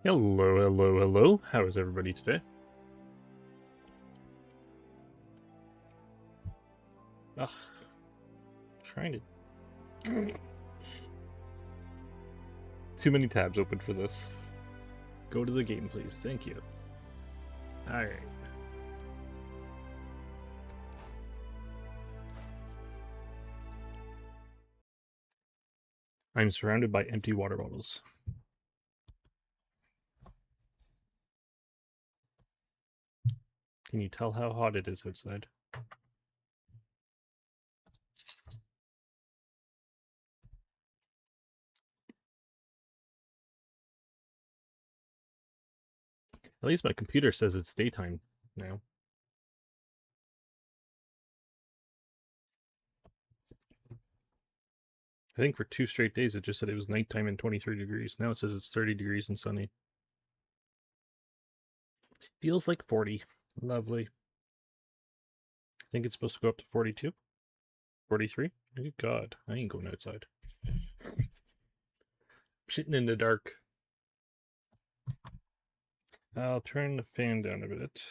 Hello, hello, hello. How is everybody today? Ugh. Trying to... Too many tabs open for this. Go to the game, please. Thank you. Alright. I'm surrounded by empty water bottles. Can you tell how hot it is outside? At least my computer says it's daytime now. I think for 2 straight days it just said it was nighttime and 23 degrees. Now it says it's 30 degrees and sunny. Feels like 40. Lovely. I think it's supposed to go up to 42. 43? Good God, I ain't going outside. I'm sitting in the dark. I'll turn the fan down a bit.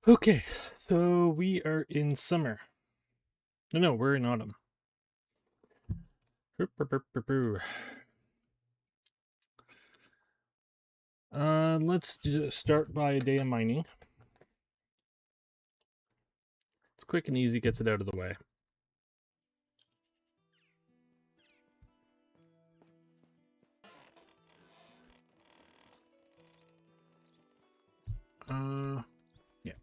Okay, so we are in summer. No, we're in autumn. Let's start by a day of mining. It's quick and easy, gets it out of the way. Yeah.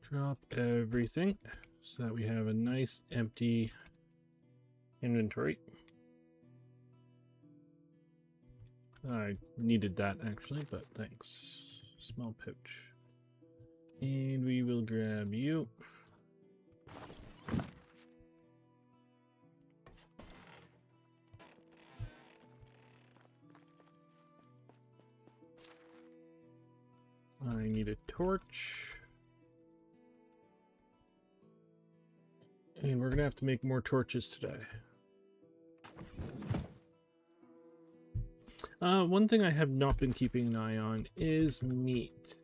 Drop everything so that we have a nice empty inventory. I needed that actually, but thanks. Small pouch. And we will grab you. I need a torch. And we're gonna have to make more torches today. One thing I have not been keeping an eye on is meat.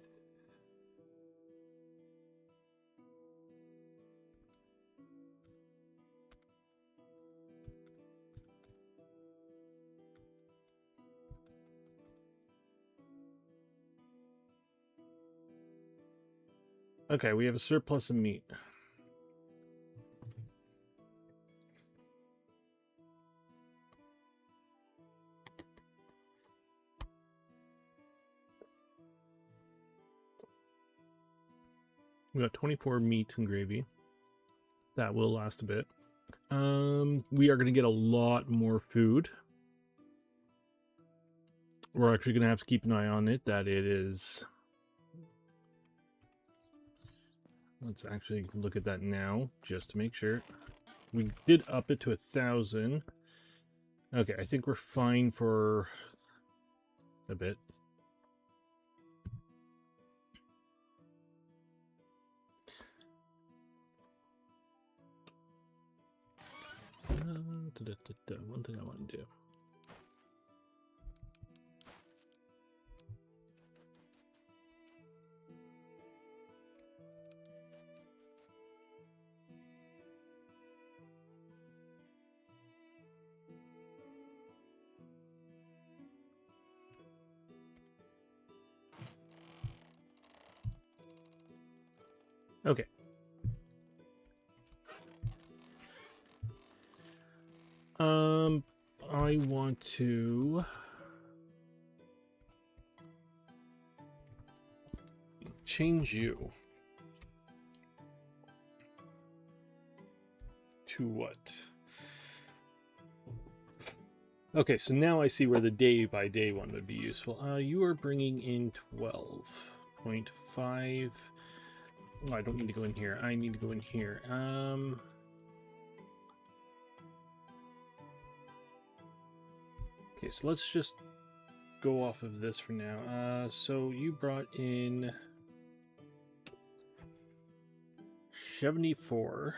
Okay, we have a surplus of meat. We got 24 meat and gravy. That will last a bit. We are going to get a lot more food. We're actually going to have to keep an eye on it, that it is... Let's actually look at that now, just to make sure. We did up it to 1,000. Okay, I think we're fine for a bit. One thing I want to do. Okay. I want to change you to what? Okay, so now I see where the day-by-day one would be useful. You are bringing in 12.5. Oh, I don't need to go in here. I need to go in here. Okay, so let's just go off of this for now. So you brought in 74.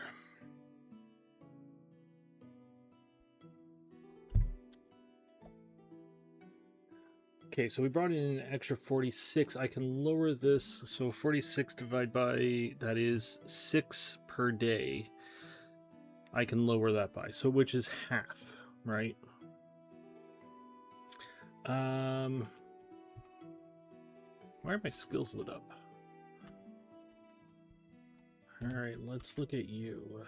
Okay, so we brought in an extra 46. I can lower this. So 46 divided by, that is 6 per day. I can lower that by, so which is half, right? Why are my skills lit up? Alright, let's look at you.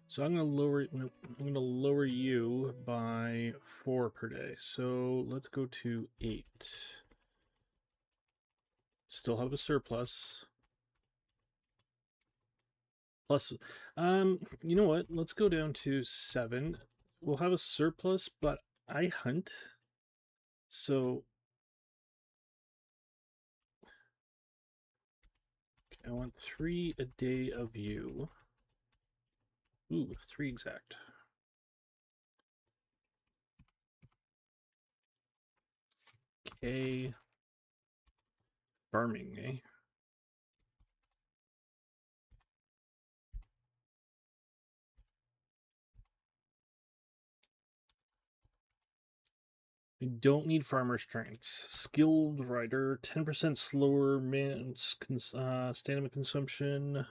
So I'm gonna lower you by 4 per day. So let's go to 8. Still have a surplus. Plus, you know what? Let's go down to 7. We'll have a surplus, but I hunt. So okay, I want 3 a day of you. Ooh, 3 exact. Okay. Farming, eh? We don't need farmer strengths. Skilled rider, 10% slower stamina consumption.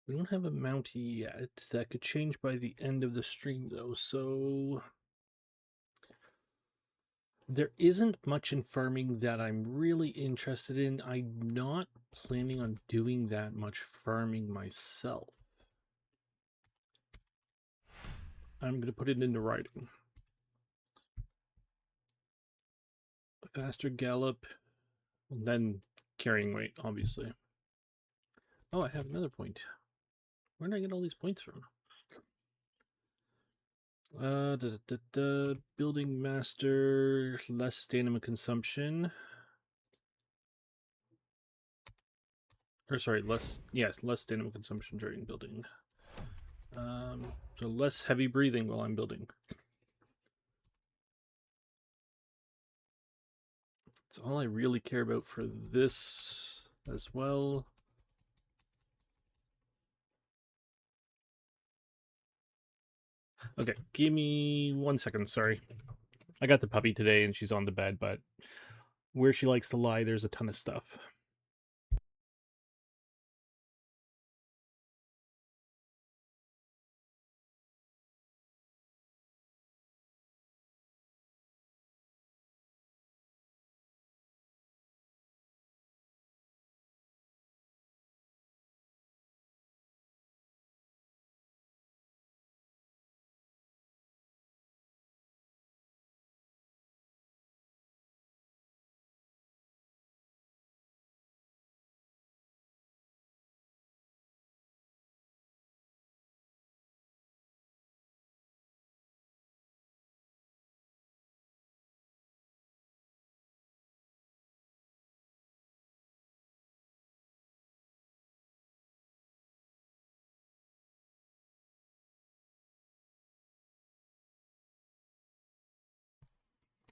We don't have a mount yet. That could change by the end of the stream, though, so there isn't much in farming that I'm really interested in. I'm not planning on doing that much farming myself. I'm going to put it into riding. Faster gallop, and then carrying weight, obviously. Oh, I have another point. Where did I get all these points from? Building master, less stamina consumption. Or sorry, less stamina consumption during building. So less heavy breathing while I'm building. That's all I really care about for this as well. Okay, give me 1 second, sorry. I got the puppy today and she's on the bed, but where she likes to lie, there's a ton of stuff.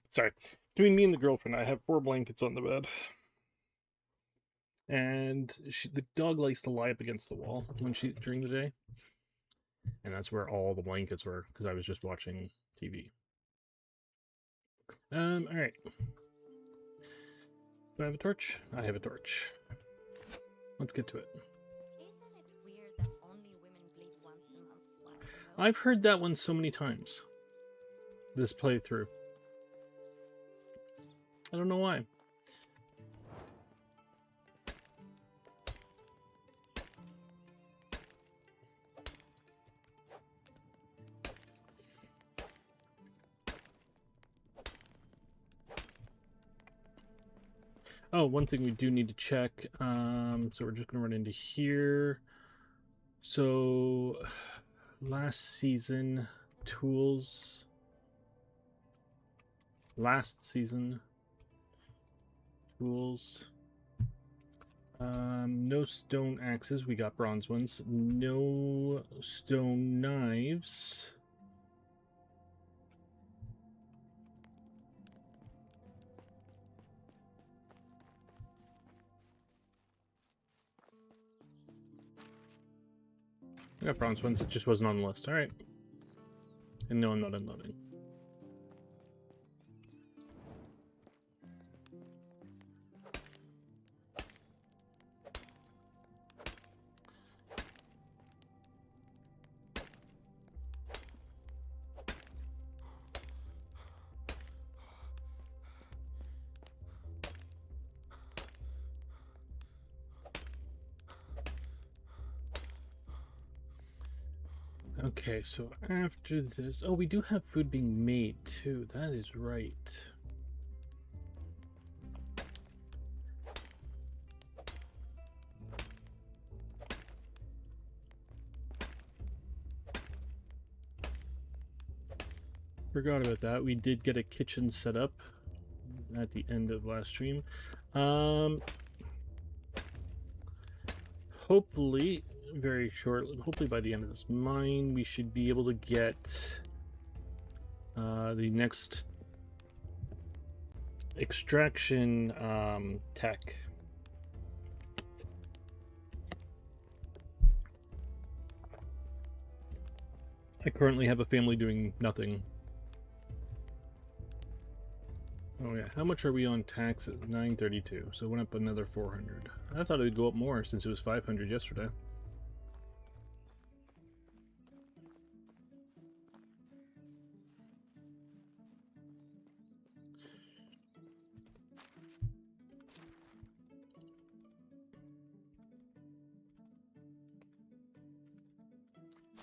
Sorry. Between me and the girlfriend, I have 4 blankets on the bed. And the dog likes to lie up against the wall during the day. And that's where all the blankets were, because I was just watching TV. Alright. Do I have a torch? I have a torch. Let's get to it. Isn't it weird that only women bleed once a month? I've heard that one so many times. This playthrough. I don't know why. Oh, one thing we do need to check. So we're just going to run into here. So, last season, tools. Last season, tools. No stone axes. We got bronze ones. No stone knives. I got bronze ones. It just wasn't on the list. All right. And no, I'm not unloading. Okay, so after this... Oh, we do have food being made, too. That is right. Forgot about that. We did get a kitchen set up at the end of last stream. Hopefully, very shortly, hopefully by the end of this mine, we should be able to get the next extraction tech. I currently have a family doing nothing. Oh yeah, how much are we on tax at 932? So it went up another 400. I thought it would go up more since it was 500 yesterday.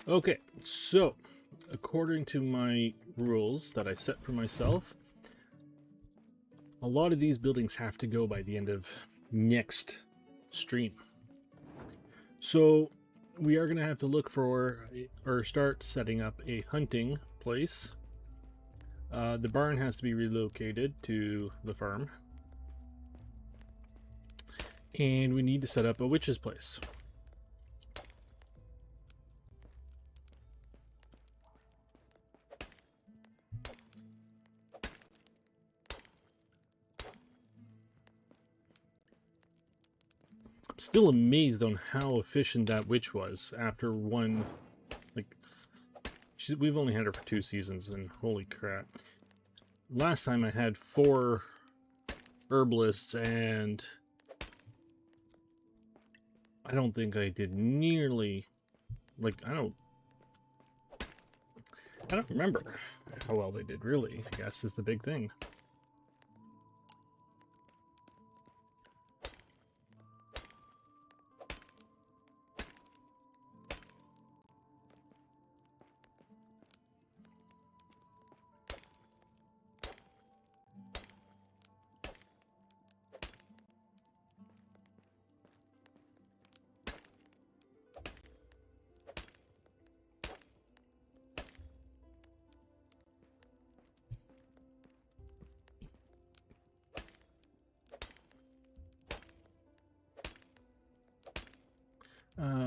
Okay, so according to my rules that I set for myself, a lot of these buildings have to go by the end of next stream. So we are going to have to look for or start setting up a hunting place. The barn has to be relocated to the farm. And we need to set up a witch's place. I'm still amazed on how efficient that witch was after one, like, we've only had her for 2 seasons, and holy crap. Last time I had 4 herbalists, and I don't think I did nearly, like, I don't remember how well they did, really, I guess is the big thing.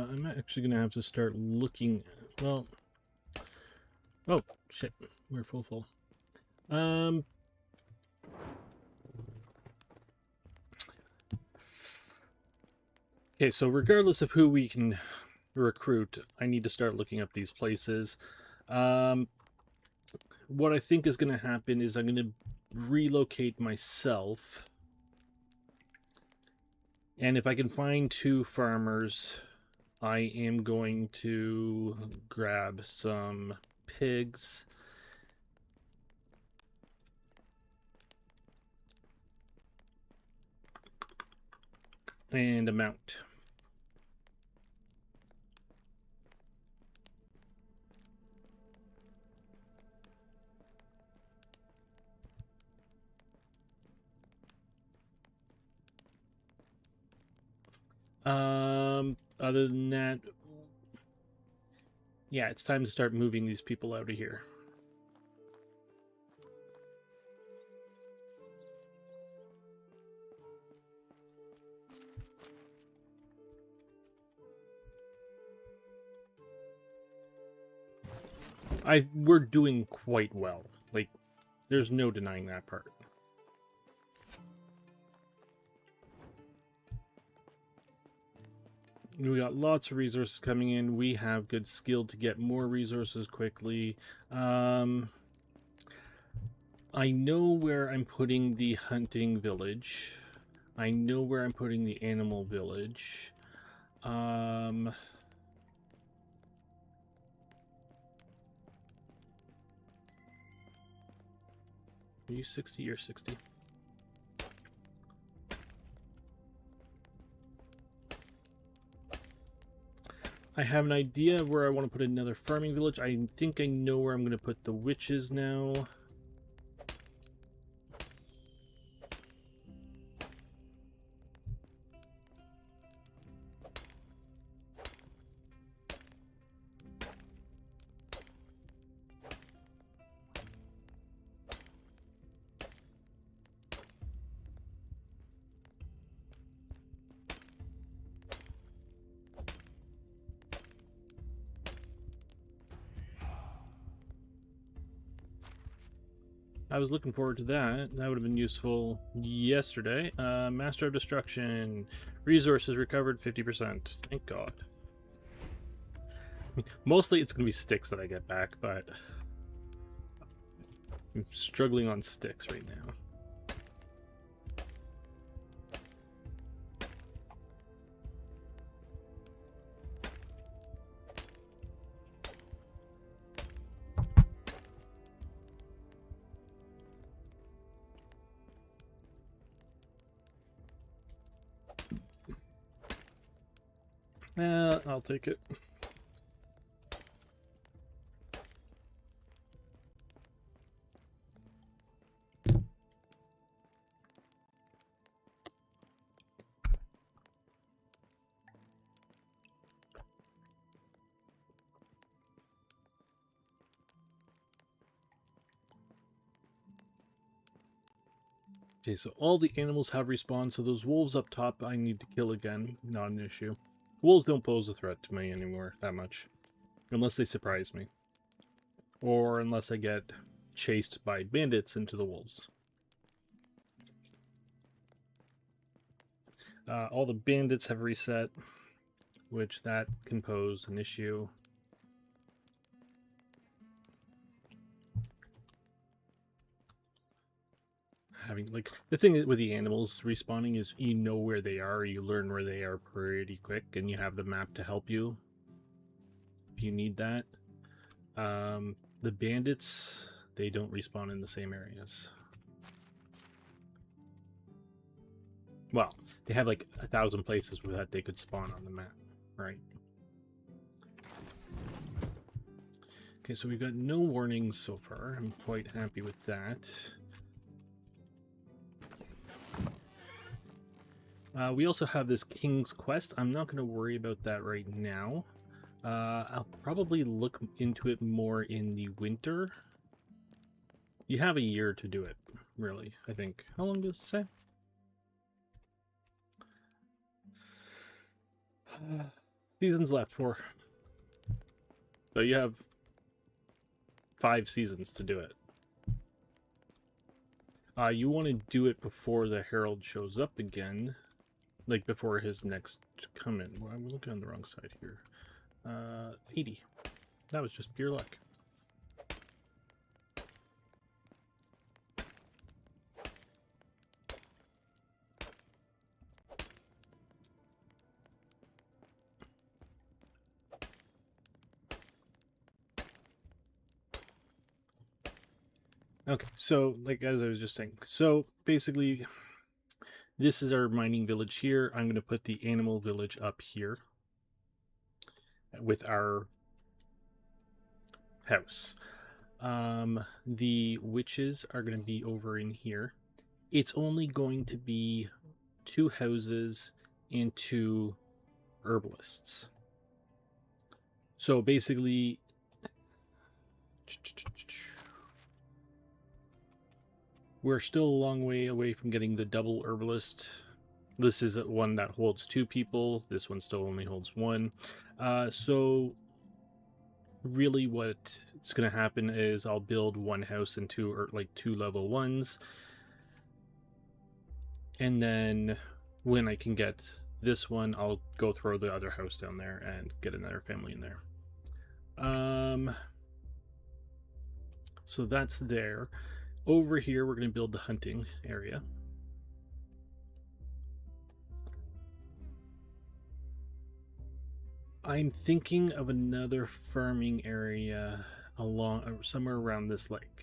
I'm actually going to have to start looking, well, oh, shit, we're full. Okay, so regardless of who we can recruit, I need to start looking up these places. What I think is going to happen is I'm going to relocate myself. And if I can find 2 farmers, I am going to grab some pigs. And a mount. Other than that, Yeah, it's time to start moving these people out of here. We're doing quite well. Like, there's no denying that part. We got lots of resources coming in. We have good skill to get more resources quickly. I know where I'm putting the hunting village. I know where I'm putting the animal village. Are you 60 or 60? I have an idea of where I want to put another farming village. I think I know where I'm going to put the witches now. I was looking forward to that. That would have been useful yesterday. Master of Destruction. Resources recovered 50%. Thank God. Mostly it's going to be sticks that I get back, but I'm struggling on sticks right now. I'll take it. Okay, so all the animals have respawned, so those wolves up top I need to kill again. Not an issue. Wolves don't pose a threat to me anymore that much. Unless they surprise me. Or unless I get chased by bandits into the wolves. All the bandits have reset, which that can pose an issue. Having, like, the thing with the animals respawning is you know where they are, you learn where they are pretty quick, and you have the map to help you if you need that. The bandits, they don't respawn in the same areas. Well, they have like 1,000 places where that they could spawn on the map, right? Okay, so we've got no warnings so far. I'm quite happy with that. We also have this King's Quest. I'm not going to worry about that right now. I'll probably look into it more in the winter. You have a year to do it, really, I think. How long does it say? Seasons left, 4. So you have 5 seasons to do it. You want to do it before the Herald shows up again. Like, before his next come-in. Well, I'm looking on the wrong side here. 80. That was just pure luck. Okay, so, like, as I was just saying, so basically, this is our mining village here. I'm going to put the animal village up here with our house. The witches are going to be over in here. It's only going to be 2 houses and 2 herbalists. So basically, we're still a long way away from getting the double herbalist. This is one that holds 2 people. This one still only holds 1. So really what's going to happen is I'll build 1 house and 2, or like 2 level 1s. And then when I can get this one, I'll go throw the other house down there and get another family in there. So that's there. Over here, we're going to build the hunting area. I'm thinking of another farming area along somewhere around this lake.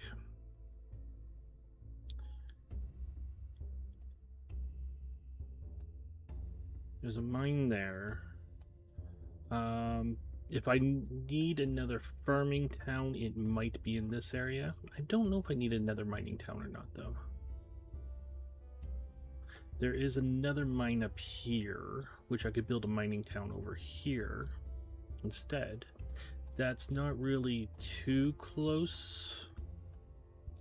There's a mine there. If I need another farming town, it might be in this area. I don't know if I need another mining town or not, though. There is another mine up here, which I could build a mining town over here instead. That's not really too close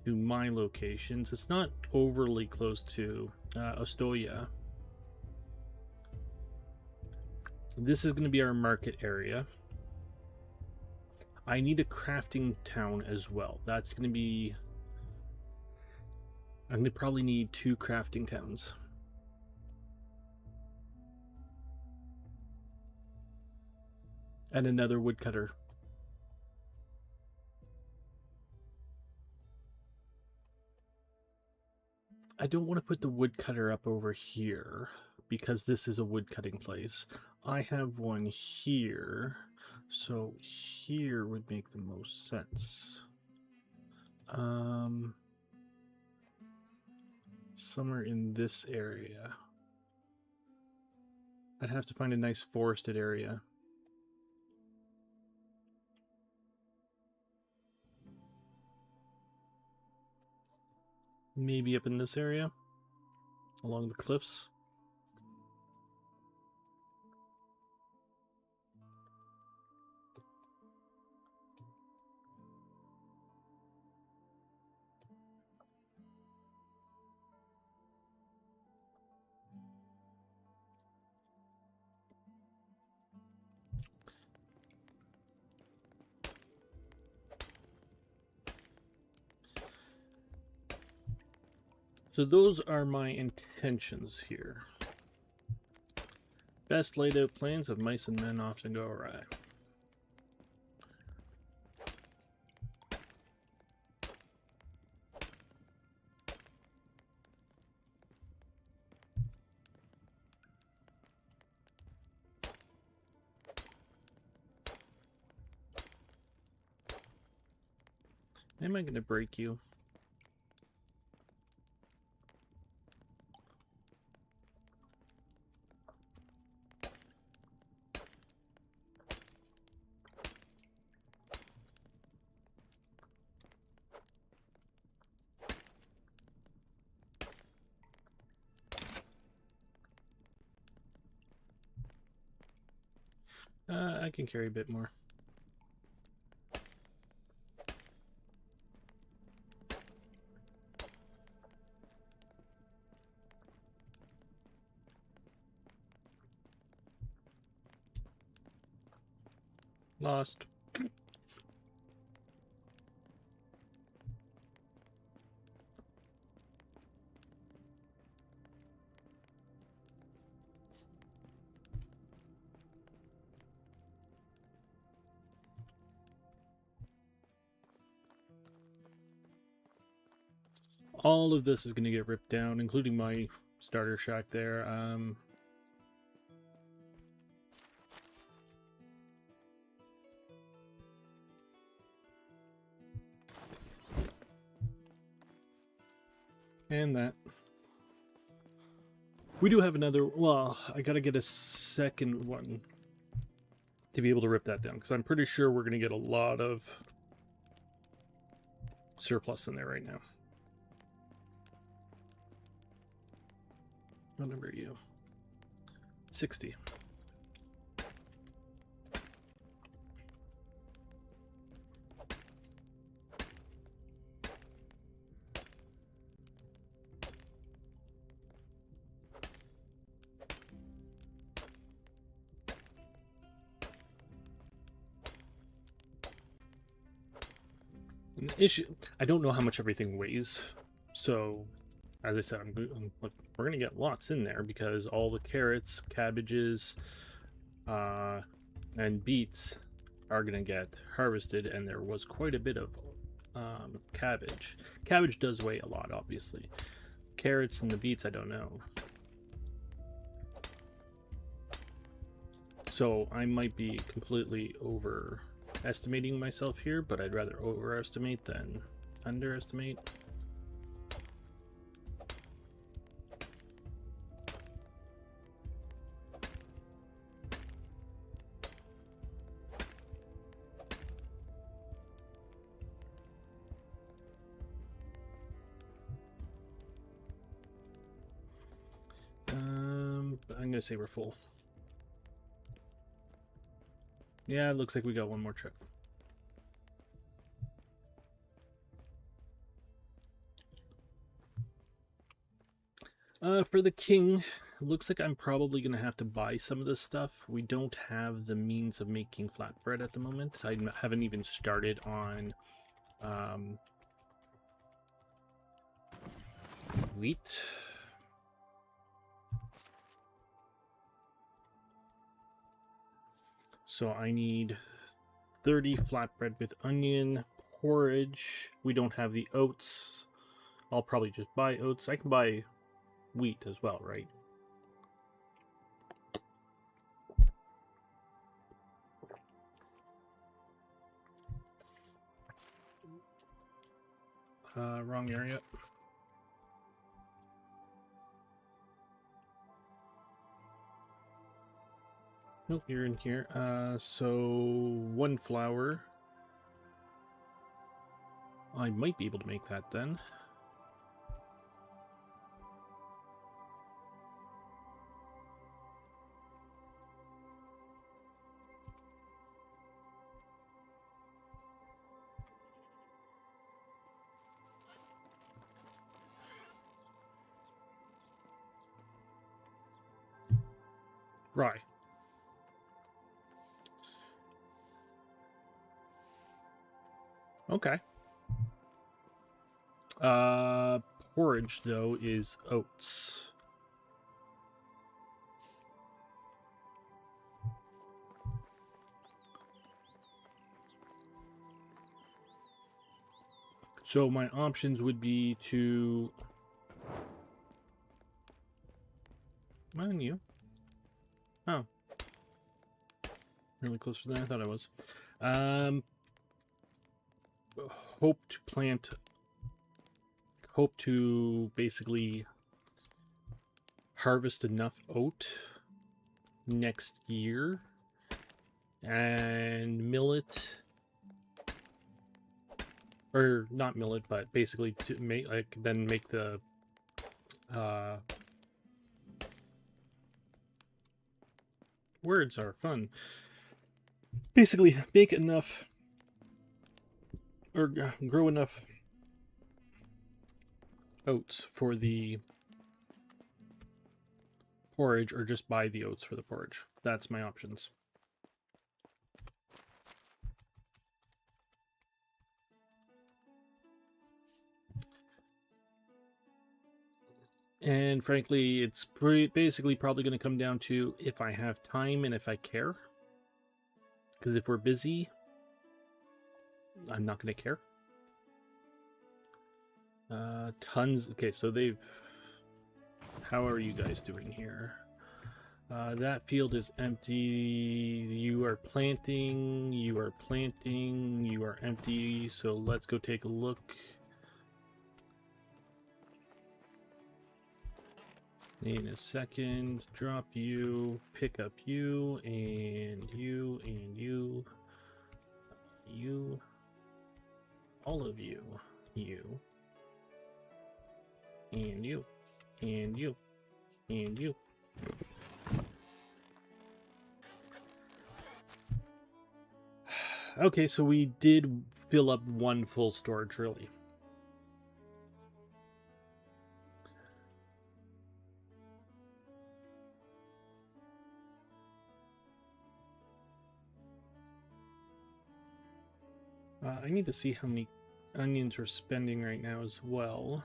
to my locations. It's not overly close to Ostoya. This is going to be our market area. I need a crafting town as well. That's going to be... I'm going to probably need 2 crafting towns. And another woodcutter. I don't want to put the woodcutter up over here because this is a woodcutting place. I have one here, so here would make the most sense. Somewhere in this area. I'd have to find a nice forested area. Maybe up in this area, along the cliffs. So those are my intentions here. Best laid out plans of mice and men often go awry. Am I going to break you? I can carry a bit more. Lost. All of this is going to get ripped down, including my starter shack there. And that. We do have another... Well, I gotta get a second one to be able to rip that down, because I'm pretty sure we're going to get a lot of surplus in there right now. What number are you? 60. The issue, I don't know how much everything weighs, so as I said, look, we're gonna get lots in there because all the carrots, cabbages, and beets are gonna get harvested, and there was quite a bit of cabbage. Cabbage does weigh a lot, obviously. Carrots and the beets, I don't know. So I might be completely overestimating myself here, but I'd rather overestimate than underestimate. I'm gonna say we're full. Yeah, it looks like we got one more trip. For the king, looks like I'm probably going to have to buy some of this stuff. We don't have the means of making flatbread at the moment. I haven't even started on wheat. So I need 30 flatbread with onion, porridge. We don't have the oats. I'll probably just buy oats. I can buy wheat as well, right? Wrong area. Nope, you're in here. So one flour. I might be able to make that then. Rye. Okay. Porridge, though, is oats. So my options would be to... Mind you. Oh. Really closer than I thought I was. Hope to basically harvest enough oat next year and millet, or not millet, but basically to make make the words are fun. Basically make enough or grow enough oats for the porridge, or just buy the oats for the porridge. That's my options. And frankly, it's basically probably going to come down to if I have time and if I care. Because if we're busy, I'm not going to care. Tons. Okay, so they've... How are you guys doing here? That field is empty. You are planting. You are planting. You are empty. So let's go take a look. In a second, drop you, pick up you, and you, and you, you, all of you, you, and you, and you, and you. Okay, so we did fill up one full storage, really. I need to see how many onions we're spending right now as well.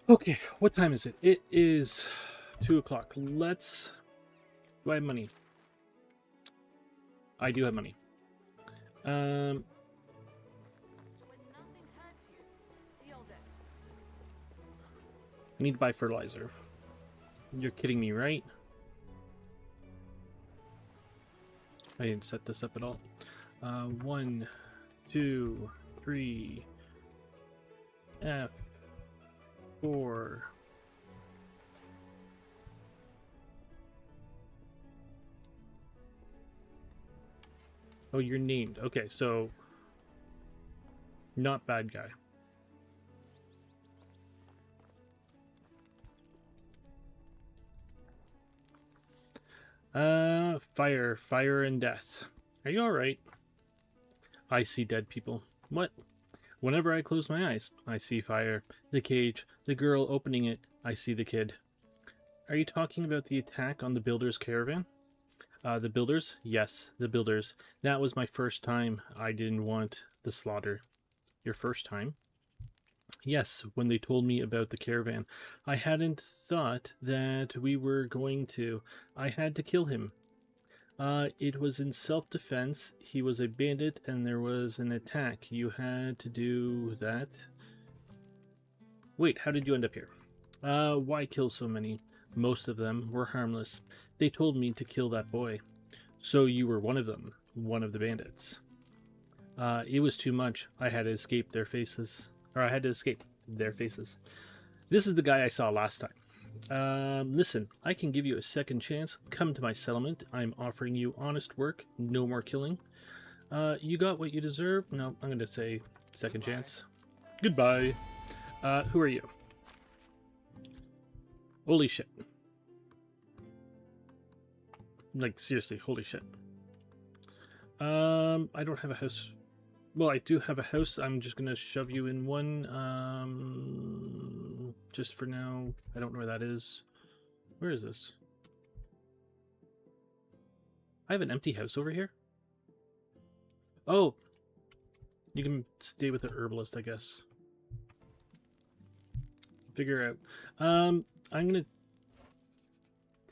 Okay, what time is it? It is 2 o'clock. Let's... Do I have money? I do have money. When nothing hurts you, feel it. I need to buy fertilizer. You're kidding me, right? I didn't set this up at all. 1, 2, 3, F, 4. Oh, you're named. Okay, so not bad guy. Fire and death. Are you all right? I see dead people. What? Whenever I close my eyes, I see fire. The cage, the girl opening it, I see the kid. Are you talking about the attack on the builder's caravan? The builders? Yes, the builders. That was my first time. I didn't want the slaughter. Your first time? Yes, when they told me about the caravan. I hadn't thought that we were going to. I had to kill him. It was in self-defense. He was a bandit and there was an attack. You had to do that. Wait, how did you end up here? Why kill so many? Most of them were harmless. They told me to kill that boy. So you were one of them, one of the bandits. It was too much. I had to escape their faces. Or I had to escape their faces. This is the guy I saw last time. Listen, I can give you a second chance. Come to my settlement. I'm offering you honest work. No more killing. You got what you deserve. No, I'm going to say second chance. Goodbye. Who are you? Holy shit. Like, seriously, holy shit. I don't have a house. Well, I do have a house. I'm just gonna shove you in one. Just for now. I don't know where that is. Where is this? I have an empty house over here. Oh, you can stay with the herbalist, I guess. Figure out. I'm gonna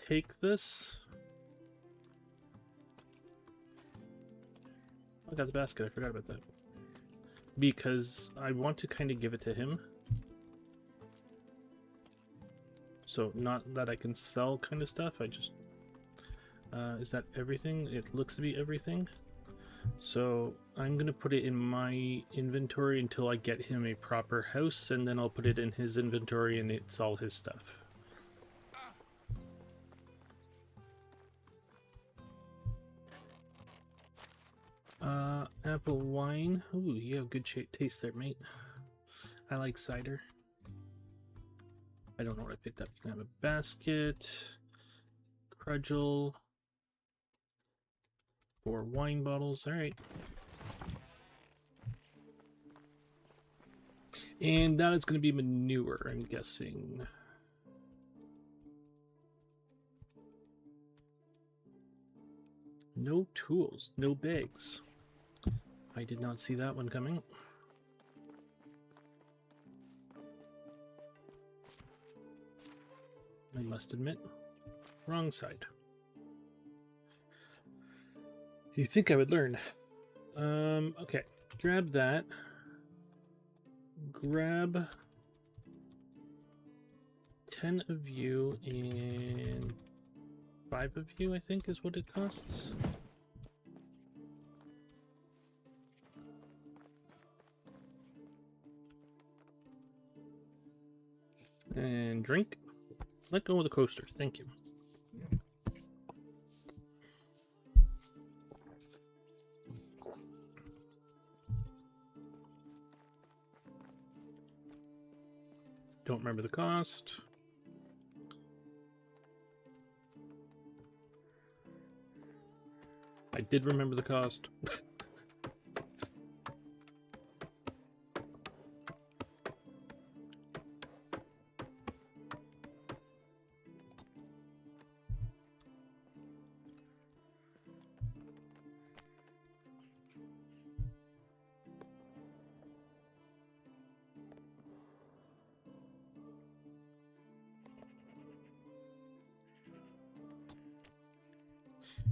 take this. I got the basket. I forgot about that. Because I want to kind of give it to him. So not that I can sell kind of stuff. I just... is that everything? It looks to be everything. So I'm going to put it in my inventory until I get him a proper house. And then I'll put it in his inventory and it's all his stuff. Apple wine. Ooh, you have good taste there, mate. I like cider. I don't know what I picked up. You can have a basket. Crudgel. 4 wine bottles. Alright. And that is going to be manure, I'm guessing. No tools. No bags. I did not see that one coming. I must admit. Wrong side. You think I would learn? Okay. Grab that. Grab 10 of you and 5 of you, I think is what it costs. And drink. Let go of the coaster. Thank you. Don't remember the cost. I did remember the cost.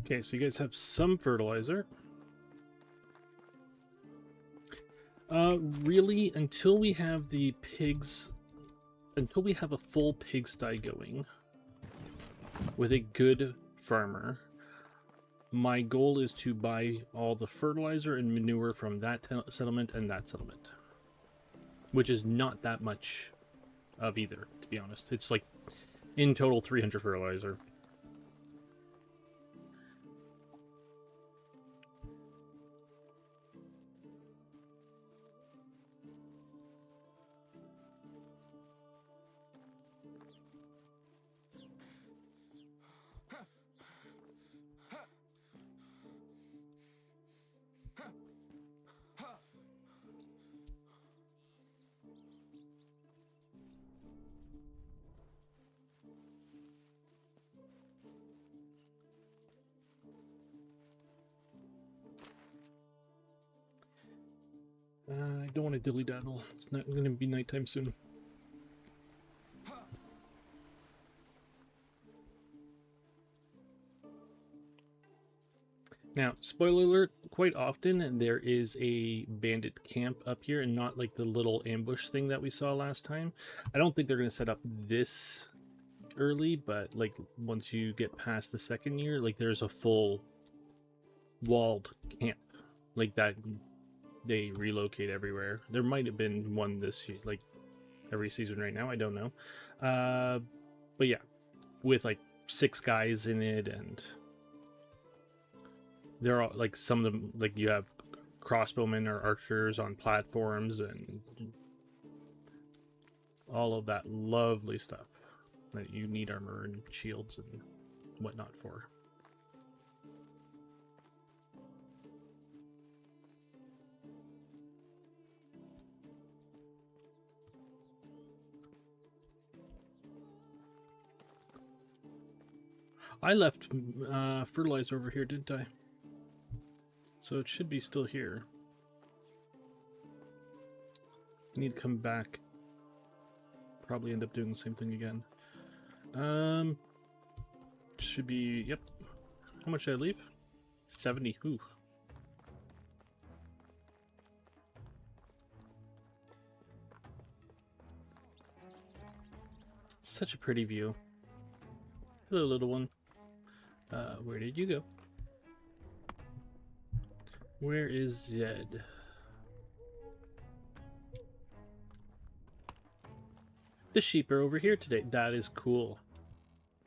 Okay, so you guys have some fertilizer. Really, until we have the pigs, until we have a full pigsty going with a good farmer, my goal is to buy all the fertilizer and manure from that settlement and that settlement, which is not that much of either, to be honest. It's like in total 300 fertilizer. I don't want to dilly-daddle. It's not going to be nighttime soon. Now, spoiler alert, quite often there is a bandit camp up here and not like the little ambush thing that we saw last time. I don't think they're going to set up this early, but like once you get past the second year, like there's a full walled camp like that. They relocate everywhere. There might have been one this year, like every season right now. I don't know. But yeah, with like 6 guys in it, and they're all like, some of them, like you have crossbowmen or archers on platforms and all of that lovely stuff that you need armor and shields and whatnot for. I left fertilizer over here, didn't I? So it should be still here. I need to come back. Probably end up doing the same thing again. Should be, yep. How much did I leave? 70. Ooh. Such a pretty view. Hello, little one. Where did you go? Where is Zed? The sheep are over here today. That is cool.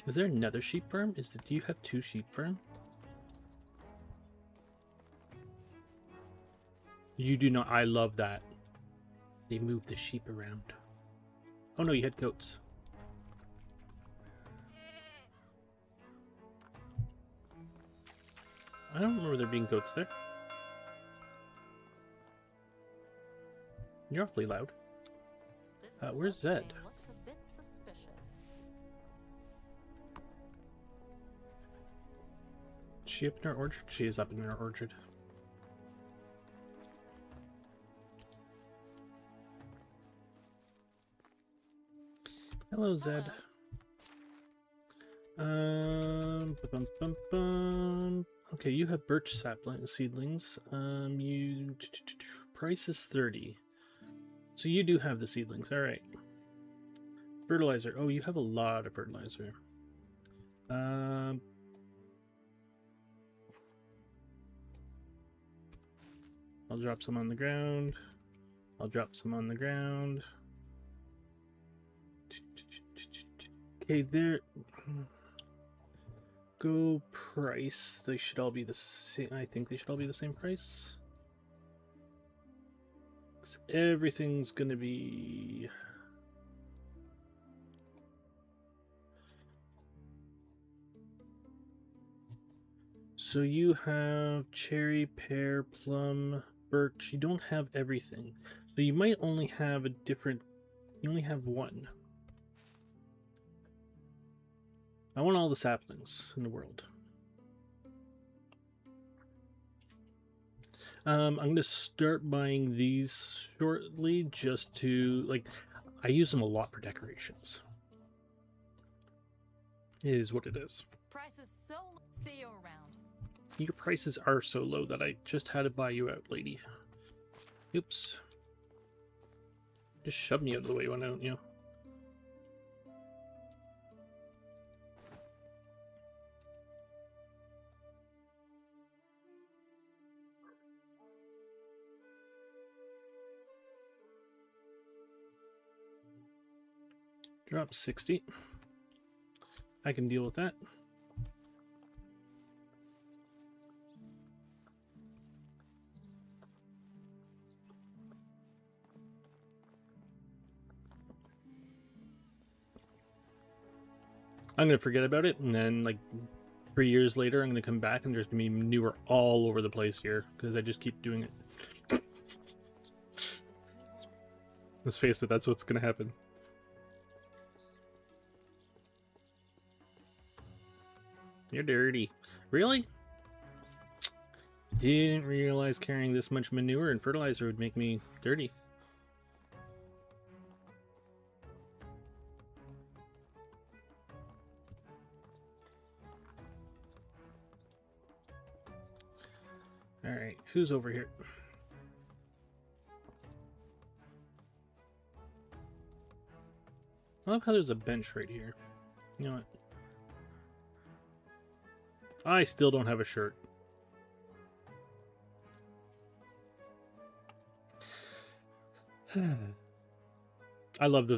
Is there another sheep farm? Do you have 2 sheep farms? You do not. I love that. They move the sheep around. Oh no, you had goats. I don't remember there being goats there. You're awfully loud. This Where's Zed? thing looks a bit suspicious. Is she up in our orchard? She is up in our orchard. Hello, Zed. Okay, you have birch sapling seedlings. Price is 30. So you do have the seedlings. All right. Fertilizer. Oh, you have a lot of fertilizer. I'll drop some on the ground. I'll drop some on the ground. Okay, there. Go price. They should all be the same. I think they should all be the same price. 'Cause everything's gonna be. So you have cherry, pear, plum, birch. You don't have everything. So you might only have a different. You only have one. I want all the saplings in the world. I'm going to start buying these shortly just to, like, I use them a lot for decorations. Is what it is. Price is so. See you around. Your prices are so low that I just had to buy you out, lady. Oops. Just shove me out of the way, why don't you? Drop 60. I can deal with that. I'm going to forget about it, and then, like, 3 years later, I'm going to come back, and there's going to be manure all over the place here, because I just keep doing it. Let's face it, that's what's going to happen. You're dirty. Really? Didn't realize carrying this much manure and fertilizer would make me dirty. Alright, who's over here? I love how there's a bench right here. You know what? I still don't have a shirt. I love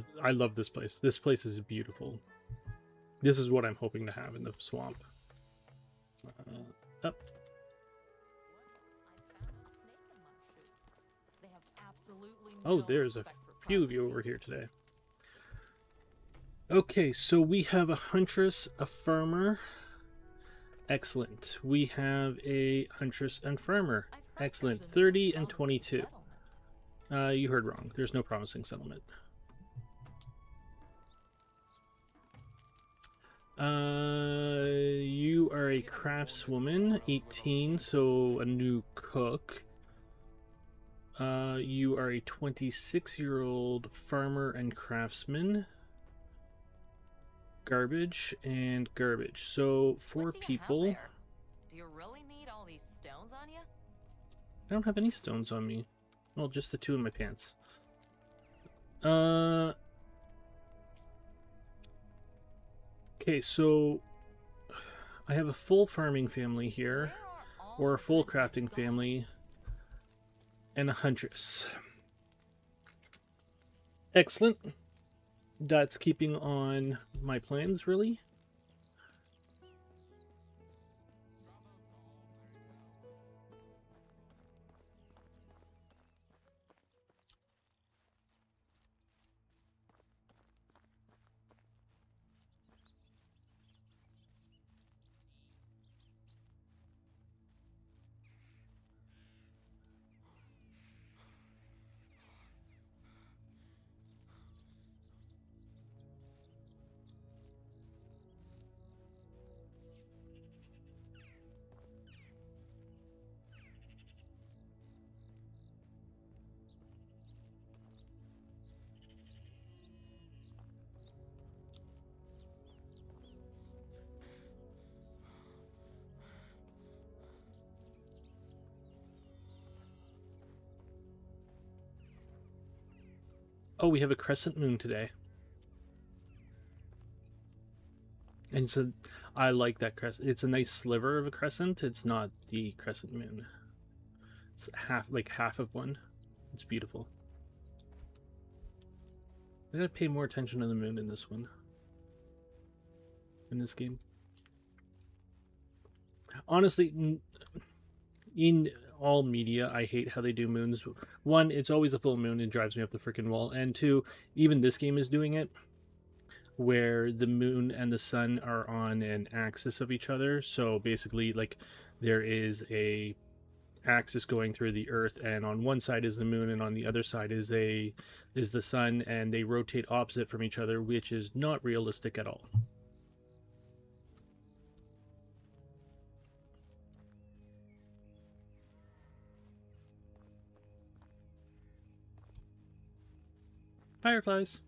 this place. This place is beautiful. This is what I'm hoping to have in the swamp. Up. Oh, there's a few of you over here today. Okay, so we have a huntress, a farmer. Excellent. We have a huntress and farmer. Excellent. 30 and 22. You heard wrong. There's no promising settlement. You are a craftswoman, 18, so a new cook. You are a 26-year-old farmer and craftsman. Garbage and garbage. So 4 people. Do you really need all these stones on you? I don't have any stones on me. Well, just the 2 in my pants. Okay, so I have a full farming family here, or a full crafting family, and a huntress. Excellent. That's keeping on my plans, really. Oh, we have a crescent moon today. And so I like that crescent. It's a nice sliver of a crescent. It's not the crescent moon. It's half of one. It's beautiful. I gotta pay more attention to the moon in this one. In this game. Honestly, in all media, I hate how they do moons. 1, it's always a full moon and drives me up the freaking wall. And 2, even this game is doing it, where the moon and the sun are on an axis of each other. So basically, like, there is a axis going through the earth, and on one side is the moon and on the other side is the sun, and they rotate opposite from each other, which is not realistic at all. Fireflies.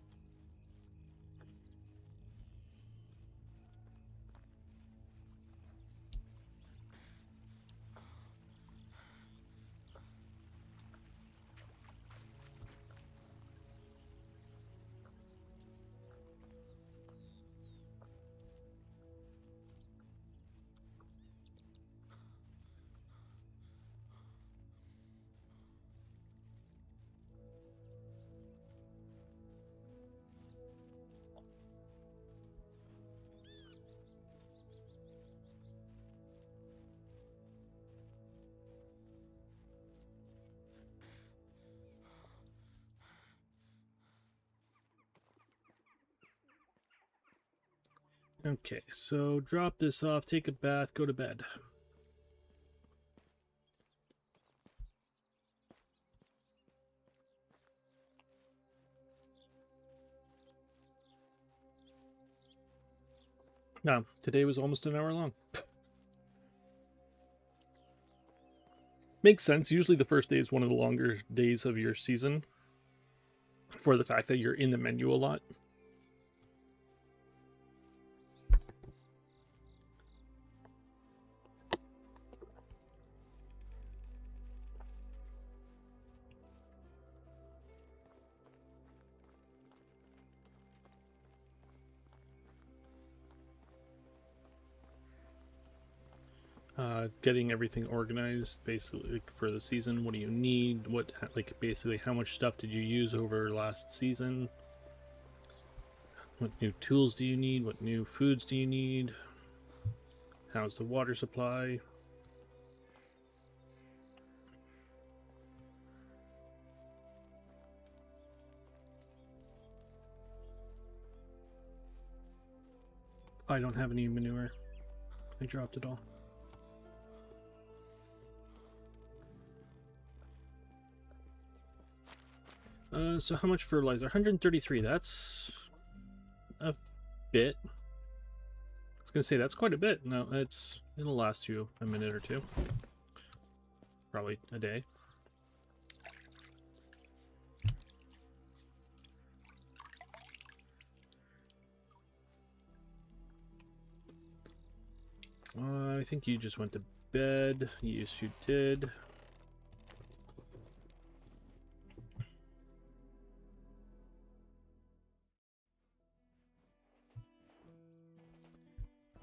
Okay, so drop this off, take a bath, go to bed. Now, today was almost an hour long. Makes sense. Usually the first day is one of the longer days of your season for the fact that you're in the menu a lot. Getting everything organized basically for the season. What do you need? What, like, basically how much stuff did you use over last season? What new tools do you need? What new foods do you need? How's the water supply? I don't have any manure. I dropped it all. So how much fertilizer? 133. That's a bit. I was gonna say that's quite a bit. No, it'll last you a minute or two. Probably a day. I think you just went to bed. Yes, you did.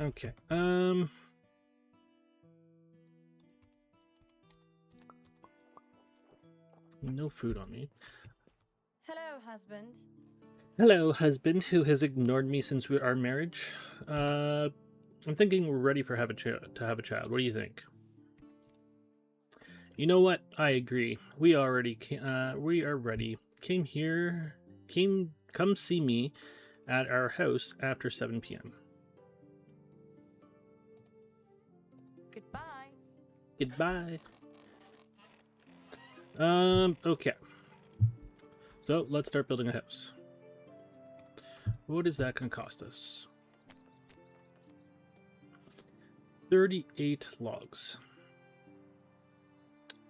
Okay. No food on me. Hello, husband. Hello, husband, who has ignored me since our marriage. I'm thinking we're ready for to have a child. What do you think? You know what? I agree. We are ready. Come see me at our house after 7 p.m. Goodbye. Goodbye. Okay. So let's start building a house. What is that going to cost us? 38 logs.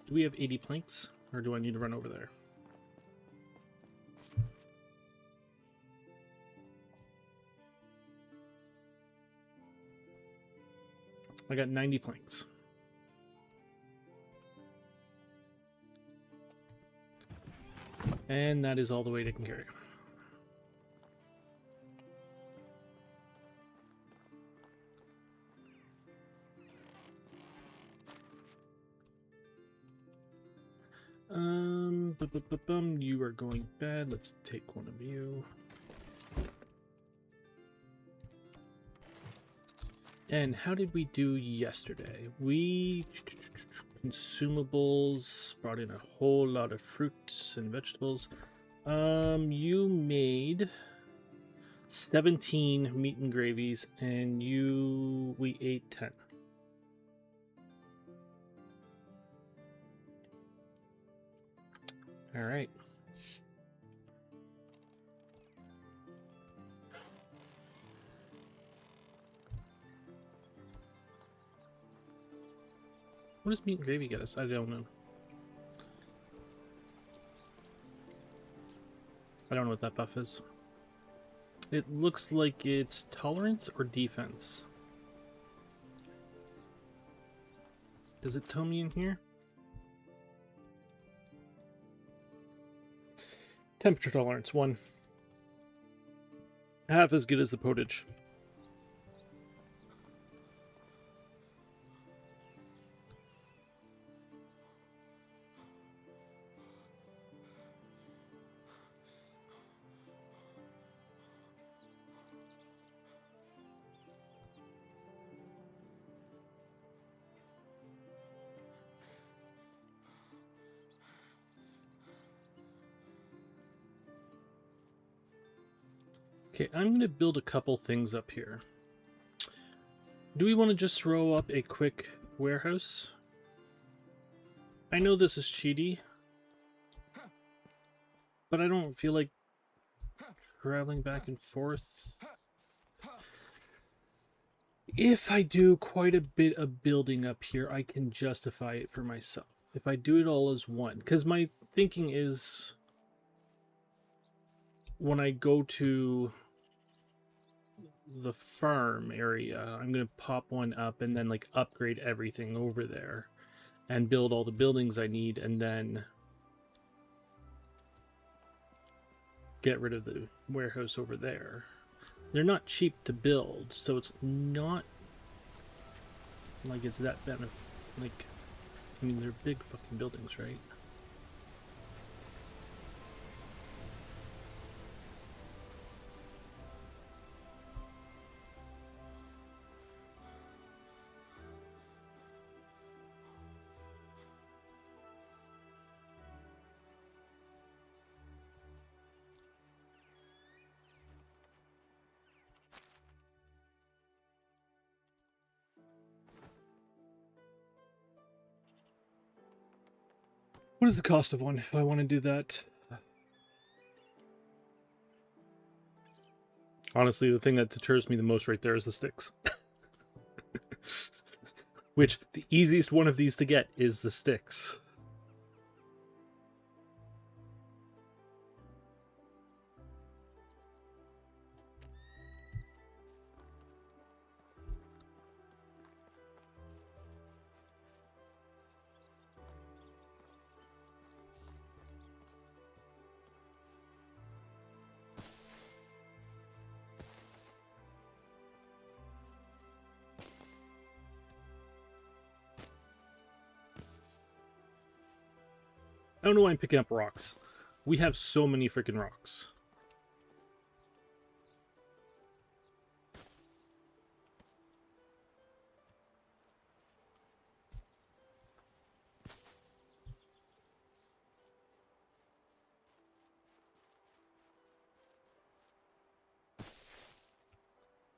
Do we have 80 planks, or do I need to run over there? I got 90 planks. And that is all the weight I can carry. You are going bad. Let's take one of you. And how did we do yesterday? We consumables, brought in a whole lot of fruits and vegetables. You made 17 meat and gravies, and we ate 10. All right. What does meat and gravy get us? I don't know. I don't know what that buff is. It looks like it's tolerance or defense. Does it tell me in here? Temperature tolerance, 1. Half as good as the potage. Okay, I'm going to build a couple things up here. Do we want to just throw up a quick warehouse? I know this is cheaty, but I don't feel like traveling back and forth. If I do quite a bit of building up here, I can justify it for myself. If I do it all as one, because my thinking is when I go to the farm area, I'm going to pop one up and then like upgrade everything over there and build all the buildings I need and then get rid of the warehouse over there. They're not cheap to build, so it's not like it's that benefit. Like, I mean, they're big fucking buildings, right? What is the cost of one if I want to do that? Honestly, the thing that deters me the most right there is the sticks. Which, the easiest one of these to get is the sticks. I don't know why I'm picking up rocks. We have so many freaking rocks.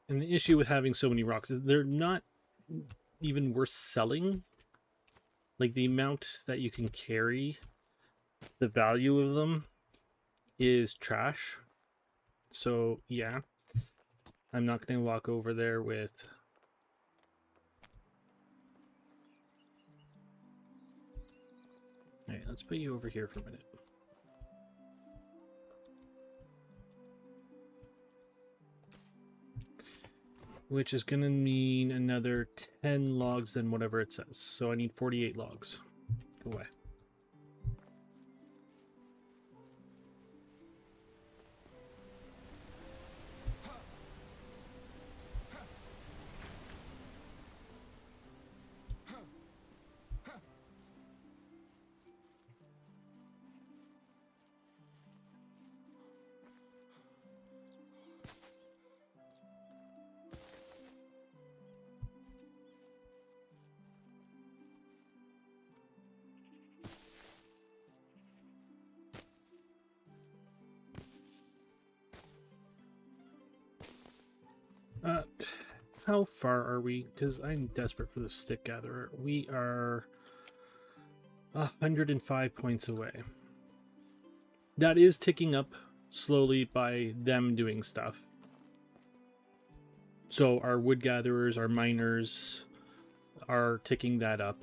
And the issue with having so many rocks is they're not even worth selling. Like, the amount that you can carry, the value of them is trash. So, yeah. I'm not going to walk over there with... Alright, let's put you over here for a minute. Which is going to mean another 10 logs than whatever it says. So I need 48 logs. Go away. How far are we? Because I'm desperate for the stick gatherer. We are 105 points away. That is ticking up slowly by them doing stuff. So our wood gatherers, our miners are ticking that up.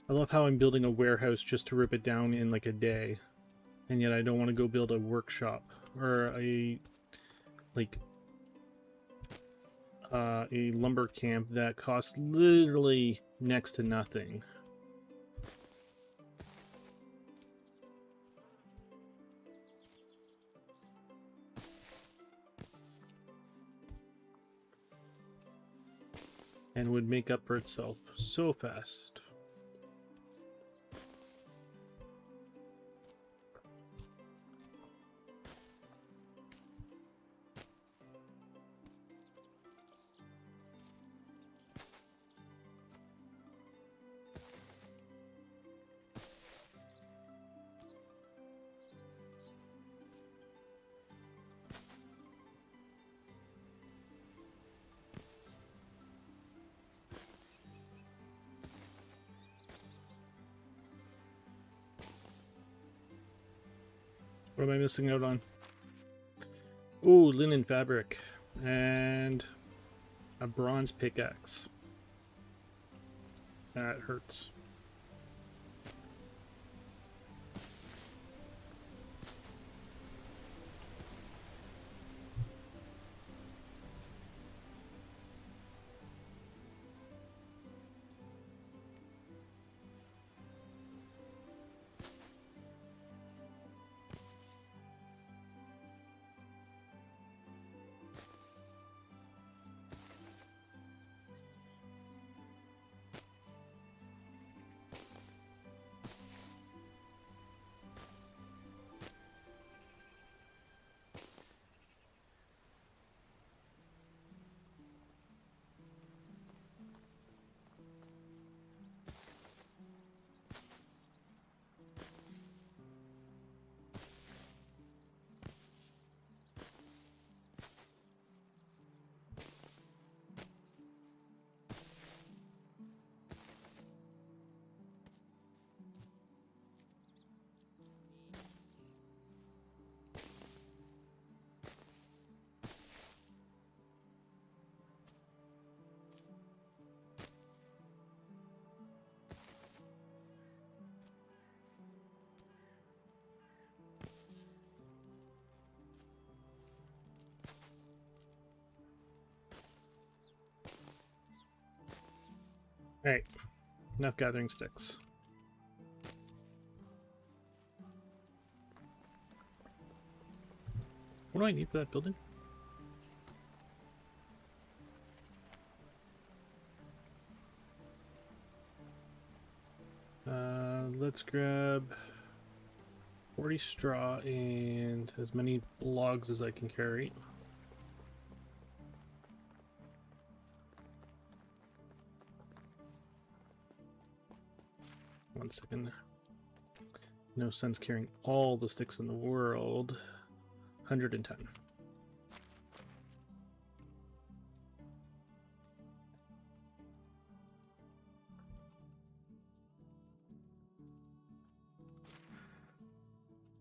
I love how I'm building a warehouse just to rip it down in like a day. And yet I don't want to go build a workshop or a lumber camp that costs literally next to nothing. And would make up for itself so fast. What am I missing out on? Ooh, linen fabric. And a bronze pickaxe. That hurts. Alright, enough gathering sticks. What do I need for that building? Let's grab 40 straw and as many logs as I can carry. One second. No sense carrying all the sticks in the world. 110.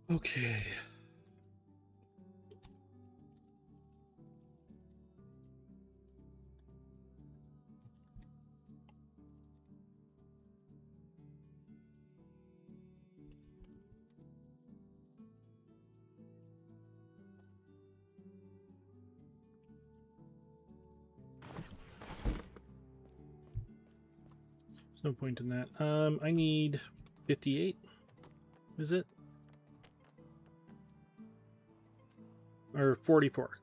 Okay. There's no point in that. I need 58. Is it? Or 44.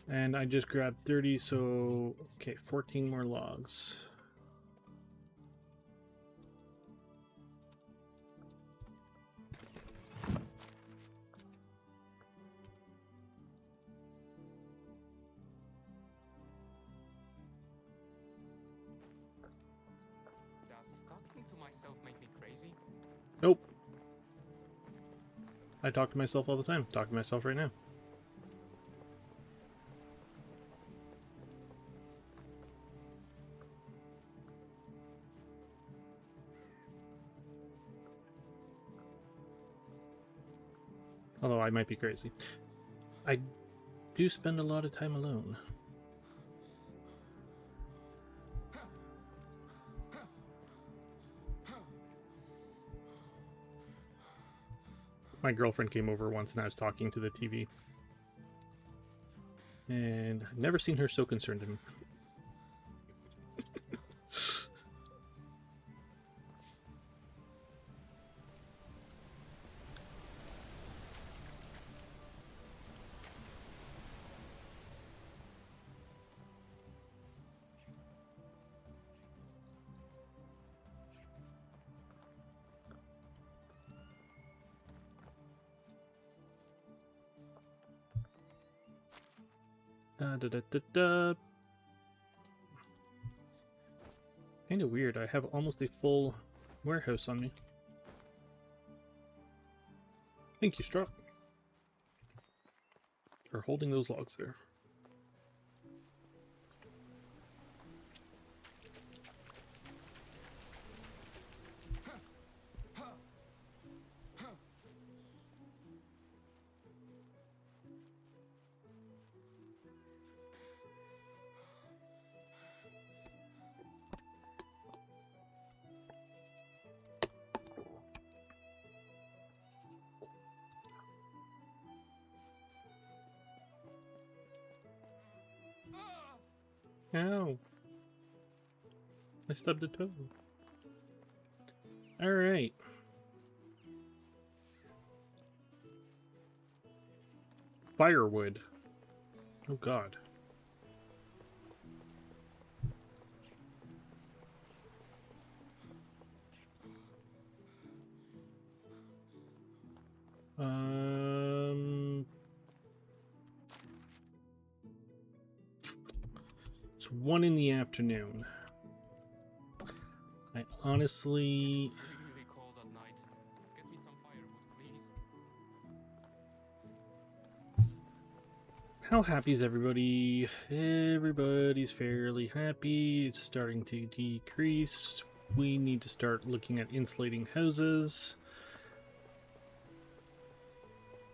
And I just grabbed 30, so okay, 14 more logs. Does talking to myself make me crazy? Nope. I talk to myself all the time. Talk to myself right now. Although I might be crazy. I do spend a lot of time alone. My girlfriend came over once and I was talking to the TV. And I've never seen her so concerned in me. Kind of weird. I have almost a full warehouse on me. Thank you, Straw, for holding those logs there. Ow. I stubbed a toe. Alright. Firewood. Oh god. It's 1 in the afternoon. I honestly... Really cold at night. Get me some firewood, please. How happy is everybody? Everybody's fairly happy. It's starting to decrease. We need to start looking at insulating houses.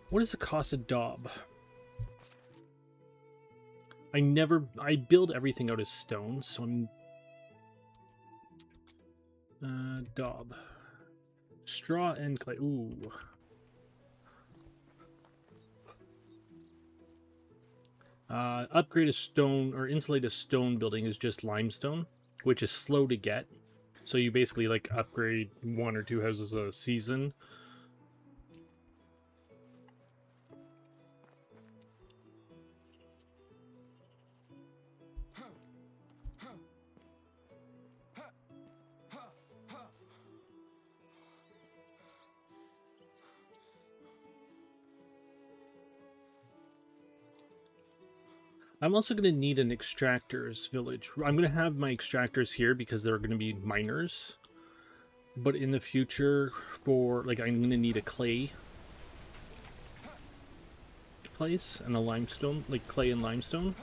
What is the cost of daub? I build everything out of stone, so I'm... daub. Straw and clay. Ooh. Upgrade a stone, or insulate a stone building is just limestone, which is slow to get. So you basically, like, upgrade 1 or 2 houses a season. I'm also going to need an extractor's village. I'm going to have my extractors here because they're going to be miners. But in the future, for, like, I'm going to need a clay place and a limestone, like clay and limestone.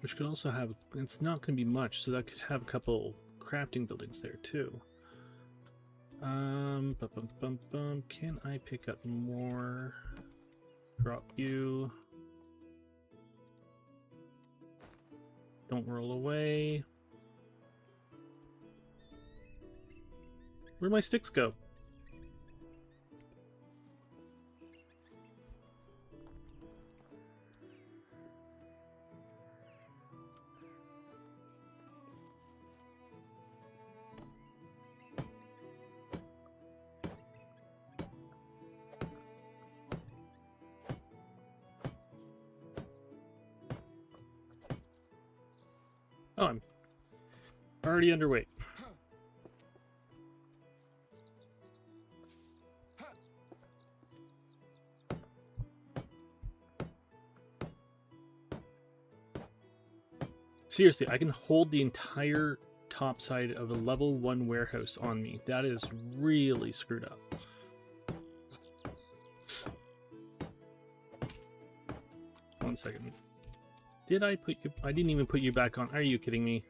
Which could also have, it's not going to be much, so that could have a couple crafting buildings there too. Can I pick up more? Drop you. Don't roll away. Where'd my sticks go? Oh, I'm already underweight. Seriously, I can hold the entire top side of a level 1 warehouse on me. That is really screwed up. One second. Did I put you... I didn't even put you back on. Are you kidding me?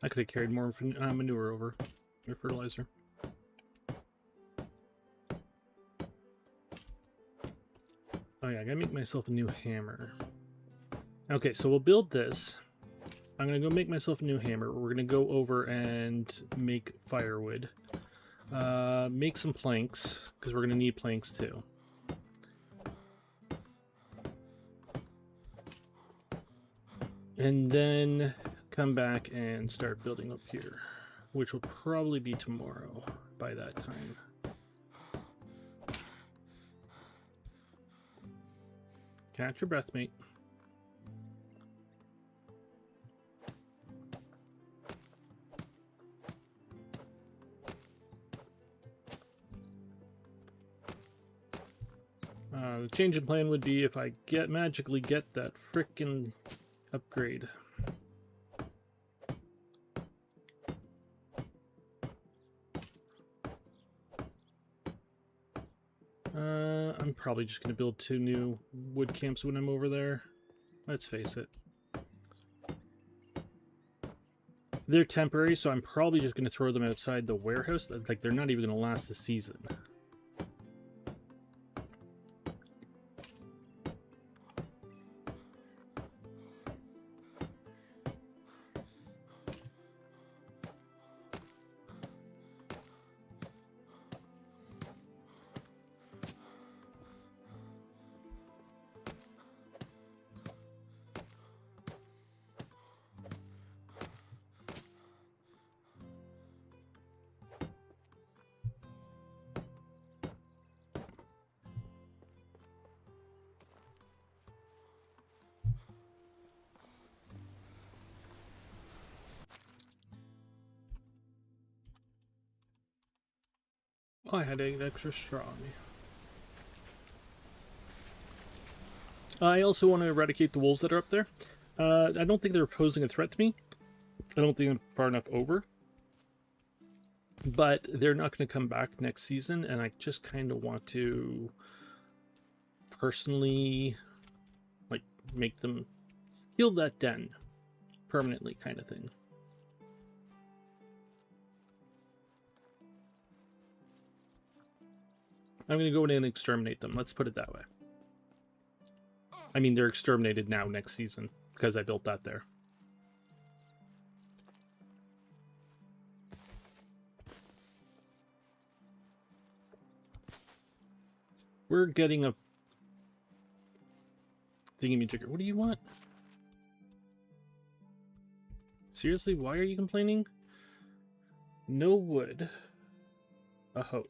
I could have carried more manure over, or fertilizer. Oh yeah, I gotta make myself a new hammer. Okay, so we'll build this. I'm gonna go make myself a new hammer. We're gonna go over and make firewood. Make some planks, because we're gonna need planks too. And then come back and start building up here, which will probably be tomorrow by that time. Catch your breath, mate. The change in plan would be if I magically get that frickin' upgrade. I'm probably just going to build 2 new wood camps when I'm over there. Let's face it. They're temporary, so I'm probably just going to throw them outside the warehouse. Like, they're not even going to last the season. Oh, I had an extra straw. I also want to eradicate the wolves that are up there. I don't think they're posing a threat to me. I don't think I'm far enough over. But they're not going to come back next season, and I just kind of want to personally, like, make them heal that den permanently, kind of thing. I'm going to go in and exterminate them. Let's put it that way. I mean, they're exterminated now next season because I built that there. We're getting a thingamajigger. What do you want? Seriously, why are you complaining? No wood. A hoe.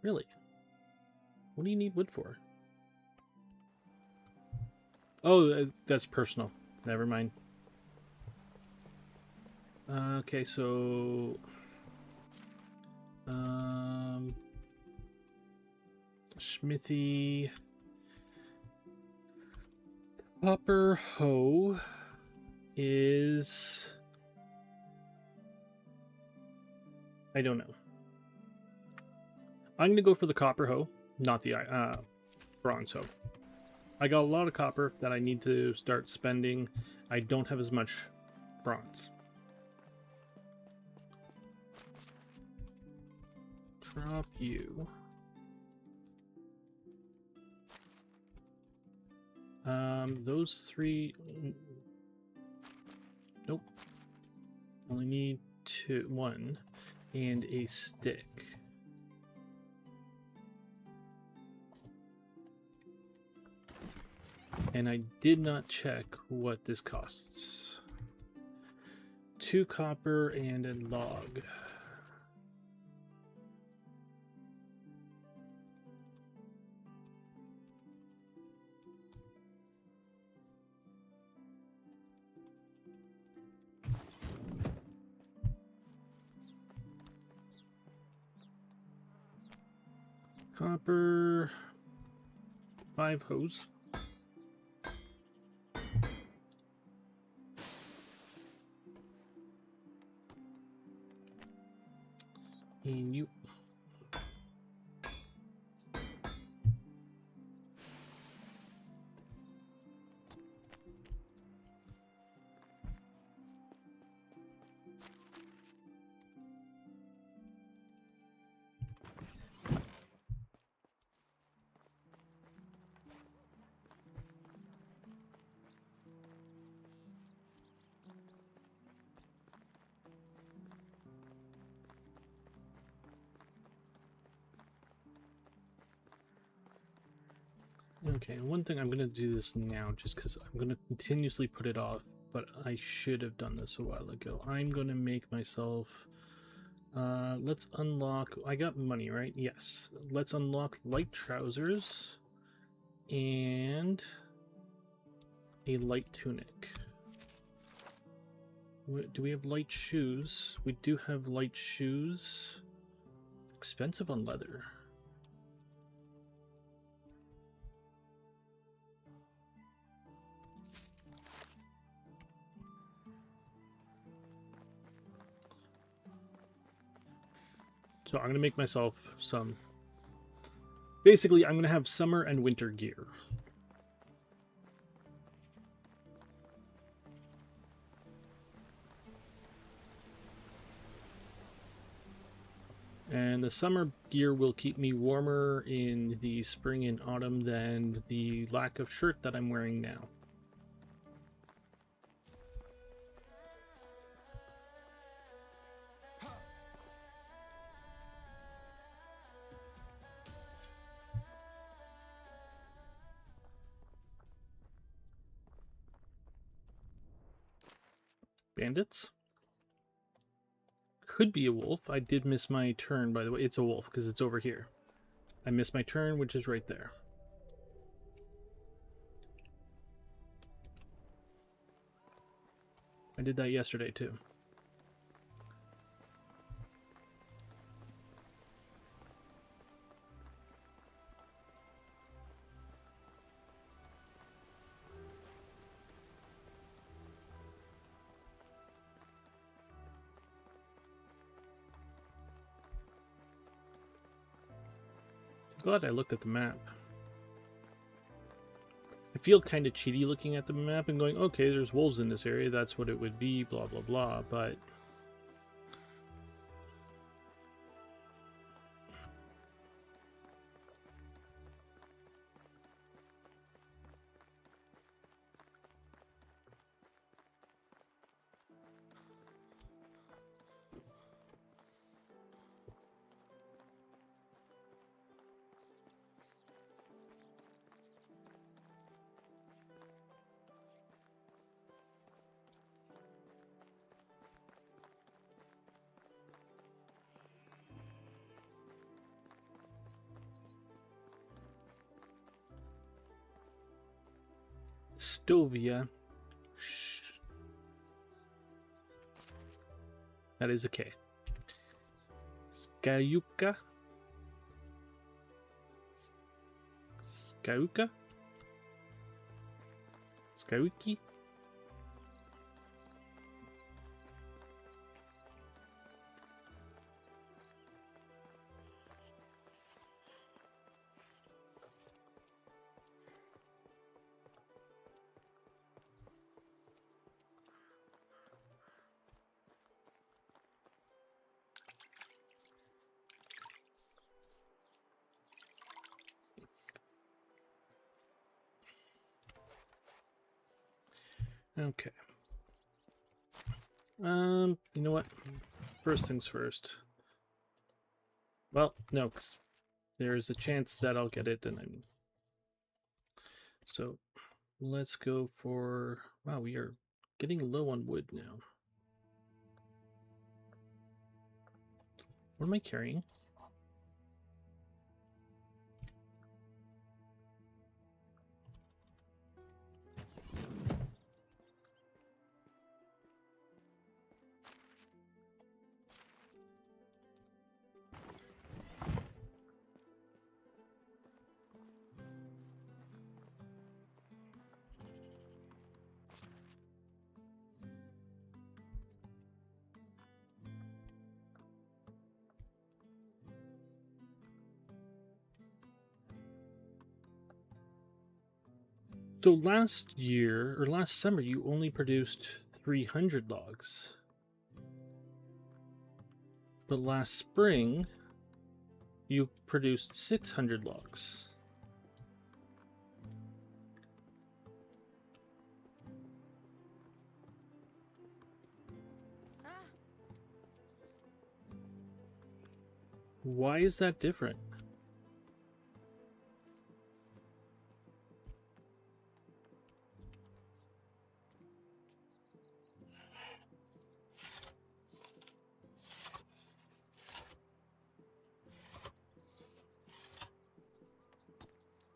Really? What do you need wood for? Oh, that's personal. Never mind. Okay, so... Smithy... Copper hoe is... I don't know. I'm going to go for the copper hoe, not the bronze hoe. I got a lot of copper that I need to start spending. I don't have as much bronze. Drop you. Those three... Nope. Only need one and a stick. And I did not check what this costs. 2 copper and a log. Copper, 5 hose. And you. Okay, one thing I'm going to do this now just because I'm going to continuously put it off, but I should have done this a while ago. I'm going to make myself... let's unlock... I got money, right? Yes. Let's unlock light trousers and a light tunic. Do we have light shoes? We do have light shoes. Expensive on leather. So I'm going to make myself some... Basically, I'm going to have summer and winter gear. And the summer gear will keep me warmer in the spring and autumn than the lack of shirt that I'm wearing now. Bandits? Could be a wolf. I did miss my turn, by the way. It's a wolf because it's over here. I missed my turn, which is right there. I did that yesterday too. Glad I looked at the map. I feel kind of cheaty looking at the map and going, okay, there's wolves in this area, that's what it would be, blah, blah, blah, but... Stovia. Shh. That is a K. Skayuka. Skayuka? Skayuki? Okay. You know what? First things first. Well, no, because there's a chance that I'll get it, and I'm... So, let's go for... Wow, we are getting low on wood now. What am I carrying? So last year, or last summer, you only produced 300 logs. But last spring, you produced 600 logs. Why is that different?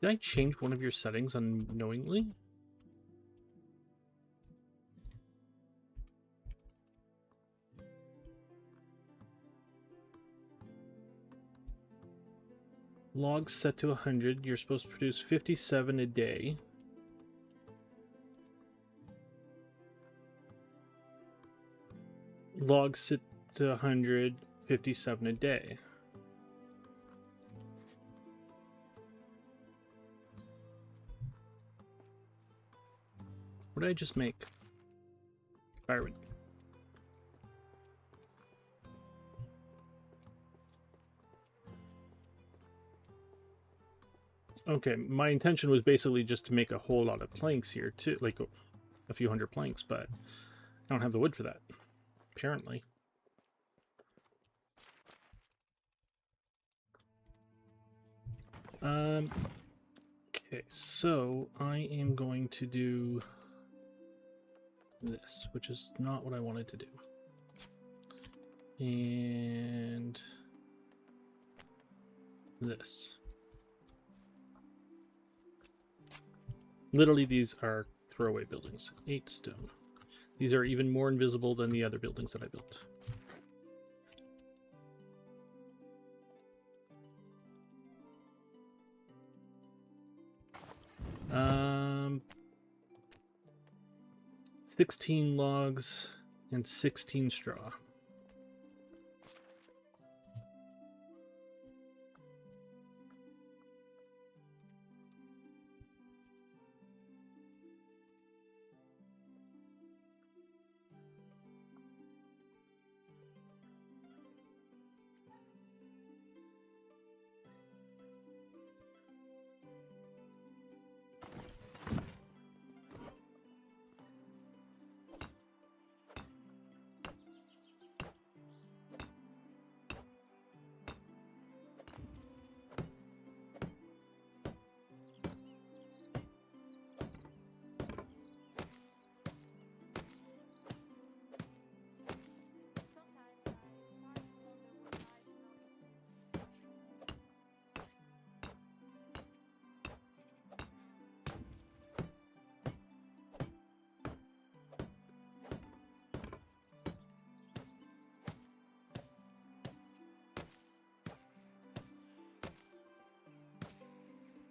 Did I change one of your settings unknowingly? Logs set to 100. You're supposed to produce 57 a day. Logs set to 100, 57 a day. What did I just make? Firewood. Okay, my intention was basically just to make a whole lot of planks here, too. Like, a few hundred planks, but I don't have the wood for that, apparently. Okay, so I am going to do this, which is not what I wanted to do. And this. Literally, these are throwaway buildings. 8 stone. These are even more invisible than the other buildings that I built. Um, 16 logs and 16 straw.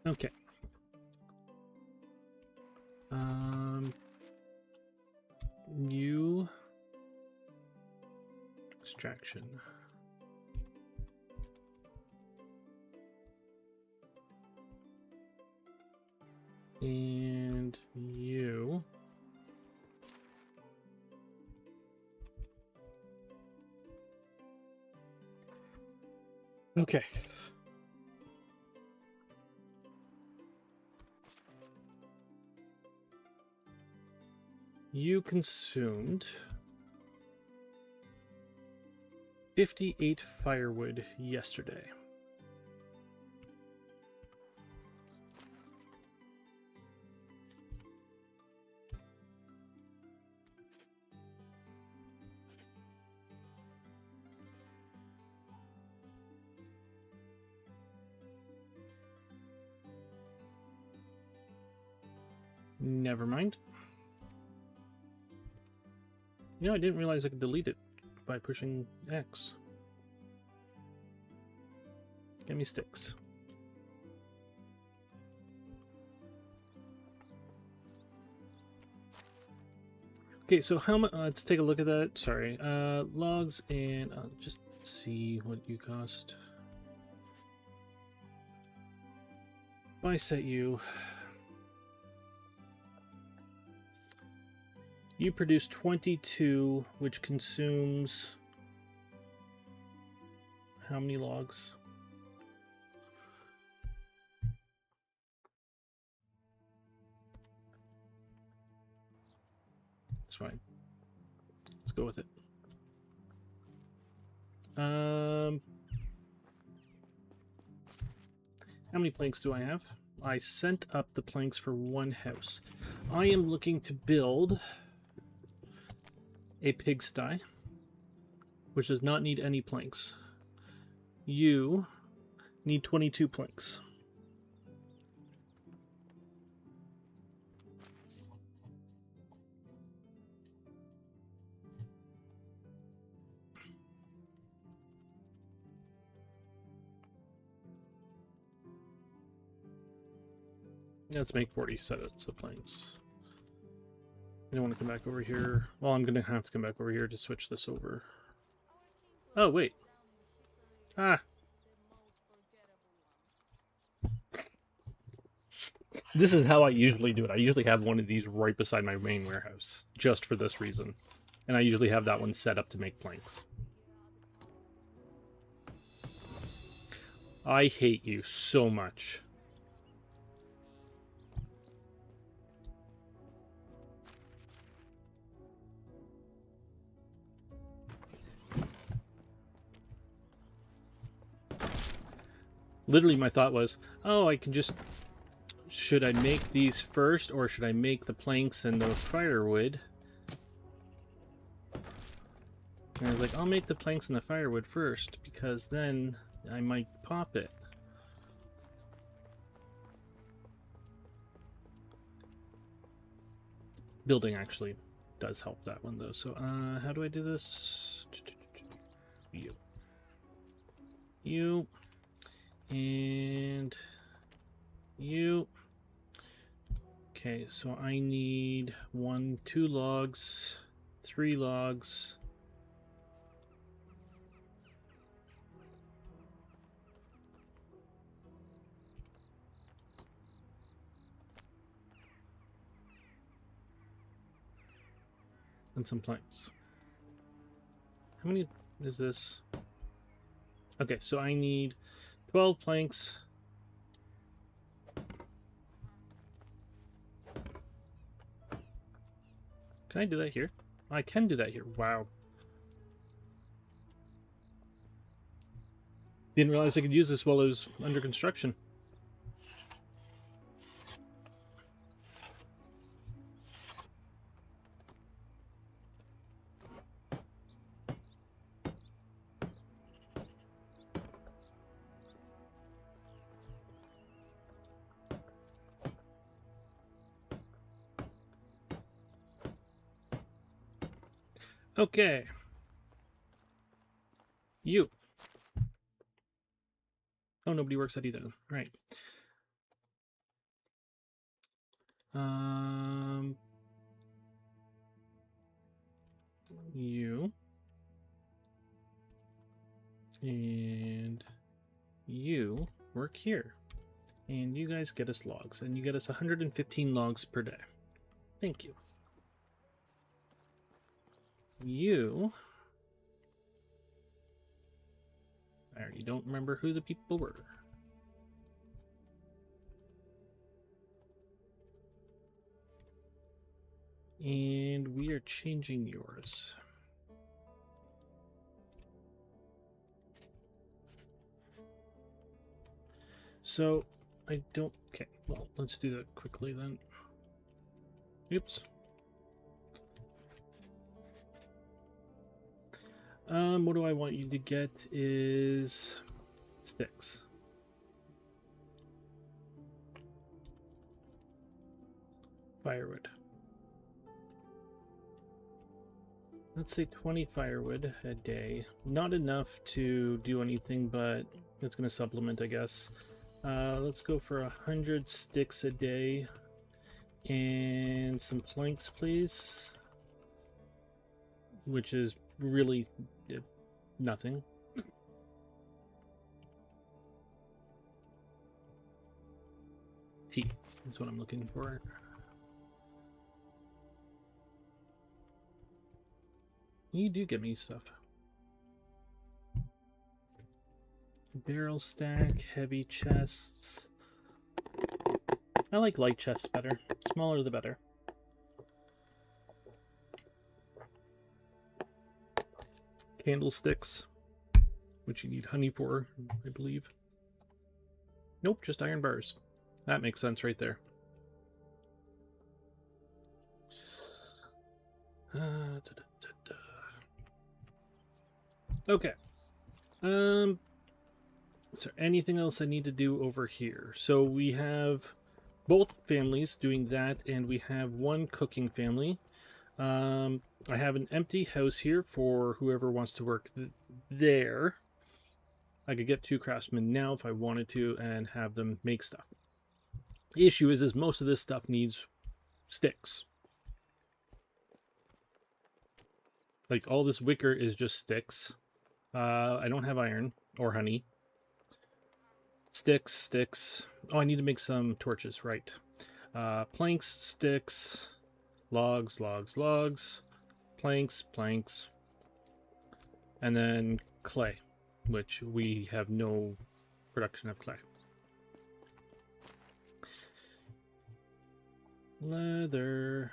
Okay. New extraction. And you. Okay. You consumed 58 firewood yesterday. Never mind. You know, I didn't realize I could delete it by pushing X. Give me sticks. Okay, so how much? Let's take a look at that. Sorry, logs, and just see what you cost. Buy set you. You produce 22, which consumes how many logs? It's fine. Let's go with it. How many planks do I have? I sent up the planks for one house. I am looking to build a pigsty, which does not need any planks. You need 22 planks. Let's make 40 sets of planks. I don't want to come back over here. Well, I'm going to have to come back over here to switch this over. Oh, wait. Ah. This is how I usually do it. I usually have one of these right beside my main warehouse, just for this reason. And I usually have that one set up to make planks. I hate you so much. Literally, my thought was, oh, I can just... Should I make these first, or should I make the planks and the firewood? And I was like, I'll make the planks and the firewood first, because then I might pop it. Building actually does help that one, though. So, how do I do this? You. And you. Okay, so I need 2 logs, 3 logs. And some planks. How many is this? Okay, so I need 12 planks. Can I do that here? I can do that here. Wow. Didn't realize I could use this while it was under construction. Okay. You. Oh, nobody works at either. Right. You. And you work here. And you guys get us logs. And you get us 115 logs per day. Thank you. You... I already don't remember who the people were. And we are changing yours. So, I don't... Okay, well, let's do that quickly then. Oops. What do I want you to get is sticks. Firewood. Let's say 20 firewood a day. Not enough to do anything, but it's going to supplement, I guess. Let's go for 100 sticks a day. And some planks, please. Which is really nothing. Tea is what I'm looking for. You do get me stuff. Barrel stack, heavy chests. I like light chests better. Smaller the better. Candlesticks, which you need honey for, I believe. Nope, just iron bars. That makes sense right there. Okay. Is there anything else I need to do over here? So we have both families doing that, and we have one cooking family. I have an empty house here for whoever wants to work there. I could get 2 craftsmen now if I wanted to and have them make stuff. The issue is most of this stuff needs sticks. Like, all this wicker is just sticks. I don't have iron or honey. Sticks. Oh, I need to make some torches, right. Planks, sticks, logs, planks, and then clay, which we have no production of clay. Leather,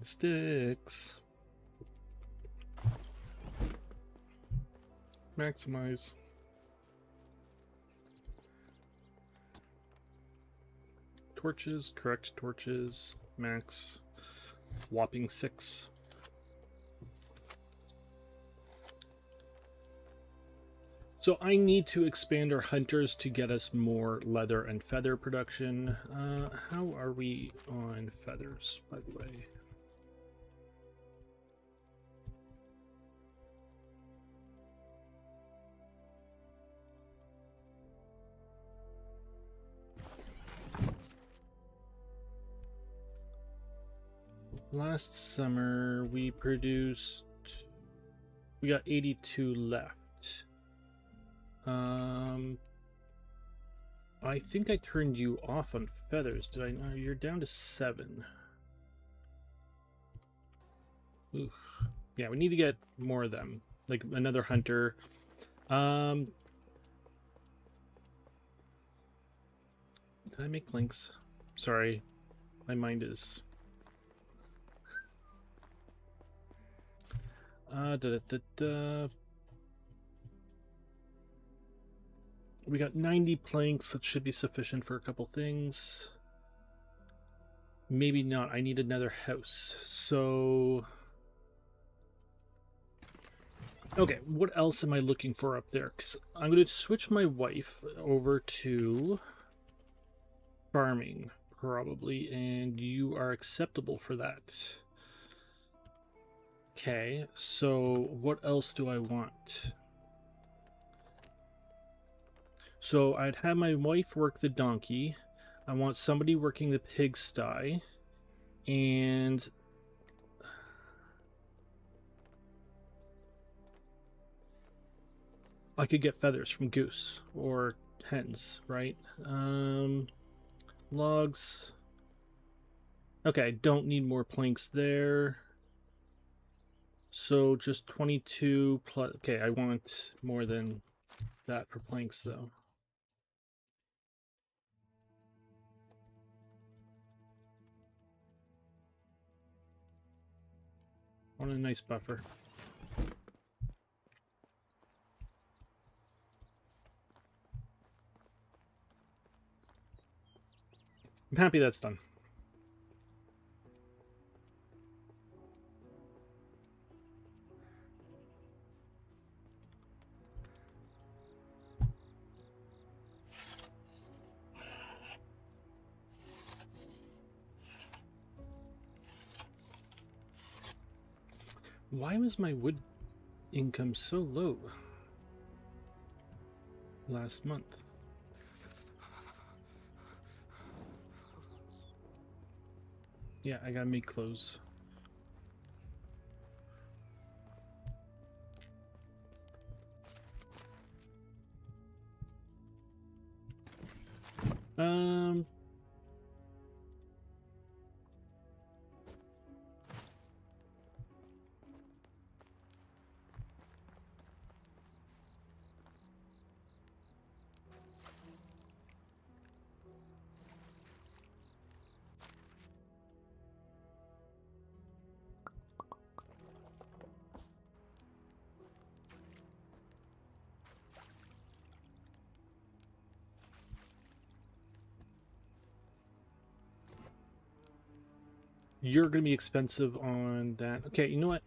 sticks, maximize. torches, correct torches, max, whopping 6. So I need to expand our hunters to get us more leather and feather production. How are we on feathers, by the way? Last summer we got 82 left. I think I turned you off on feathers, did I? No, you're down to 7. Oof. Yeah, we need to get more of them, like another hunter. Did I make links? Sorry, my mind is... We got 90 planks. That should be sufficient for a couple things. Maybe not. I need another house. So... Okay, what else am I looking for up there? Because I'm going to switch my wife over to farming, probably, and you are acceptable for that. Okay, so what else do I want? So I'd have my wife work the donkey. I want somebody working the pigsty. And I could get feathers from goose or hens, right? Logs. Okay, don't need more planks there. So just 22 plus... Okay, I want more than that for planks, though. I want a nice buffer. I'm happy that's done. Why was my wood income so low last month? Yeah, I gotta make clothes. You're gonna be expensive on that. Okay, you know what?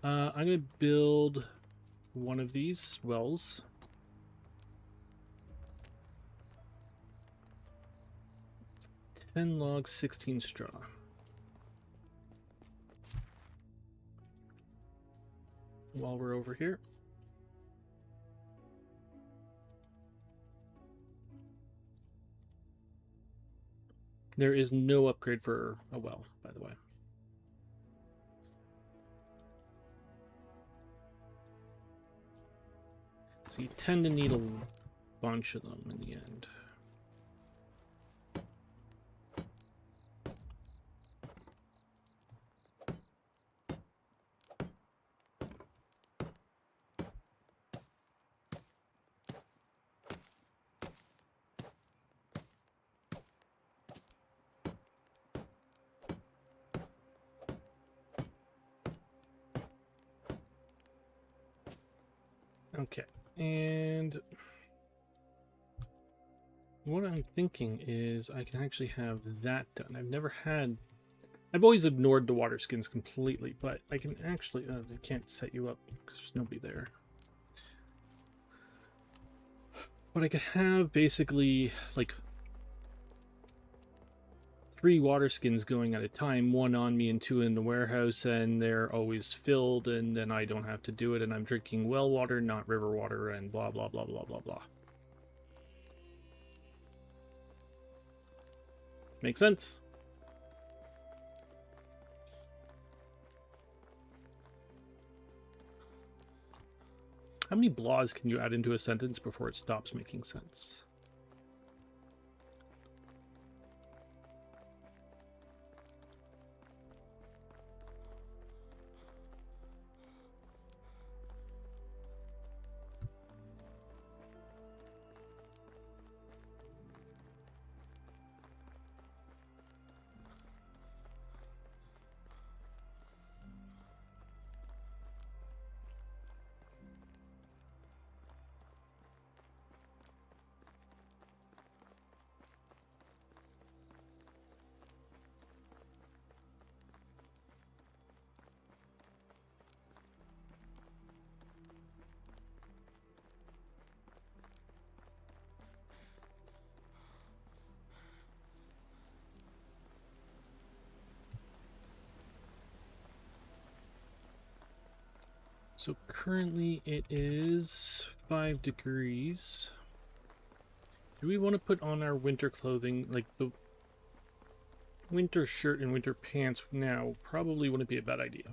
I'm gonna build one of these wells. Ten logs, 16 straw. While we're over here. There is no upgrade for a well, by the way. So you tend to need a bunch of them in the end. Okay, and What I'm thinking is I can actually have that done. I've always ignored the water skins completely, but I can actually, they can't set you up because there's nobody there. But I could have basically like 3 water skins going at a time, 1 on me and 2 in the warehouse, and they're always filled, and then I don't have to do it, and I'm drinking well water, not river water, and blah, blah, blah, blah, blah, blah. Make sense? How many blahs can you add into a sentence before it stops making sense? So currently it is 5 degrees. Do we want to put on our winter clothing, like the winter shirt and winter pants now? Probably wouldn't be a bad idea.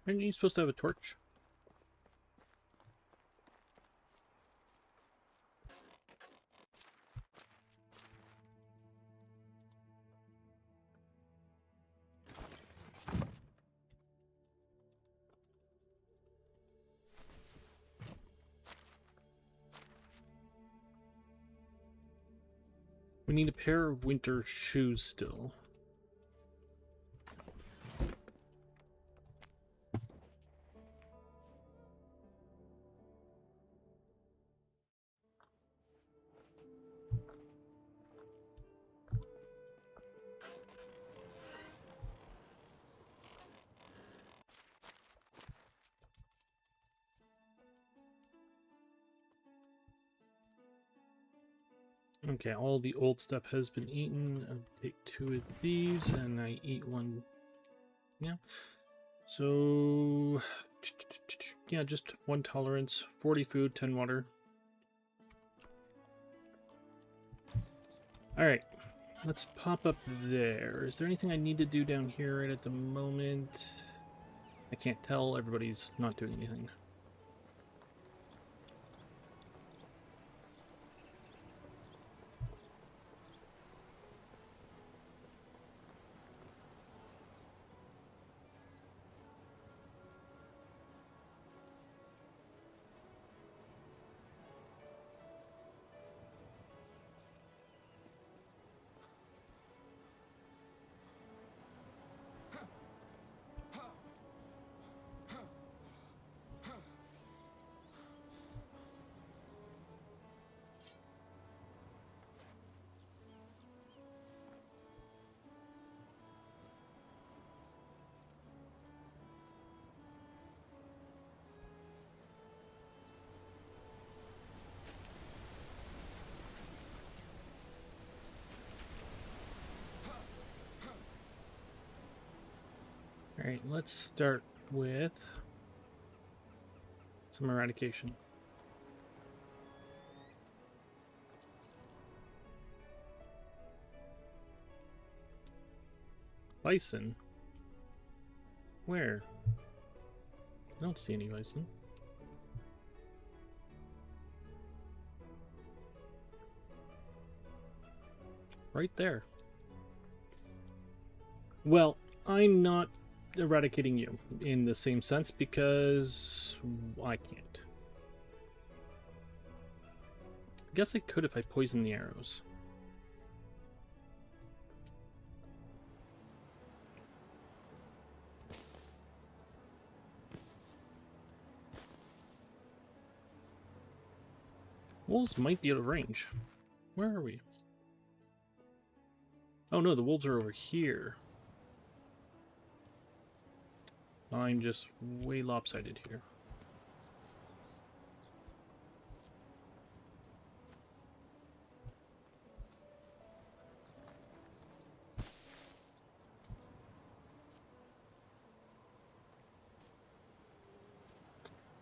Aren't you supposed to have a torch? We need a pair of winter shoes still. Okay, all the old stuff has been eaten. I'll take 2 of these, and I eat 1. Yeah. So, yeah, just 1 tolerance. 40 food, 10 water. Alright, let's pop up there. Is there anything I need to do down here right at the moment? I can't tell. Everybody's not doing anything. Alright, let's start with some eradication. Bison? Where? I don't see any bison. Right there. Well, I'm not eradicating you in the same sense because I can't. I guess I could if I poison the arrows. Wolves might be out of range. Where are we? Oh no, the wolves are over here. I'm just way lopsided here.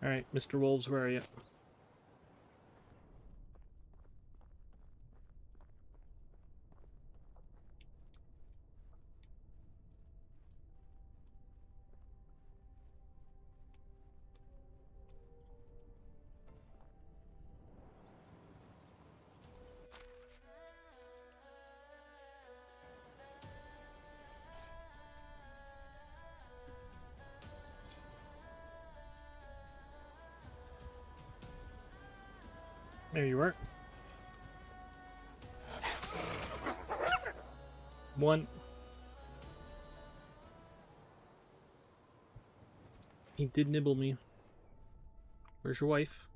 Alright, Mr. Wolves, where are you? There you are. One. He did nibble me. Where's your wife?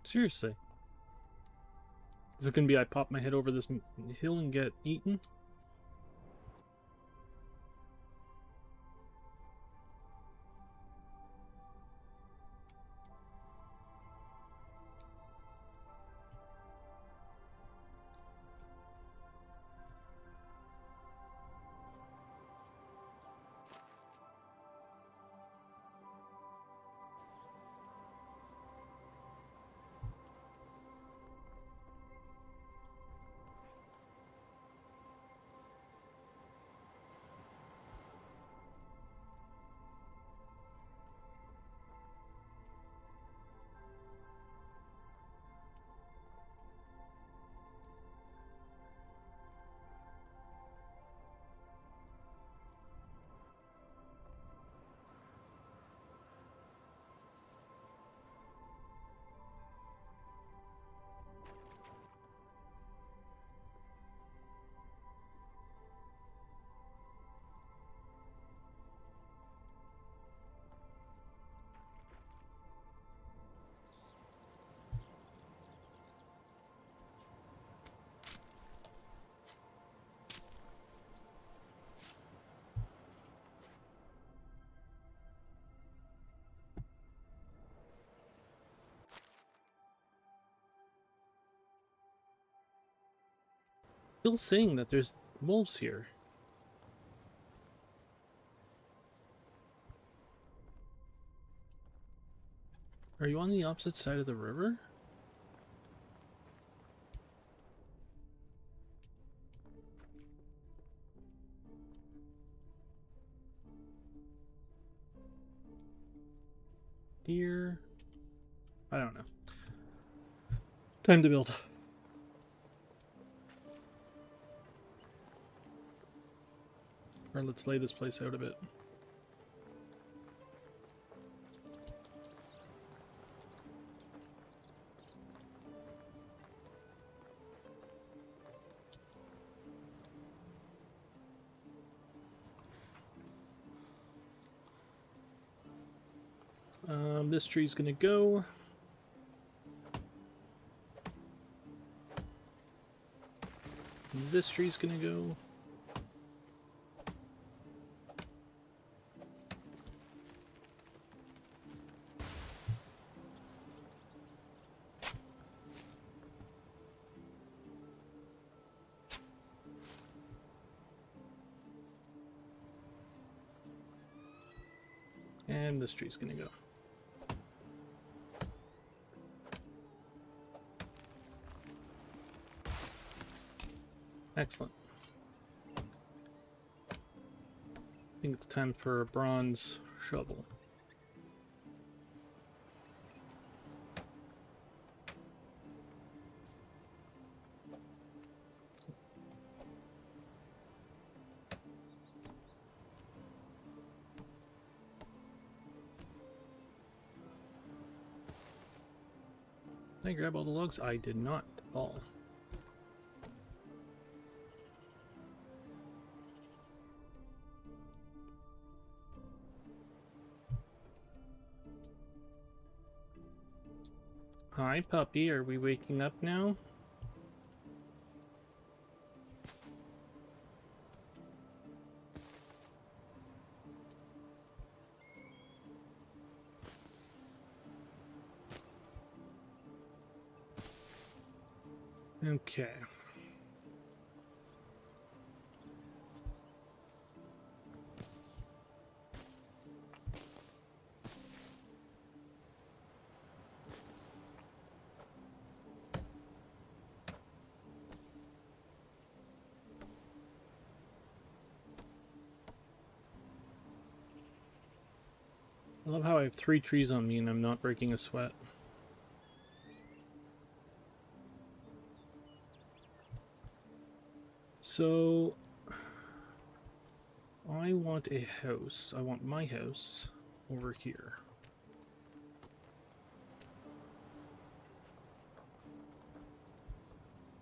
Seriously. Is it gonna be I pop my head over this hill and get eaten? Still saying that there's wolves here. Are you on the opposite side of the river? Deer? I don't know. Time to build. Or let's lay this place out a bit. This tree's gonna go. This tree's gonna go. And this tree's gonna go. Excellent. I think it's time for a bronze shovel. Did I grab all the logs? I did not all. Hi, puppy. Are we waking up now? Okay. I love how I have 3 trees on me and I'm not breaking a sweat. So, I want a house. I want my house over here.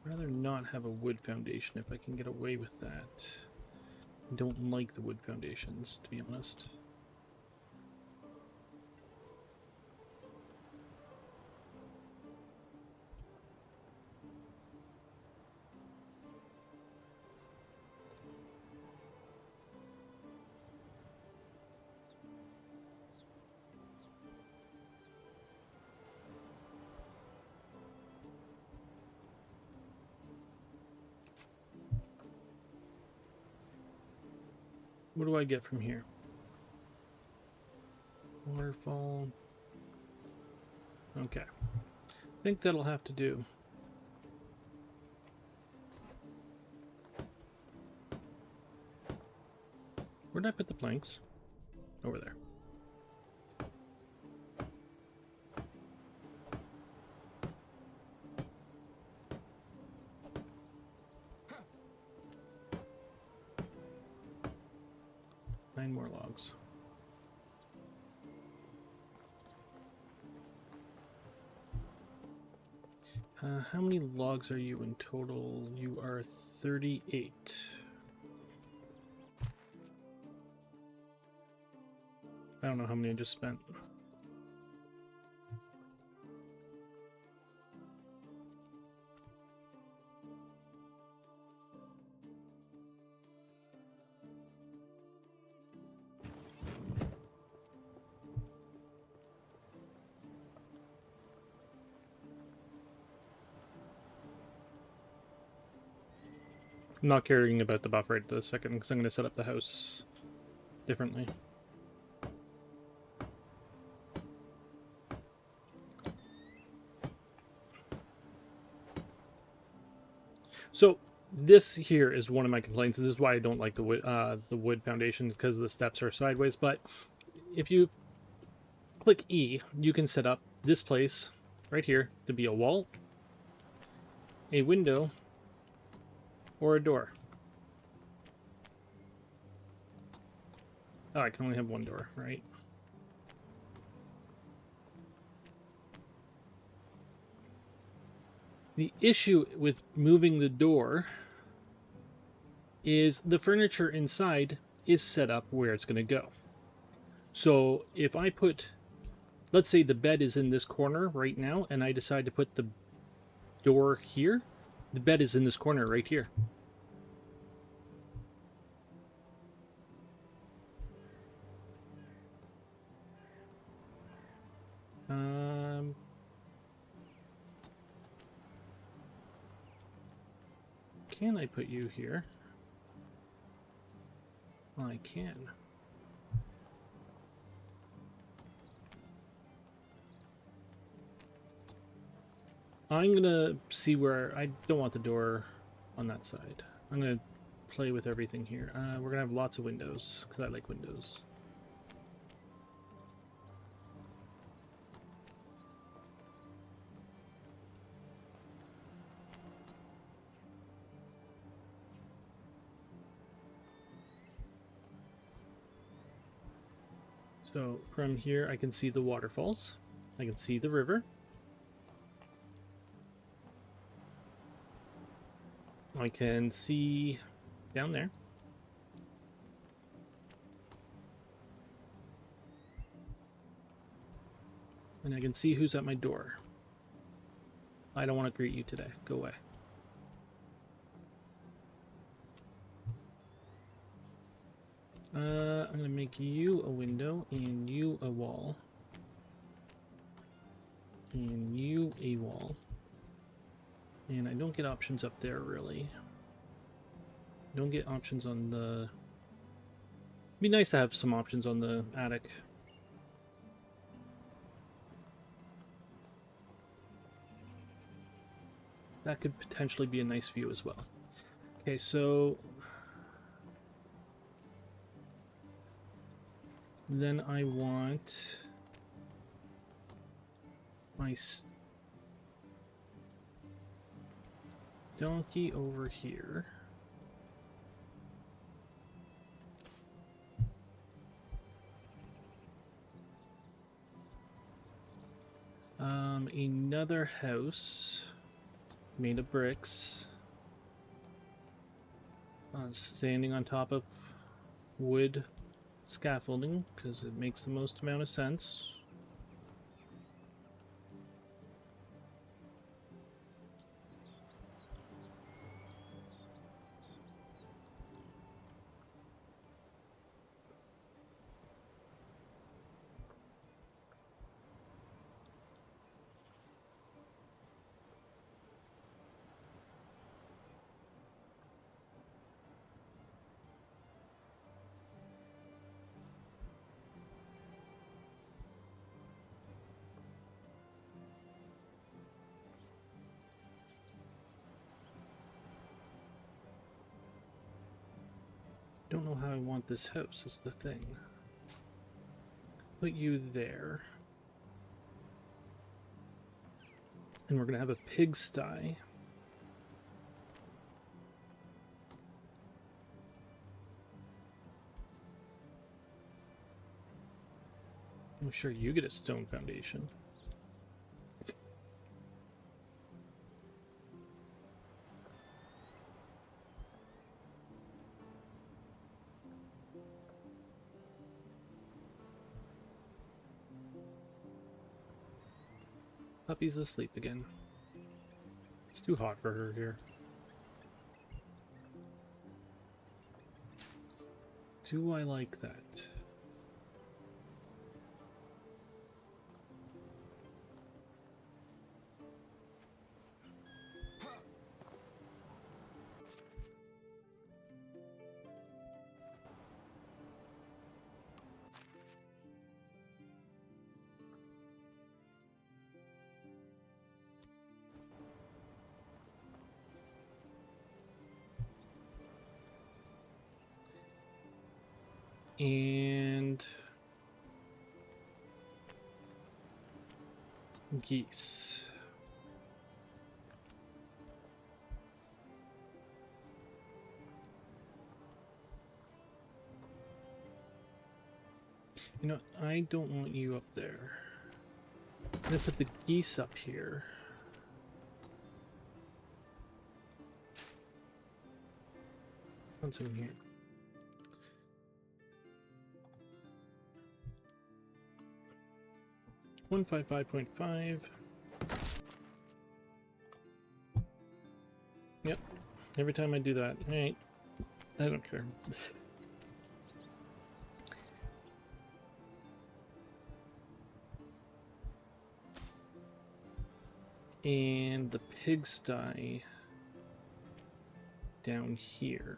I'd rather not have a wood foundation if I can get away with that. I don't like the wood foundations, to be honest. What do I get from here? Waterfall. Okay. I think that'll have to do. Where did I put the planks? Over there. Nine more logs. How many logs are you in total? You are 38. I don't know how many I just spent. I'm not caring about the buff right this second because I'm going to set up the house differently. So this here is one of my complaints. This is why I don't like the wood foundations, because the steps are sideways. But if you click E, you can set up this place right here to be a wall, a window, or a door. Oh, I can only have one door, right? The issue with moving the door is the furniture inside is set up where it's going to go. So if I put, let's say the bed is in this corner right now, and I decide to put the door here, the bed is in this corner right here. Can I put you here? Well, I can. I'm gonna see where I don't want the door on that side. I'm gonna play with everything here. We're gonna have lots of windows because I like windows. So from here I can see the waterfalls. I can see the river. I can see down there. And I can see who's at my door. I don't want to greet you today. Go away. I'm going to make you a window and you a wall. And you a wall. And I don't get options up there, really. Don't get options on the... It'd be nice to have some options on the attic. That could potentially be a nice view as well. Okay, so... Then I want... my donkey over here. Another house made of bricks, standing on top of wood scaffolding because it makes the most amount of sense. Don't know how I want this house, is the thing. Put you there. And we're going to have a pigsty. I'm sure you get a stone foundation. Puppy's asleep again. It's too hot for her here. Do I like that? And geese. You know, I don't want you up there. I'm gonna put the geese up here. What's in here? .5.5. Yep. Every time I do that, hey, I don't care. And the pigsty down here.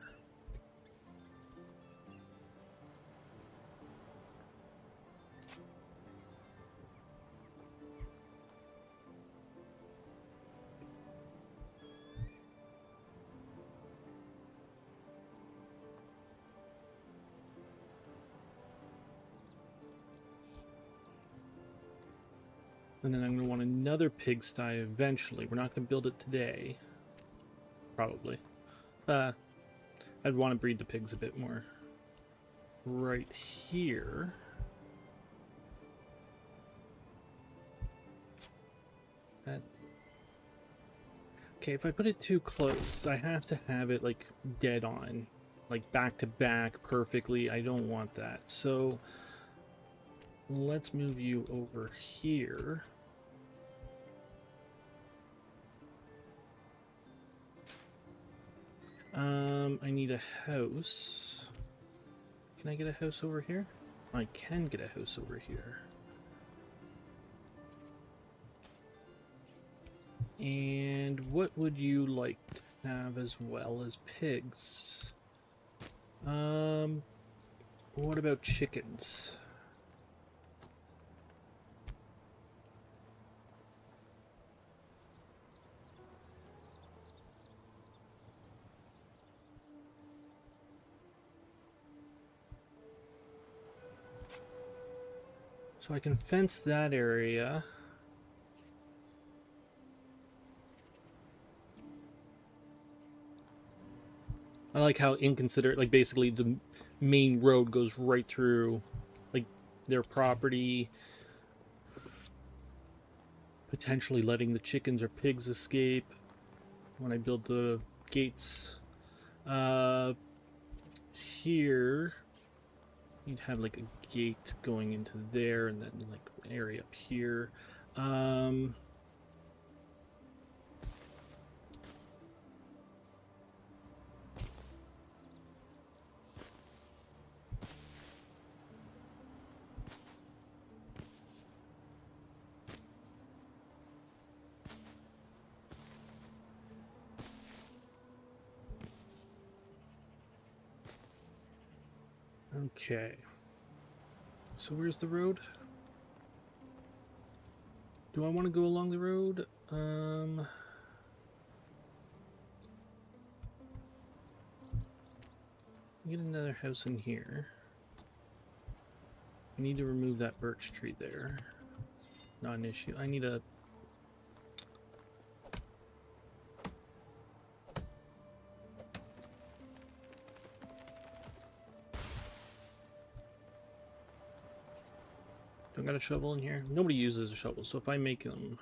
And then I'm going to want another pigsty eventually. We're not going to build it today. Probably. I'd want to breed the pigs a bit more. Right here. That... Okay, if I put it too close, I have to have it, like, dead on. Like, back to back perfectly. I don't want that. So, let's move you over here. I need a house. Can I get a house over here? I can get a house over here. And what would you like to have as well as pigs? What about chickens? So I can fence that area. I like how inconsiderate, like basically the main road goes right through, like, their property. Potentially letting the chickens or pigs escape when I build the gates. Here, you'd have like a gate going into there and then like an area up here. Okay. So where's the road? Do I want to go along the road? Get another house in here. I need to remove that birch tree there. Not an issue. I need a... Don't got a shovel in here? Nobody uses a shovel, so if I make them...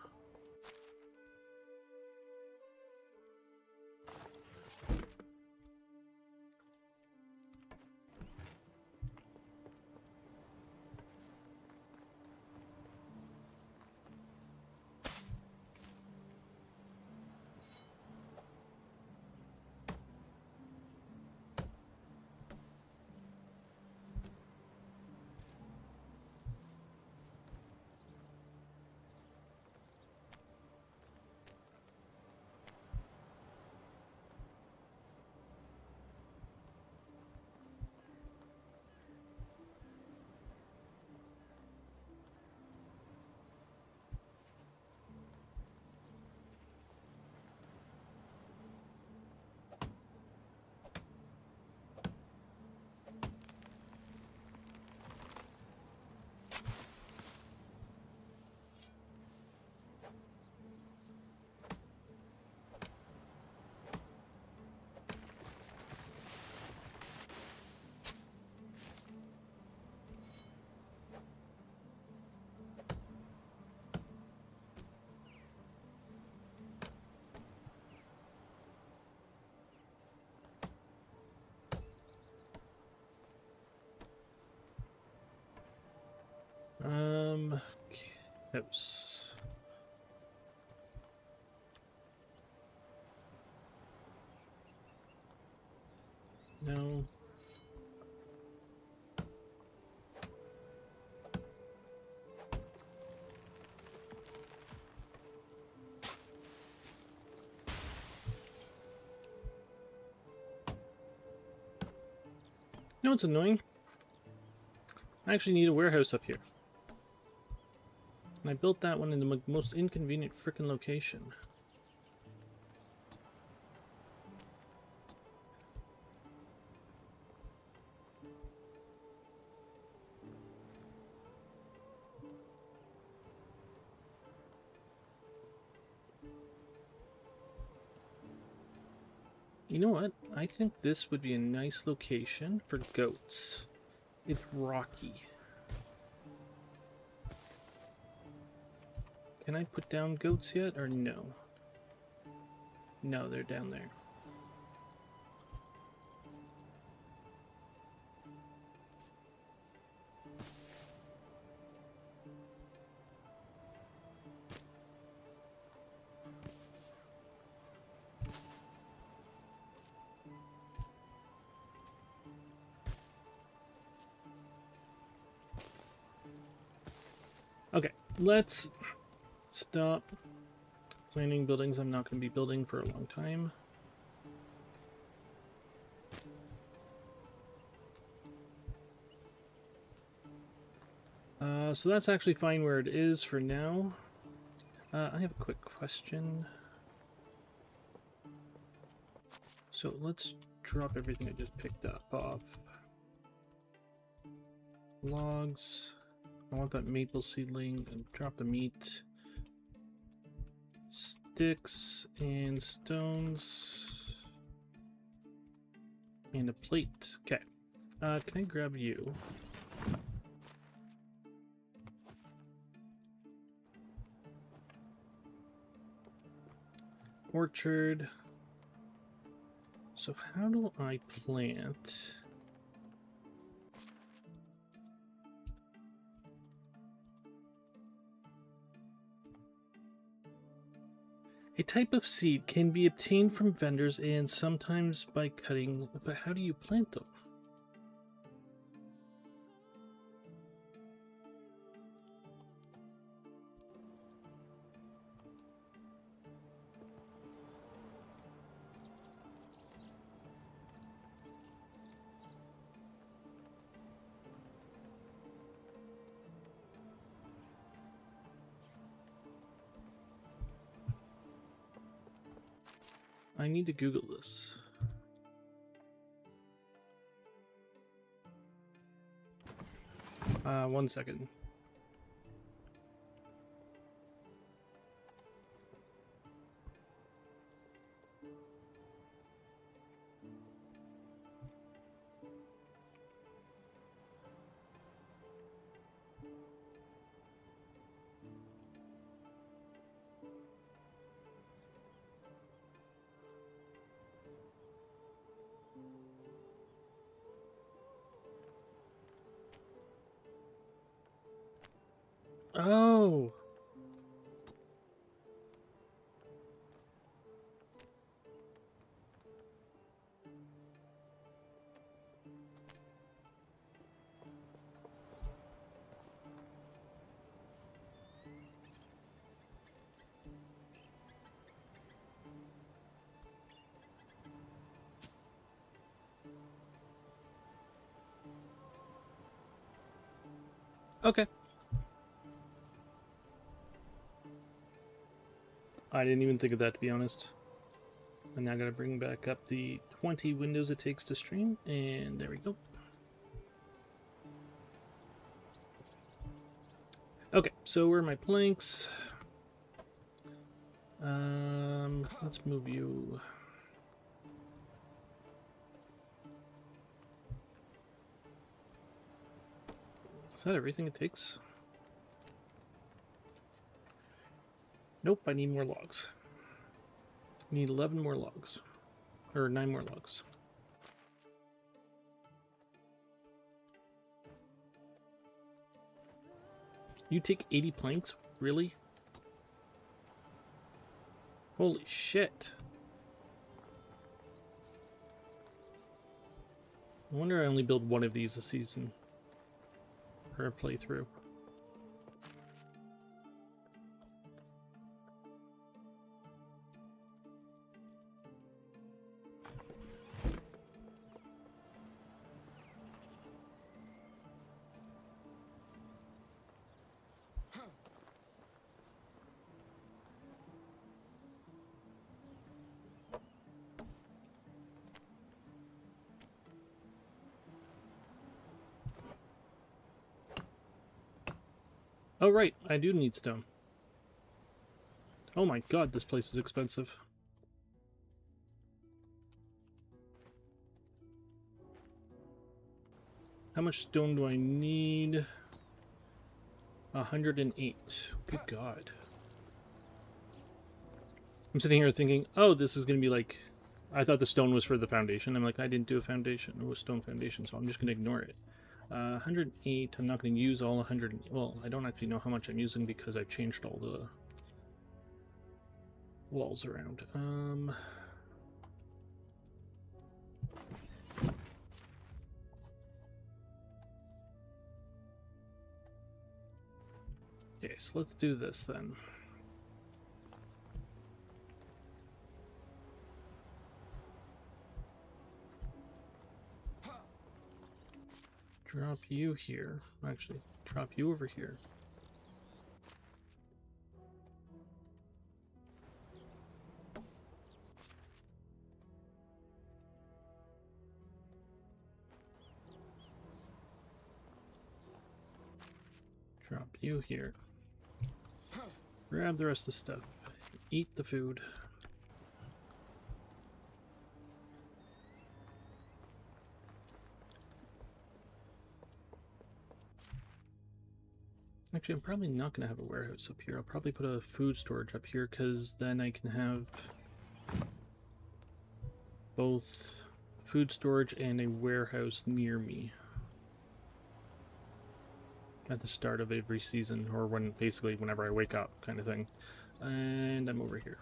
House. No. You know what's annoying? I actually need a warehouse up here. And I built that one in the most inconvenient frickin' location. You know what? I think this would be a nice location for goats. It's rocky. Can I put down goats yet, or no? No, they're down there. Okay, let's stop planning buildings I'm not going to be building for a long time. So that's actually fine where it is for now. I have a quick question. So let's drop everything I just picked up off. Logs. I want that maple seedling and drop the meat. Sticks and stones. And a plate. Okay. Can I grab you? Orchard. So how do I plant? A type of seed can be obtained from vendors and sometimes by cutting, but how do you plant them? I need to Google this. One second. Oh. Okay. I didn't even think of that, to be honest. I'm now going to bring back up the 20 windows it takes to stream, and there we go. Okay, so where are my planks? Let's move you. Is that everything it takes? Nope, I need more logs. I need 11 more logs. Or 9 more logs. You take 80 planks? Really? Holy shit. I wonder I only build one of these a season. Or a playthrough. Oh right, I do need stone. Oh my god, this place is expensive. How much stone do I need? 108. Good God. I'm sitting here thinking, oh, this is going to be like... I thought the stone was for the foundation. I'm like, I didn't do a foundation. It was stone foundation, so I'm just going to ignore it. 108. I'm not going to use all 100. Well, I don't actually know how much I'm using because I've changed all the walls around. Okay, so let's do this then. Drop you here. Actually, drop you over here. Drop you here. Grab the rest of the stuff. Eat the food. Actually, I'm probably not going to have a warehouse up here. I'll probably put a food storage up here because then I can have both food storage and a warehouse near me at the start of every season, or when basically whenever I wake up, kind of thing. And I'm over here.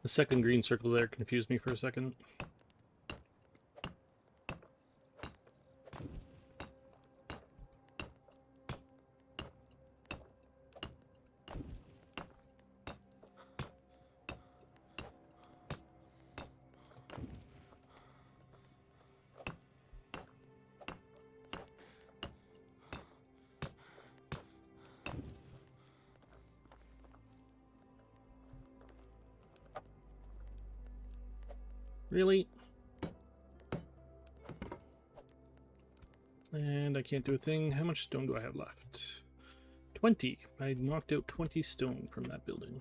The second green circle there confused me for a second. Really? And I can't do a thing. How much stone do I have left? 20. I knocked out 20 stone from that building.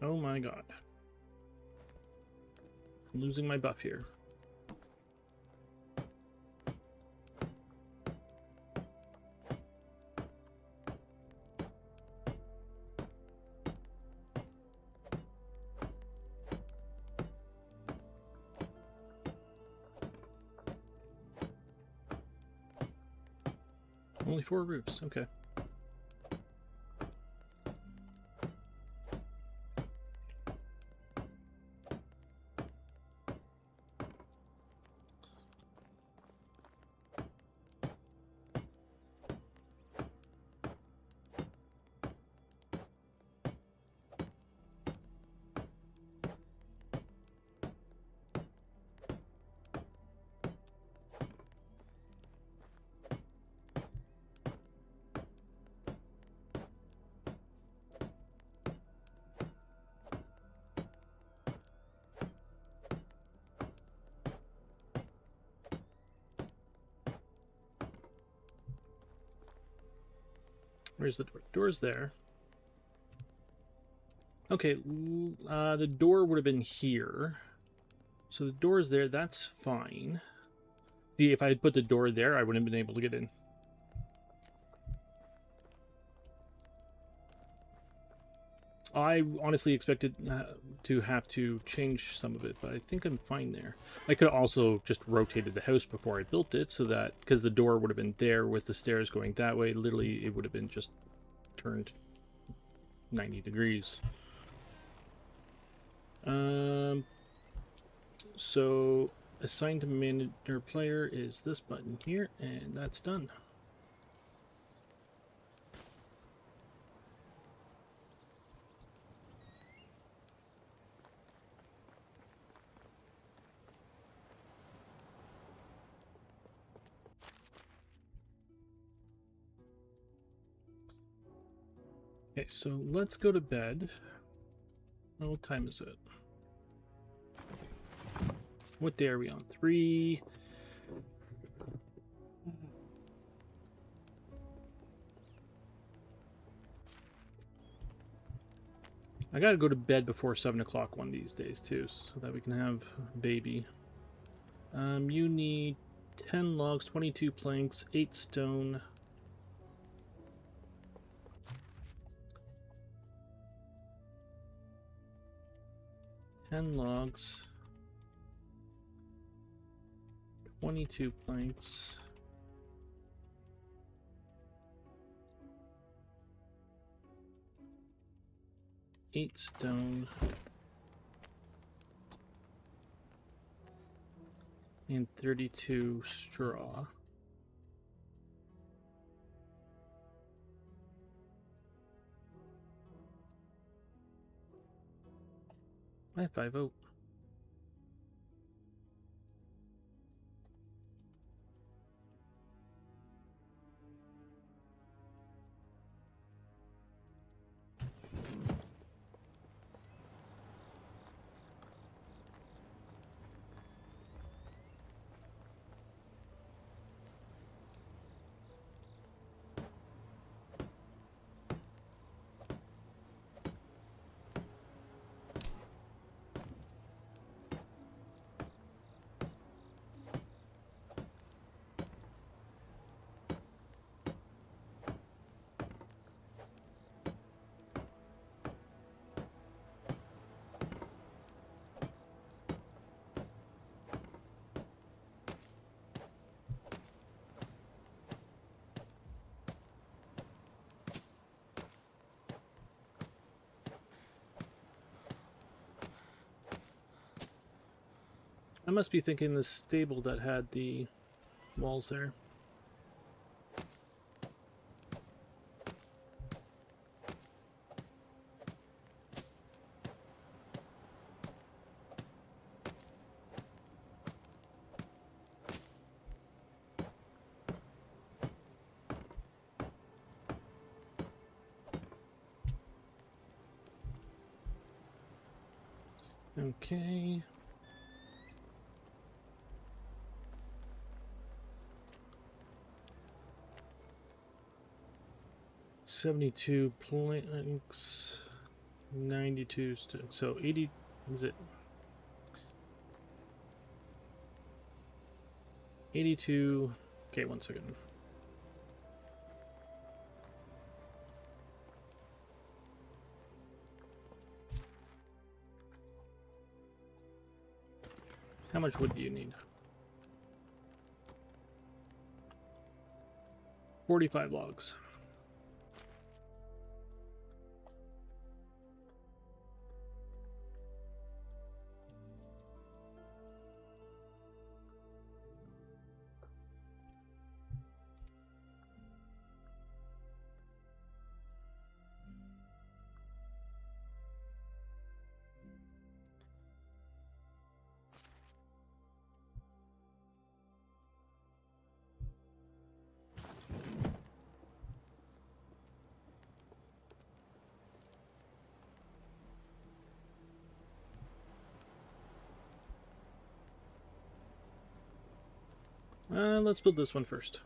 Oh my god. I'm losing my buff here. Only 4 roofs, okay. Where's the door? Door's there. Okay, the door would have been here. So the door's there, that's fine. See, if I had put the door there, I wouldn't have been able to get in. I honestly expected to have to change some of it, but I think I'm fine there. I could also just rotated the house before I built it, so that, because the door would have been there with the stairs going that way, literally it would have been just turned 90 degrees. So assign to manager player is this button here, and that's done. Okay, so let's go to bed. What time is it? What day are we on? 3. I gotta go to bed before 7 o'clock one of these days too, so that we can have a baby. You need 10 logs, 22 planks, 8 stone. Logs, 22 planks, 8 stone, and 32 straw. I have 5 oak. I must be thinking the stable that had the walls there. Okay. $72 planks, 92 so 80, is it 82? Okay, 1 second. How much wood do you need? 45 logs. Let's build this one first.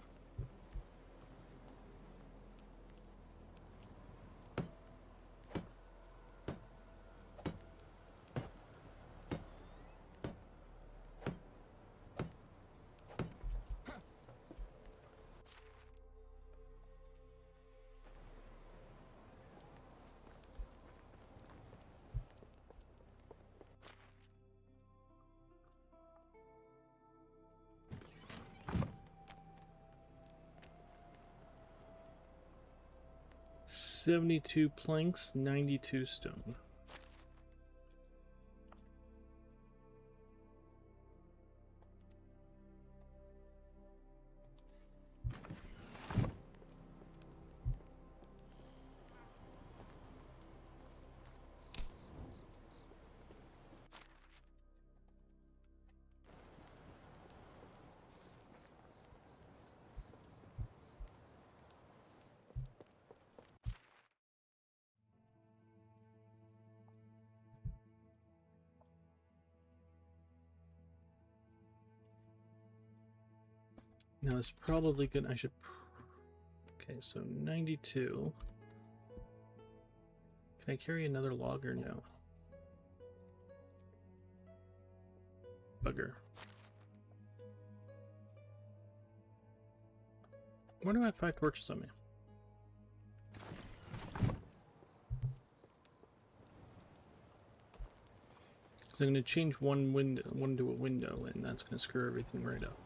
72 planks, 92 stone. Now it's probably good. I should. Okay, so 92. Can I carry another log or no? Bugger. Why do I have 5 torches on me? Because I'm going to change one to a window, and that's going to screw everything right up.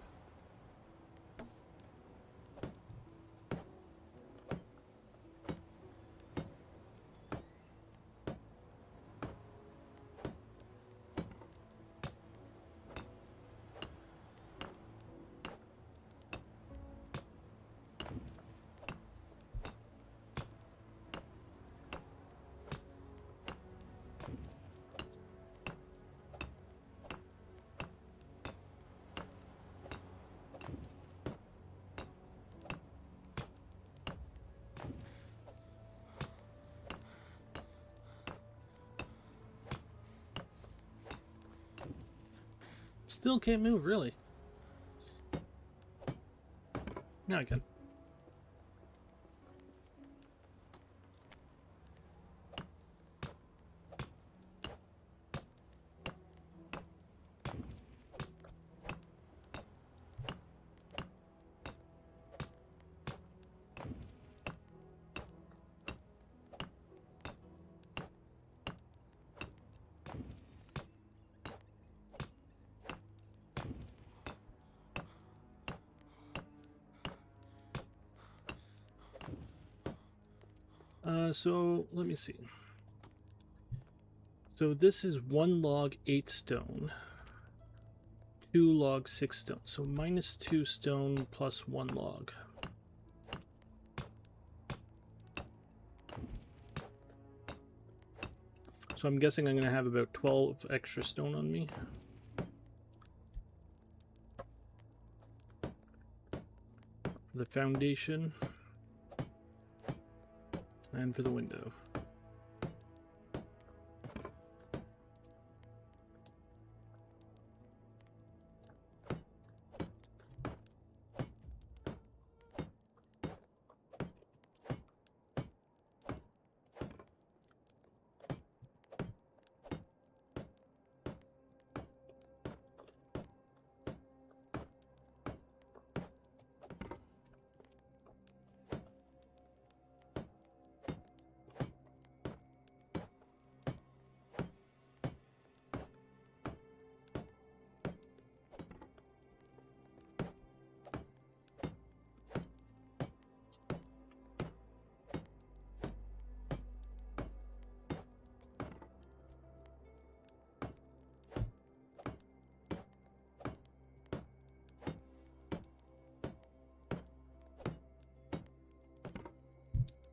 Still can't move, really. Now I can. So let me see. So this is 1 log 8 stone, 2 log 6 stone. So minus 2 stone plus 1 log. So I'm guessing I'm going to have about 12 extra stone on me. For the foundation. And for the window.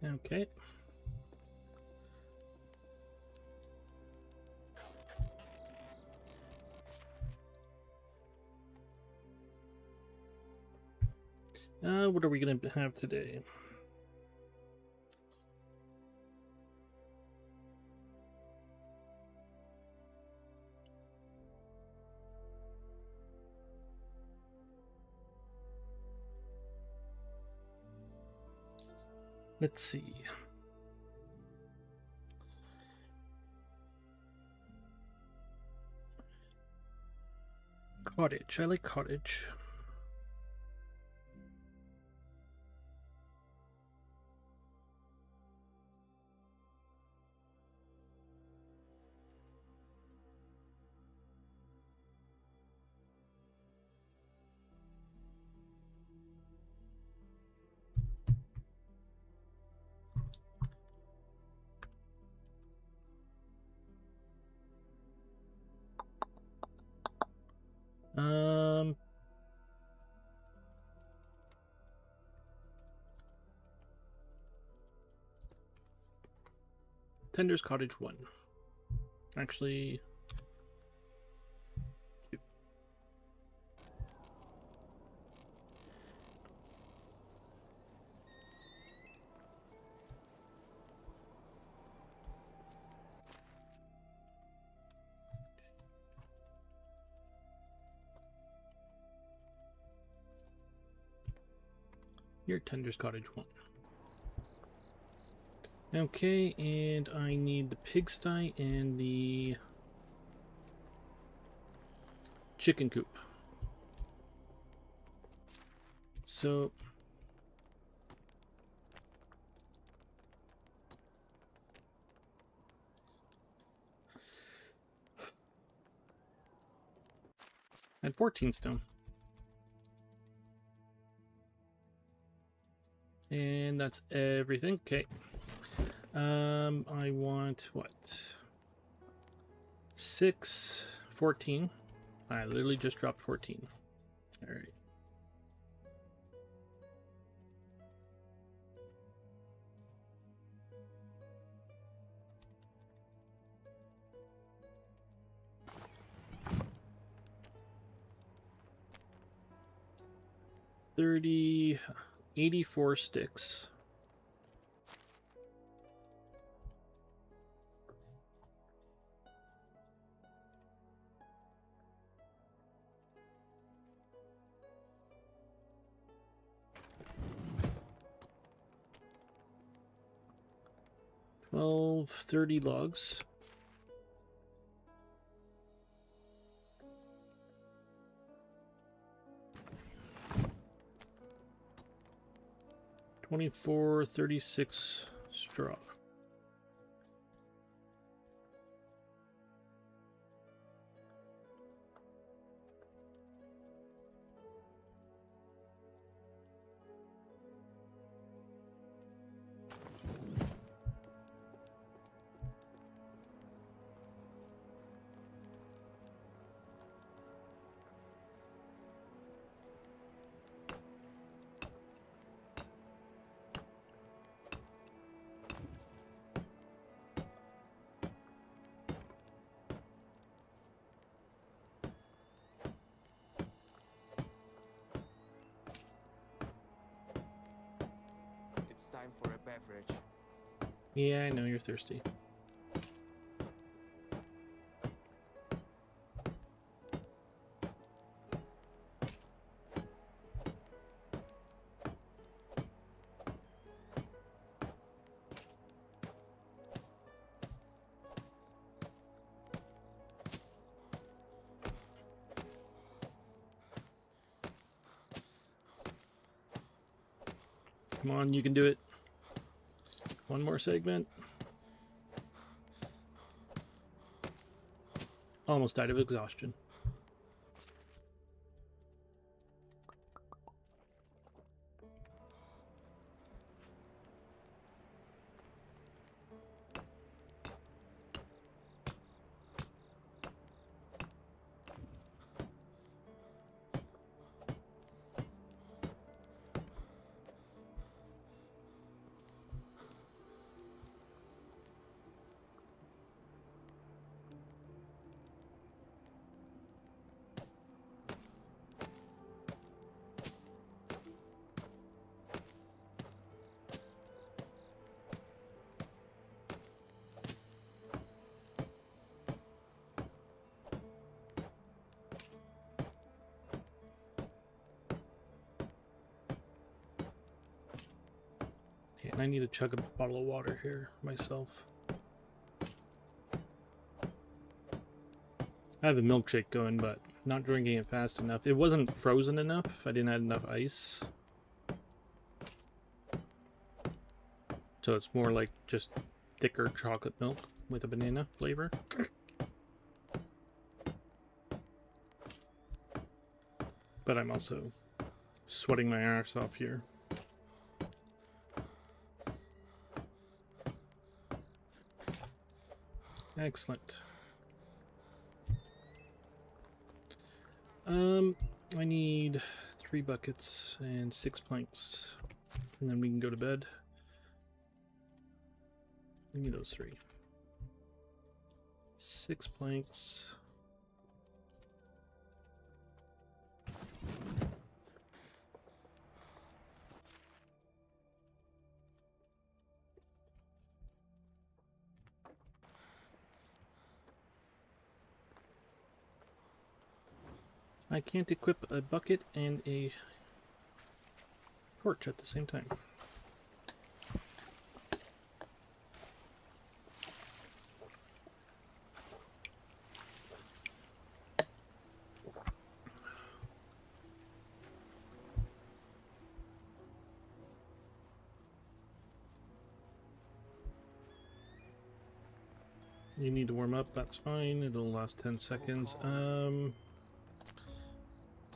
Okay. What are we going to have today? Let's see. Cottage. I like cottage. Um, Tender's Cottage 1. Actually, here, Tender's Cottage 1. Okay, and I need the pigsty and the chicken coop. So I had 14 stone. And that's everything. Okay. I want what? 6, 14. I literally just dropped 14. All right. $30, 84 sticks. Twelve, 30 logs. $24, 36 straw. It's time for a beverage. Yeah, I know you're thirsty. Come on, you can do it. One more segment. Almost died of exhaustion. Okay, and I need to chug a bottle of water here myself. I have a milkshake going, but not drinking it fast enough. It wasn't frozen enough. I didn't add enough ice. So it's more like just thicker chocolate milk with a banana flavor. But I'm also sweating my arse off here. Excellent. I need 3 buckets and 6 planks, and then we can go to bed. Give me those 3. 6 planks. I can't equip a bucket and a torch at the same time. You need to warm up, that's fine. It'll last 10 seconds.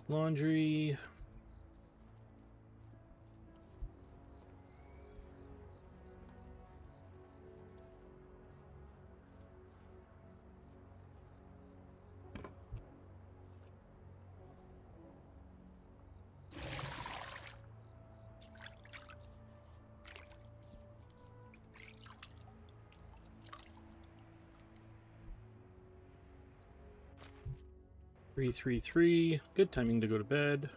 Laundry. Three. Good timing to go to bed.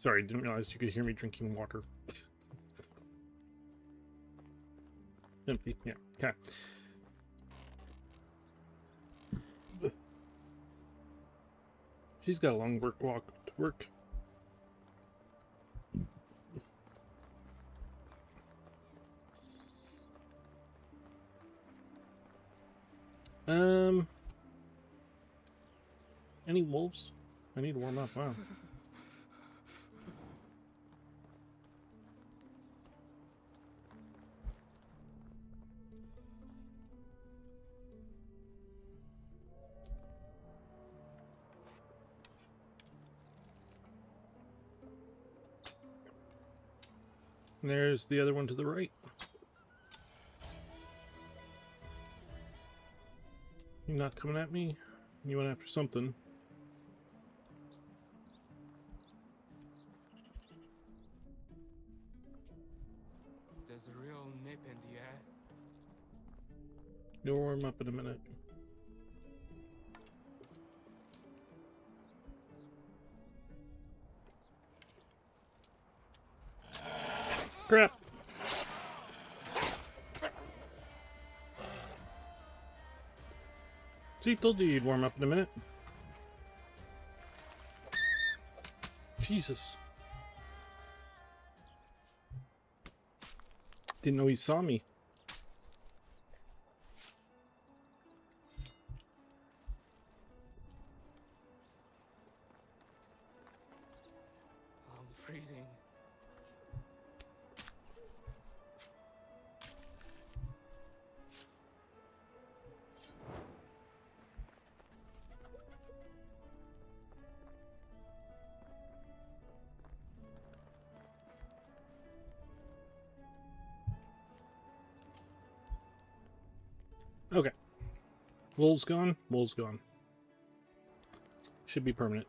Sorry, didn't realize you could hear me drinking water. Empty, yeah, okay. She's got a long walk to work. Any wolves? I need to warm up, wow. There's the other one to the right. You're not coming at me? You went after something. There's a real nip in the air. You'll warm up in a minute. Crap! See, told you you'd warm up in a minute. Jesus. Didn't know he saw me. I'm freezing. Okay. Wool's gone. Wool's gone. Should be permanent.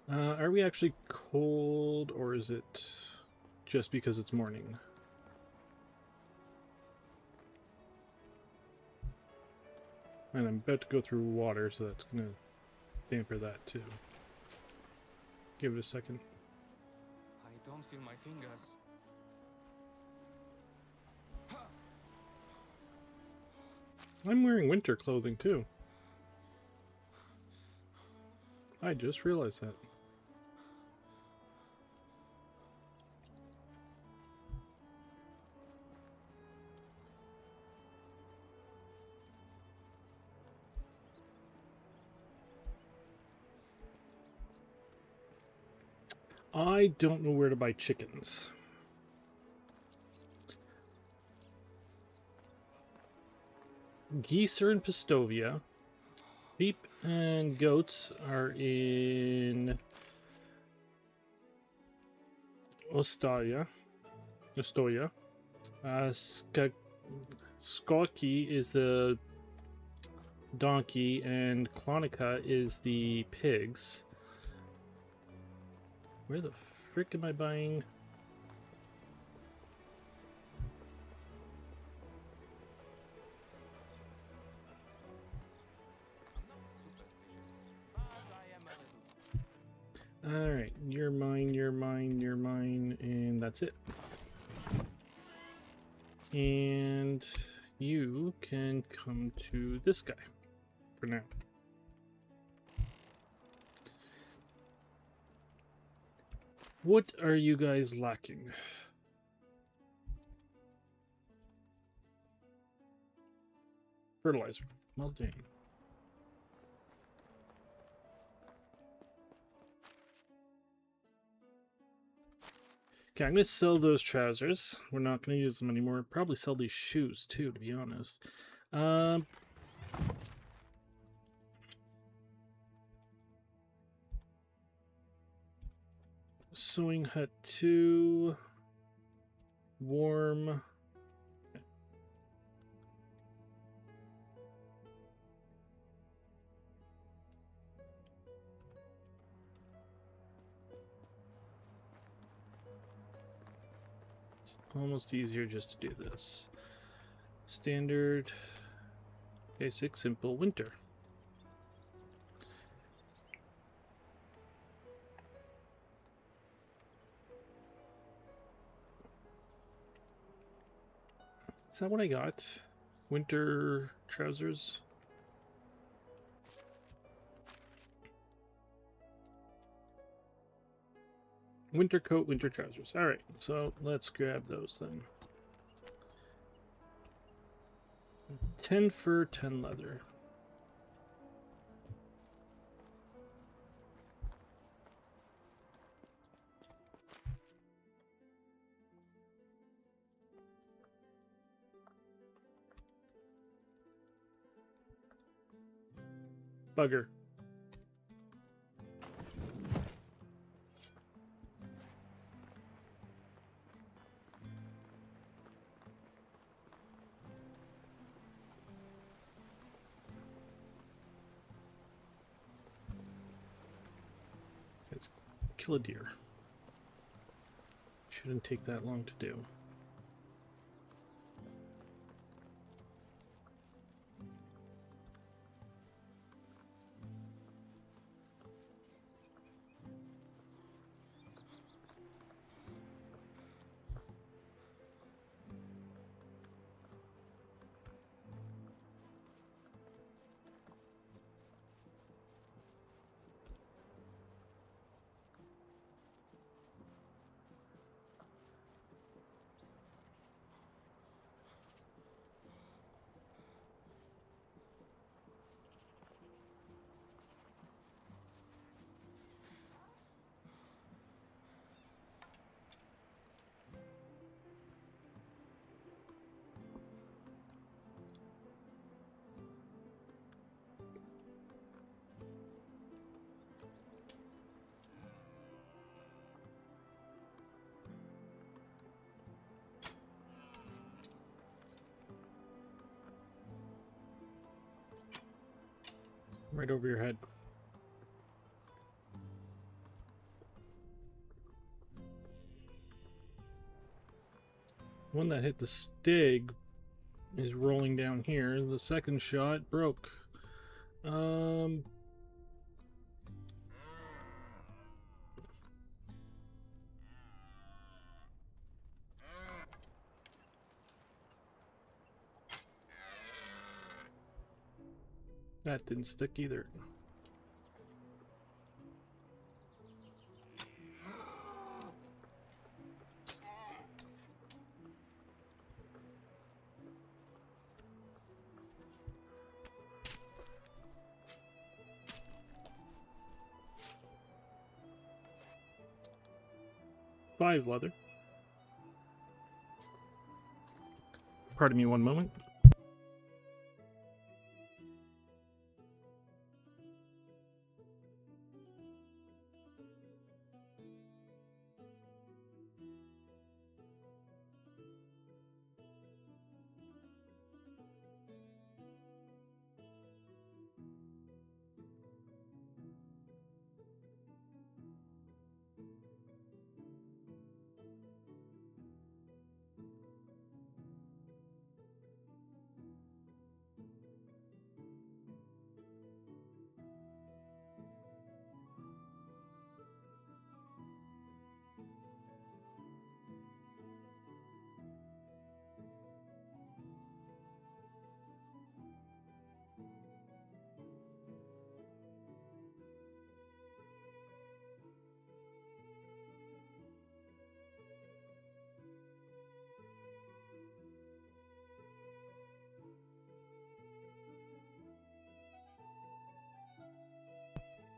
Are we actually cold, or is it just because it's morning? And I'm about to go through water, so that's going to damper that too. Give it a second. I don't feel my fingers. I'm wearing winter clothing too. I just realized that. I don't know where to buy chickens. Geese are in Pistovia. Sheep and goats are in Ostoya. Skokie is the donkey, and Klonica is the pigs. Where the frick am I buying? Alright, you're mine, you're mine, you're mine, and that's it. And you can come to this guy for now. What are you guys lacking? Fertilizer. Well done. Okay, I'm going to sell those trousers. We're not going to use them anymore. Probably sell these shoes too, to be honest. Sewing hut 2. Warm. It's almost easier just to do this. Standard, basic, simple, winter. Is that what I got? Winter trousers? Winter coat, winter trousers. Alright, so let's grab those then. 10 fur, 10 leather. Bugger. Let's kill a deer. Shouldn't take that long to do. Right over your head. One that hit the stig is rolling down here. The second shot broke. That didn't stick either. 5 leather. Pardon me one moment.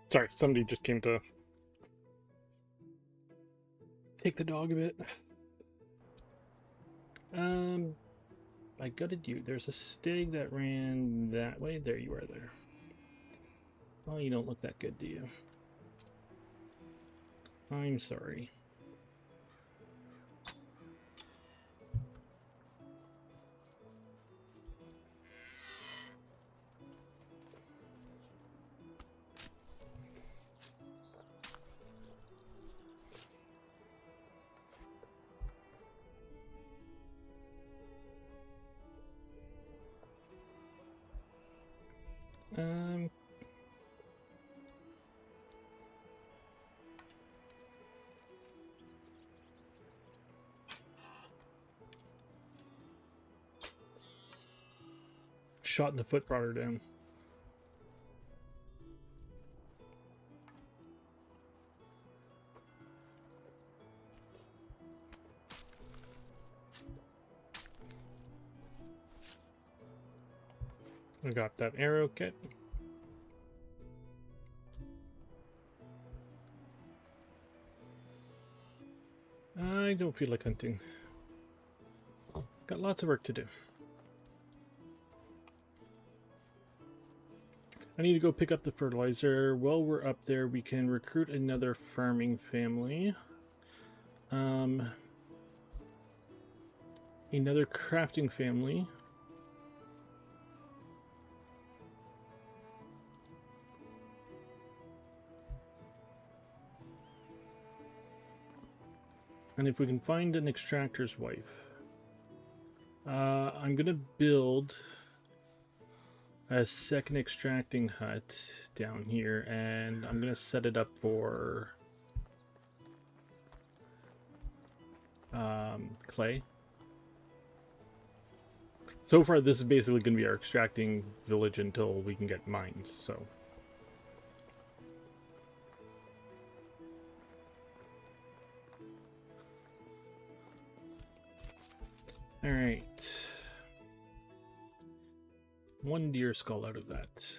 Sorry, somebody just came to take the dog a bit. I gutted you. There's a stag that ran that way. There you are there. Oh, you don't look that good, do you? I'm sorry. Um, Shot in the foot brought her down. I got that arrow kit. I don't feel like hunting. Got lots of work to do. I need to go pick up the fertilizer. While we're up there, we can recruit another farming family. Another crafting family. And if we can find an extractor's wife, I'm gonna build a second extracting hut down here, and I'm gonna set it up for clay. So far, this is basically gonna be our extracting village until we can get mines. So. All right. One deer skull out of that.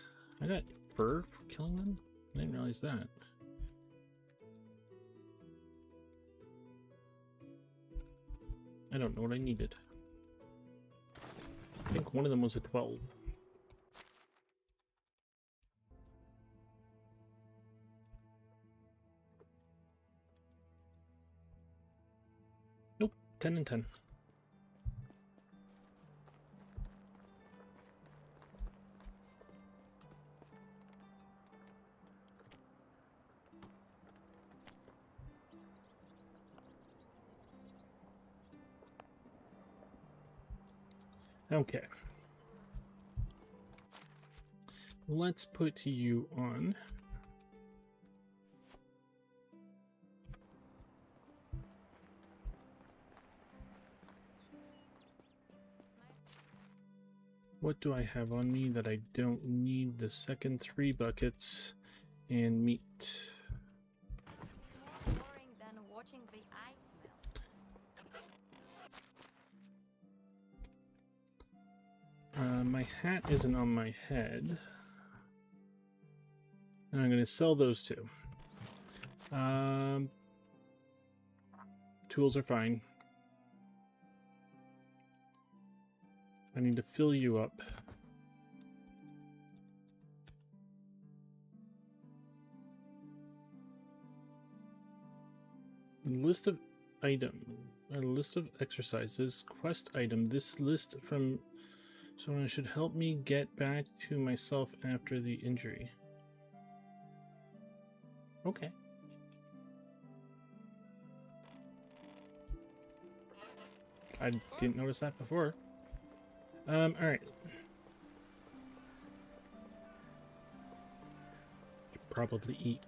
I got fur for killing them? I didn't realize that. I don't know what I needed. I think one of them was a 12. Nope, 10 and 10. Okay. Let's put you on. What do I have on me that I don't need? The second 3 buckets and meat. More boring than watching the ice melt. My hat isn't on my head. And I'm going to sell those two. Tools are fine. I need to fill you up. List of item. A list of exercises. Quest item. This list from someone should help me get back to myself after the injury. Okay. I didn't notice that before. Alright. Should probably eat.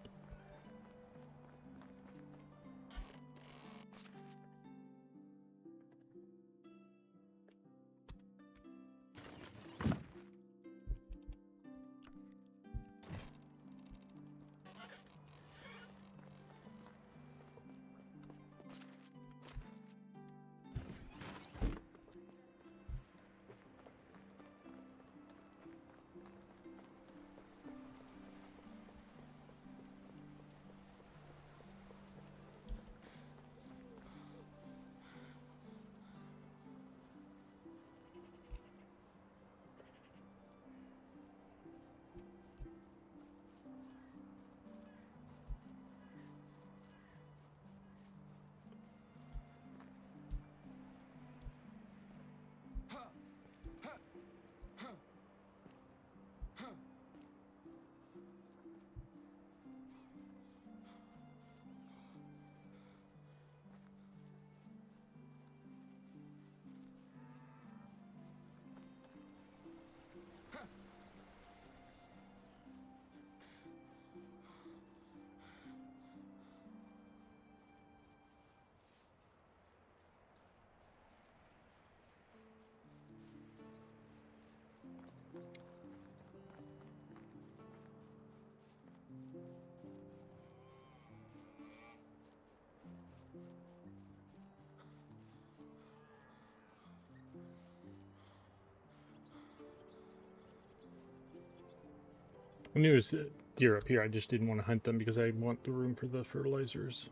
I knew it was deer up here. I just didn't want to hunt them because I want the room for the fertilizers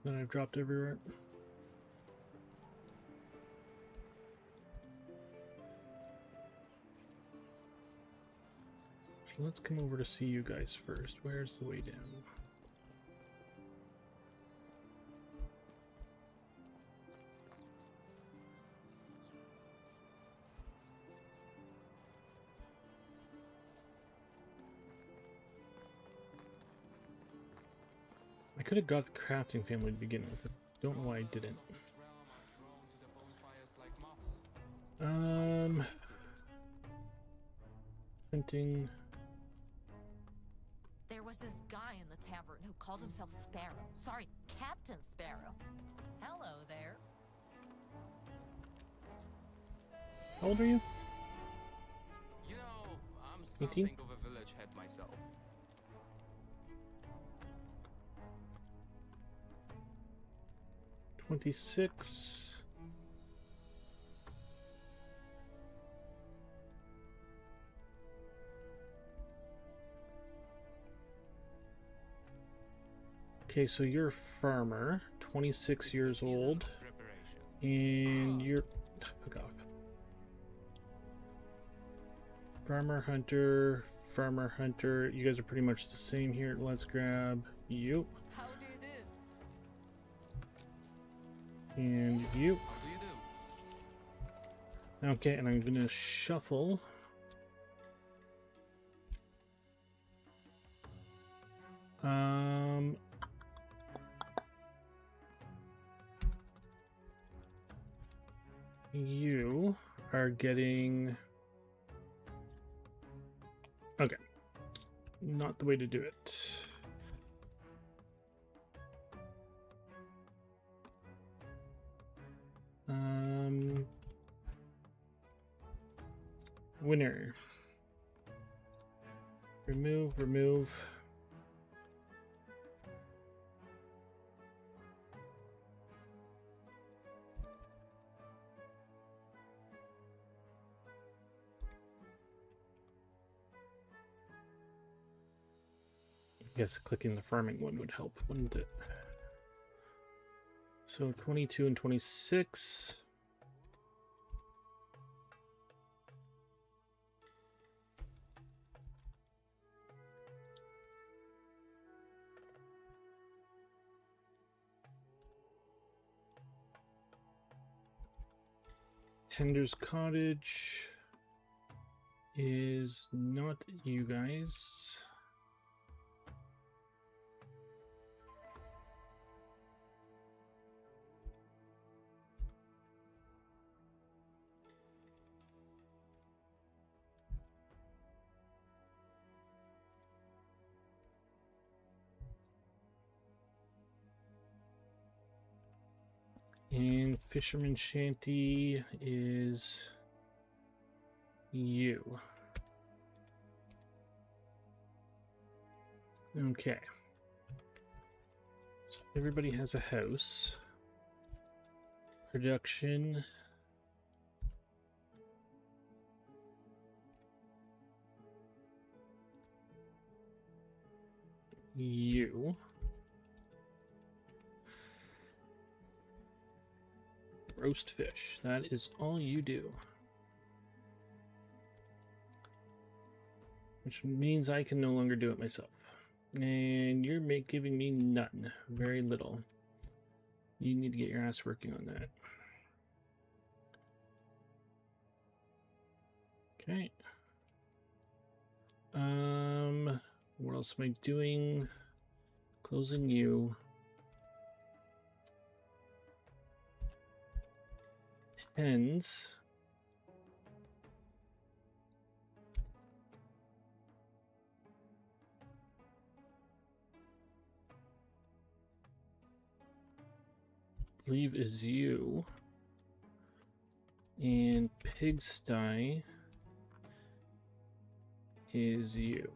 that I've dropped everywhere. So let's come over to see you guys first. Where's the way down? I could have got the crafting family to begin with. I don't know why I didn't. This realm are drawn to the bonfires like moths. Hunting. There was this guy in the tavern who called himself Sparrow. Sorry, Captain Sparrow. Hello there. How old are you? You know, I'm 18? something of a village head myself. 26. Okay, so you're a farmer, 26 years old, and you're... Fuck off. Farmer, hunter. You guys are pretty much the same here. Let's grab you. How do you do? And you. How do you do? Okay, and I'm gonna shuffle. You are getting... Okay. Not the way to do it. Winner. Remove. I guess clicking the farming one would help, wouldn't it? So 22 and 26. Tender's Cottage is not you guys. And Fisherman Shanty is you. Okay. So everybody has a house. Production. You. Roast fish. That is all you do. Which means I can no longer do it myself. And you're giving me none. Very little. You need to get your ass working on that. Okay. What else am I doing? Closing you. Hens. Believe is you. And pigsty is you.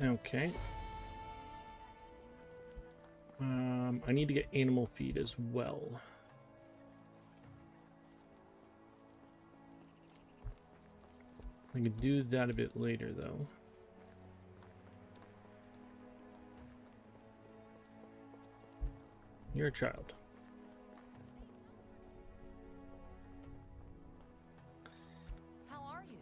Okay. I need to get animal feed as well. I can do that a bit later, though. You're a child. How are you?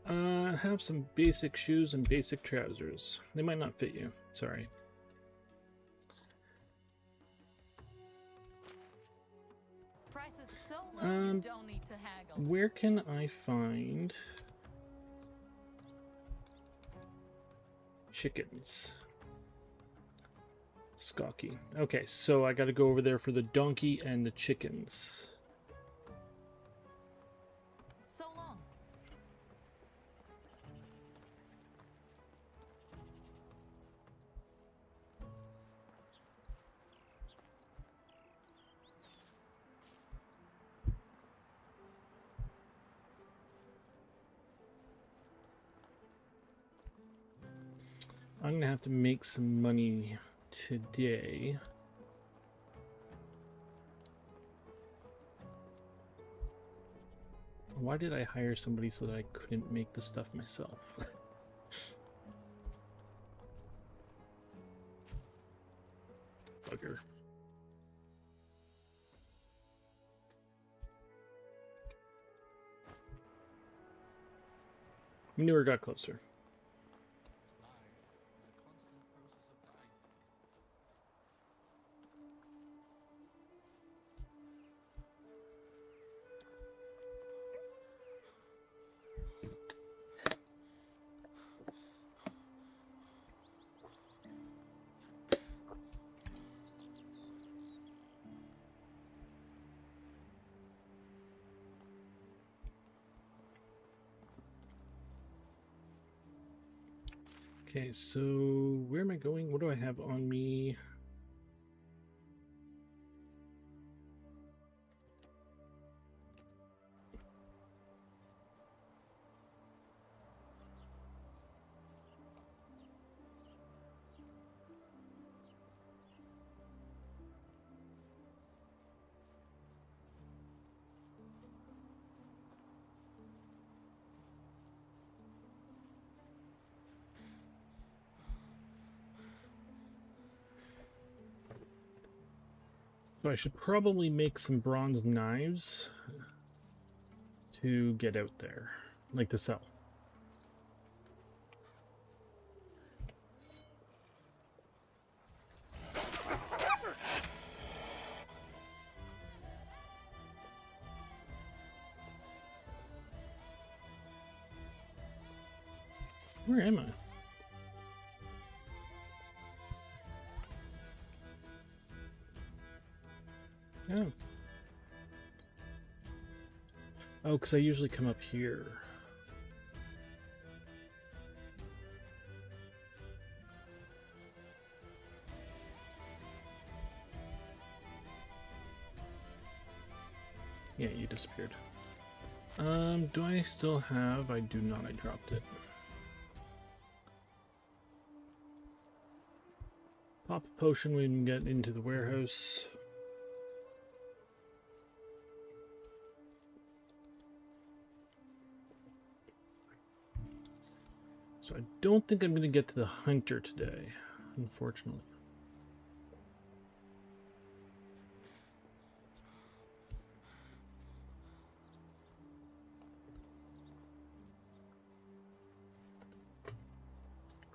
I have some basic shoes and basic trousers. They might not fit you. Sorry. Price is so low you don't need to haggle. Where can I find chickens? Skokie. Okay, so I gotta go over there for the donkey and the chickens. So long. I'm gonna have to make some money today. Why did I hire somebody so that I couldn't make the stuff myself? Bugger. We knew it got closer. Okay, so where am I going? What do I have on me? So I should probably make some bronze knives to get out there, like to sell. Where am I? Oh. Oh, because I usually come up here. Yeah, you disappeared. Do I still have? I do not. I dropped it. Pop a potion when we can get into the warehouse. So I don't think I'm going to get to the hunter today, unfortunately.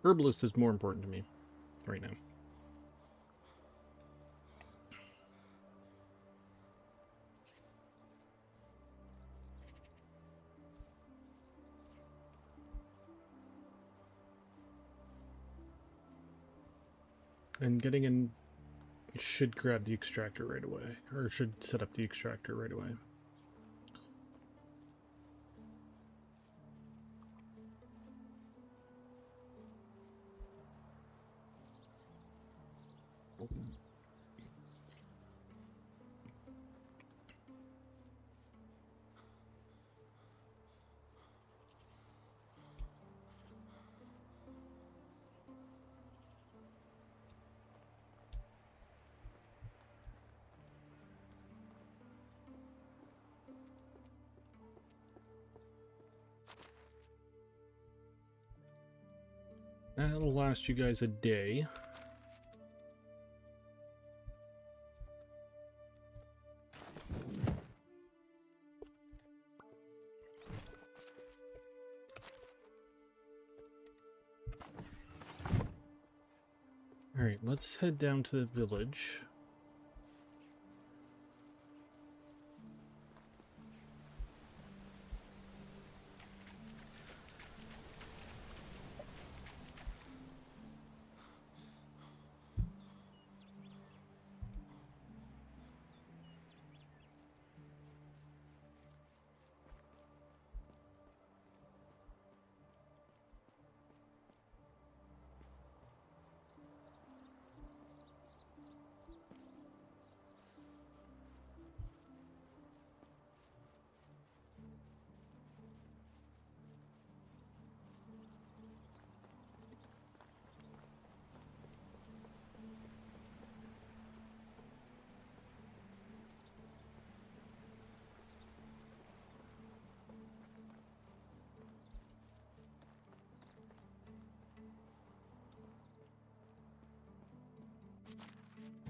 Herbalist is more important to me right now. And getting in should grab the extractor right away, or should set up the extractor right away. That'll last you guys a day. Alright, let's head down to the village.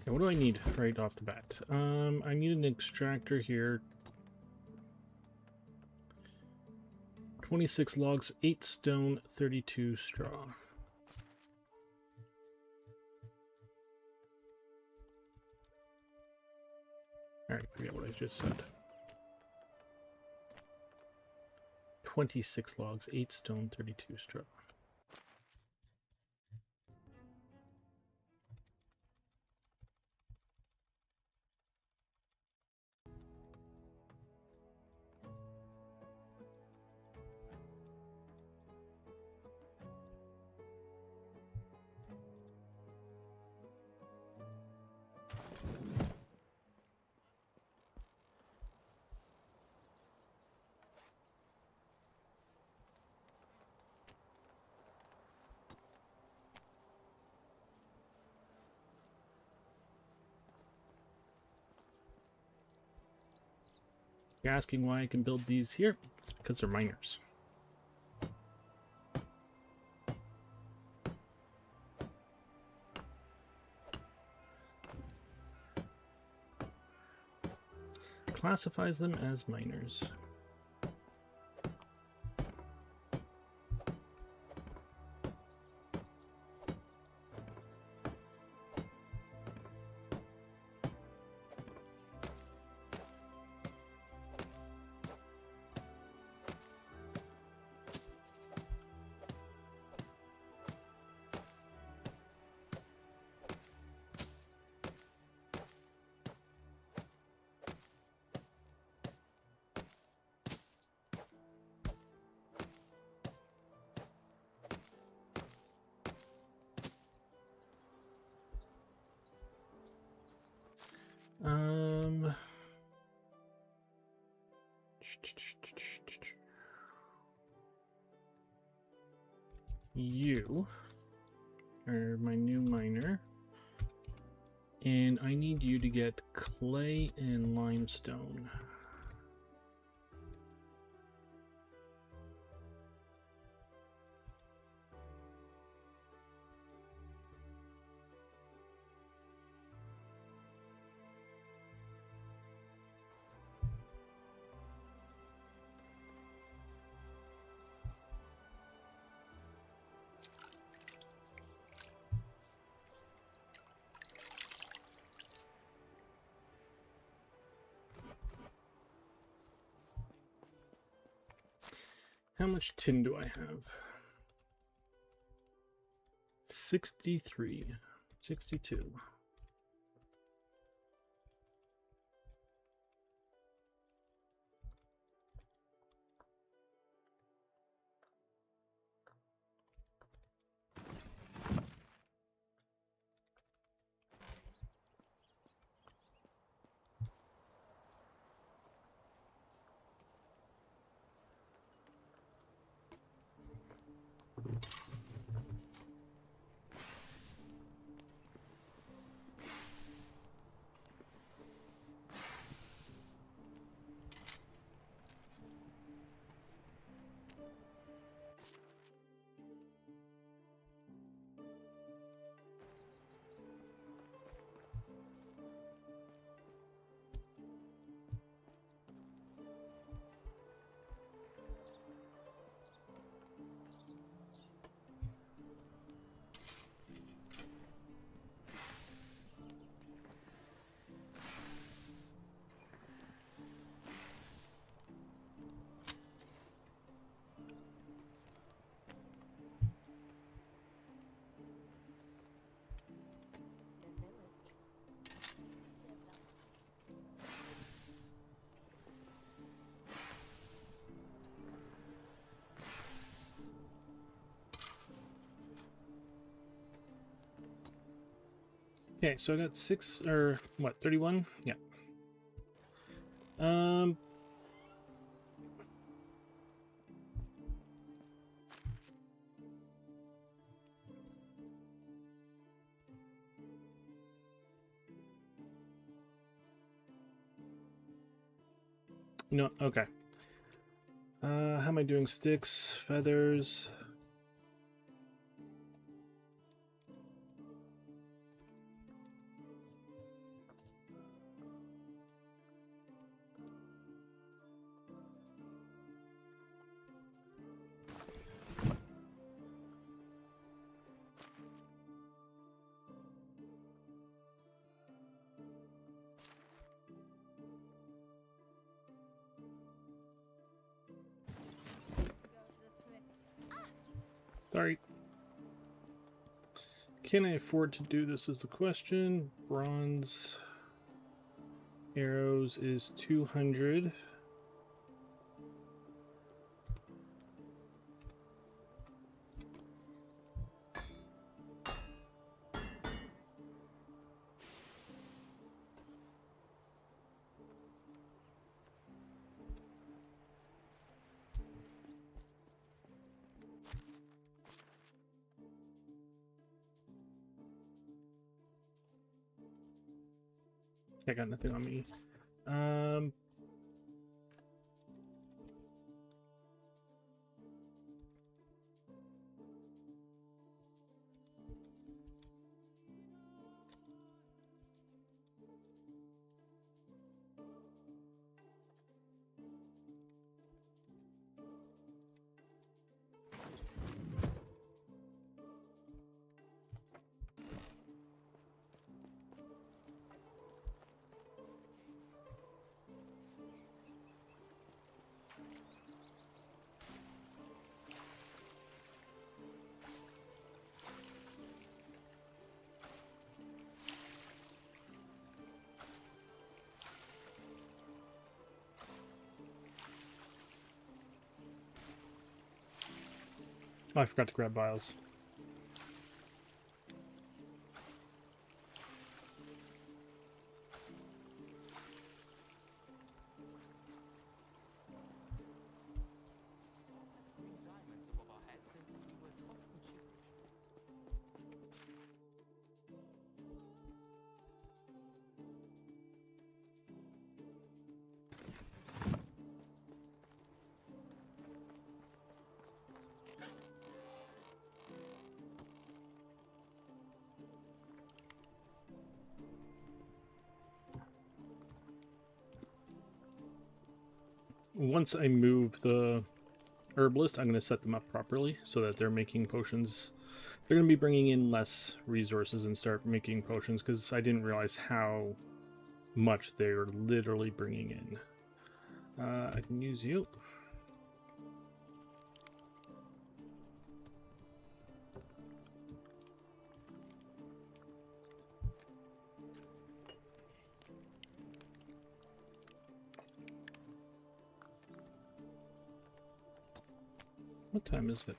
Okay, what do I need right off the bat? I need an extractor here. 26 logs, 8 stone, 32 straw. Alright, forget what I just said. 26 logs, 8 stone, 32 straw. You're asking why I can build these here? It's because they're miners. classifies them as miners. You are my new miner, and I need you to get clay and limestone. How much tin do I have? 63, 62. Okay, so I got 6 or what, 31? Yeah. No, okay. How am I doing? Sticks, feathers. Sorry. Can I afford to do this is the question. Bronze arrows is 200. I got nothing on me. Oh, I forgot to grab vials. Diamonds above our heads and we were talking cheap. Once I move the herbalist, I'm going to set them up properly so that they're making potions. They're going to be bringing in less resources and start making potions because I didn't realize how much they're literally bringing in. I can use you. What time is it?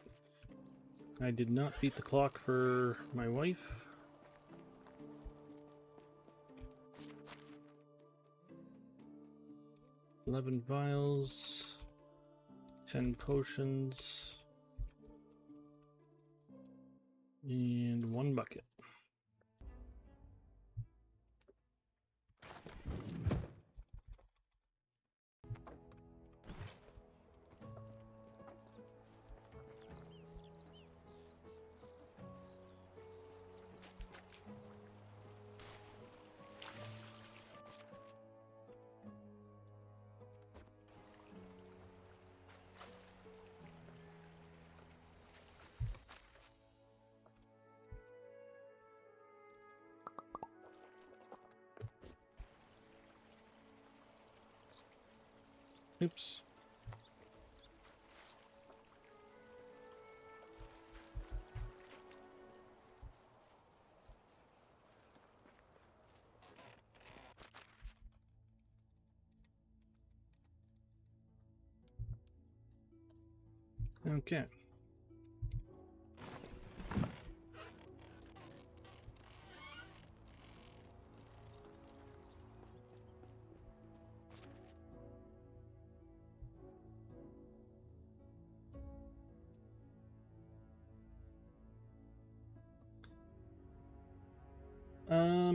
I did not beat the clock for my wife. $11 vials, 10 potions, and 1 bucket. Oops. Okay.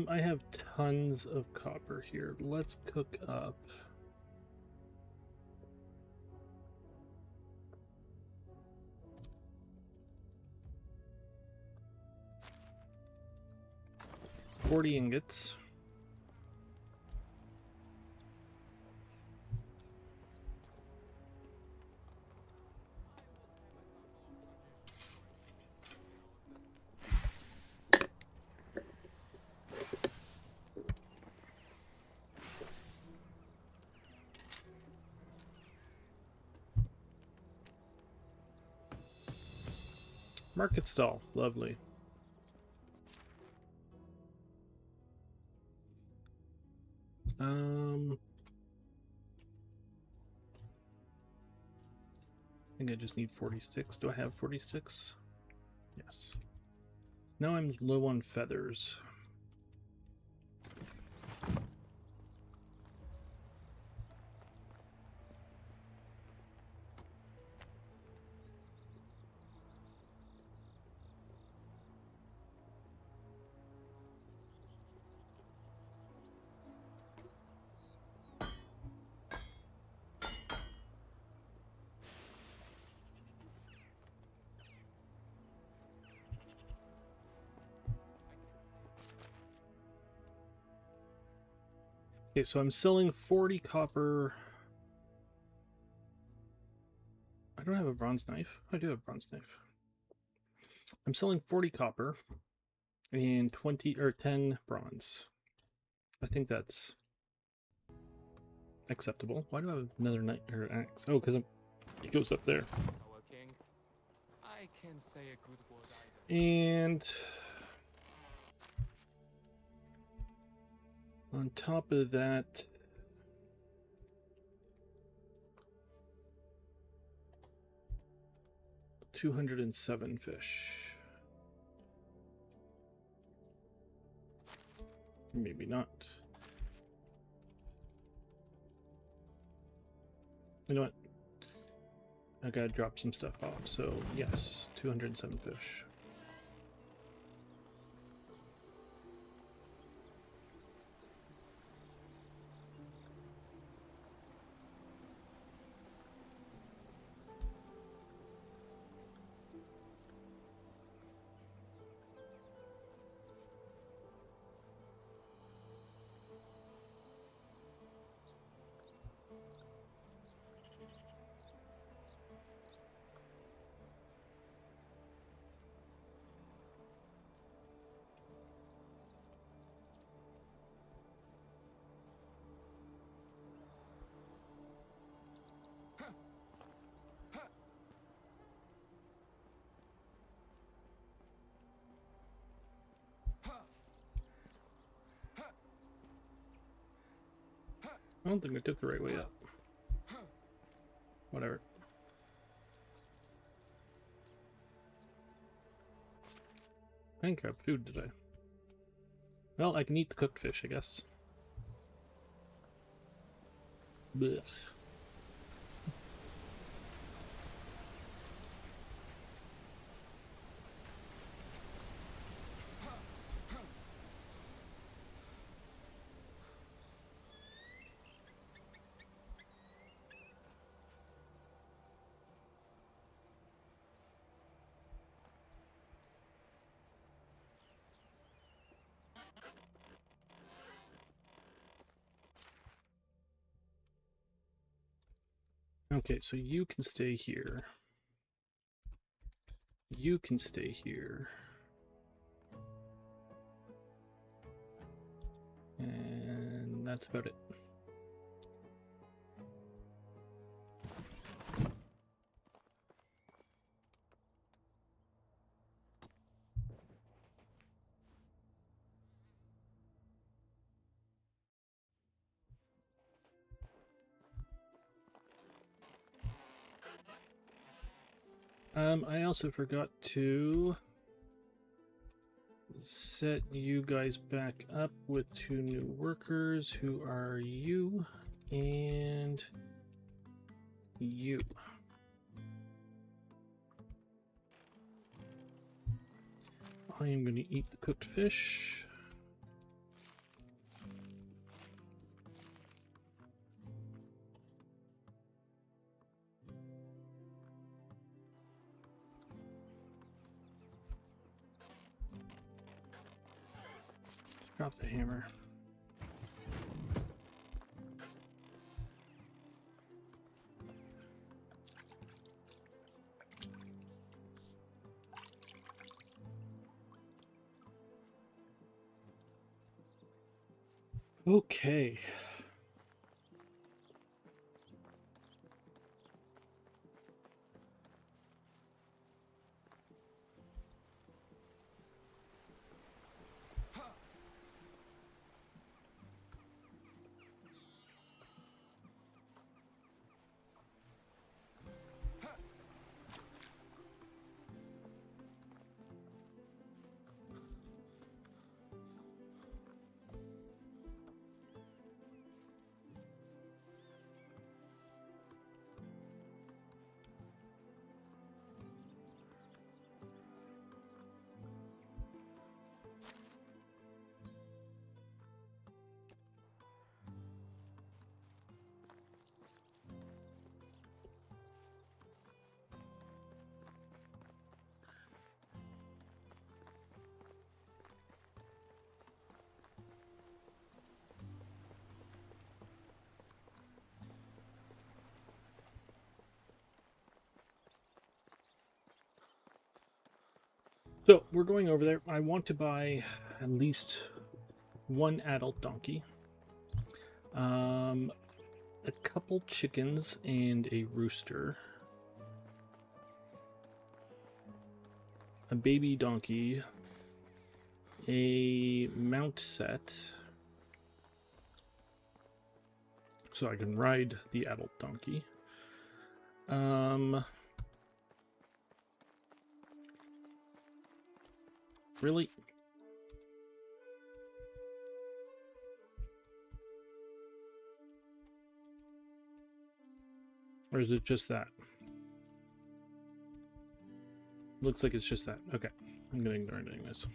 I have tons of copper here. Let's cook up. $40 ingots. Market stall, lovely. I think I just need 40 sticks. Do I have 40 sticks? Yes. Now I'm low on feathers. Okay, so I'm selling 40 copper. I don't have a bronze knife. I do have a bronze knife. I'm selling 40 copper and 20 or 10 bronze. I think that's acceptable. Why do I have another knight or axe? Oh, because it goes up there. Our king. I can say a good word either. And on top of that, 207 fish. Maybe not. You know what? I gotta drop some stuff off. So, yes, 207 fish. I don't think I took the right way up. Whatever. I didn't grab food, did I? Well, I can eat the cooked fish, I guess. Blech. Okay, so you can stay here. You can stay here. And that's about it. I also forgot to set you guys back up with 2 new workers, who are you and you. I am going to eat the cooked fish. Drop the hammer. Okay. So we're going over there. I want to buy at least 1 adult donkey, a couple chickens and a rooster, a baby donkey, a mount set, so I can ride the adult donkey, Really? Or is it just that? Looks like it's just that. Okay. I'm gonna ignore it anyways.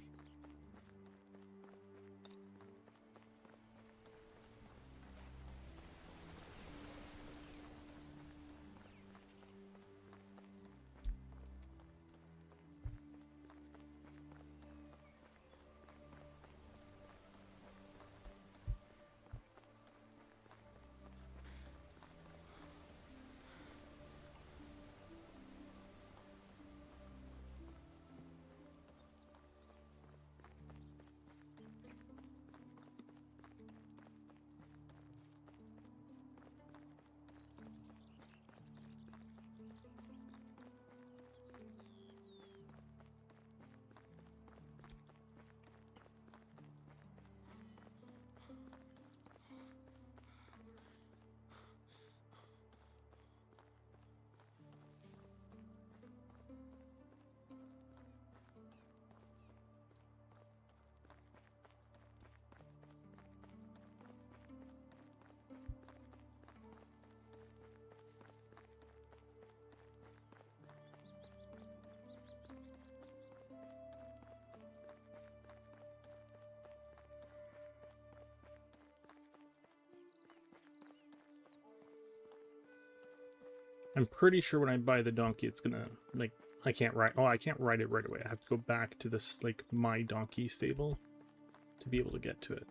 I'm pretty sure when I buy the donkey, it's gonna, like, I can't ride. Oh, I can't ride it right away. I have to go back to this, like, my donkey stable to be able to get to it.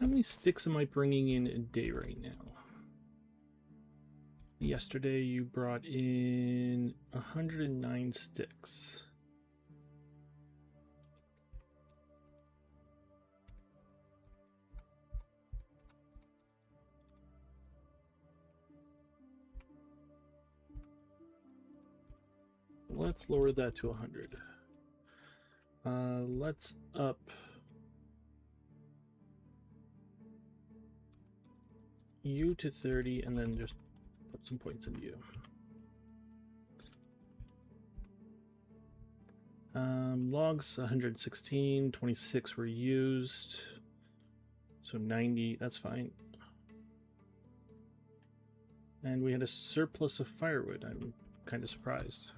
How many sticks am I bringing in a day right now? Yesterday you brought in 109 sticks. Let's lower that to 100. Let's up you to 30 and then just put some points in you. Logs 116, 26 were used. So 90, that's fine. And we had a surplus of firewood. I'm kind of surprised.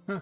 Huh.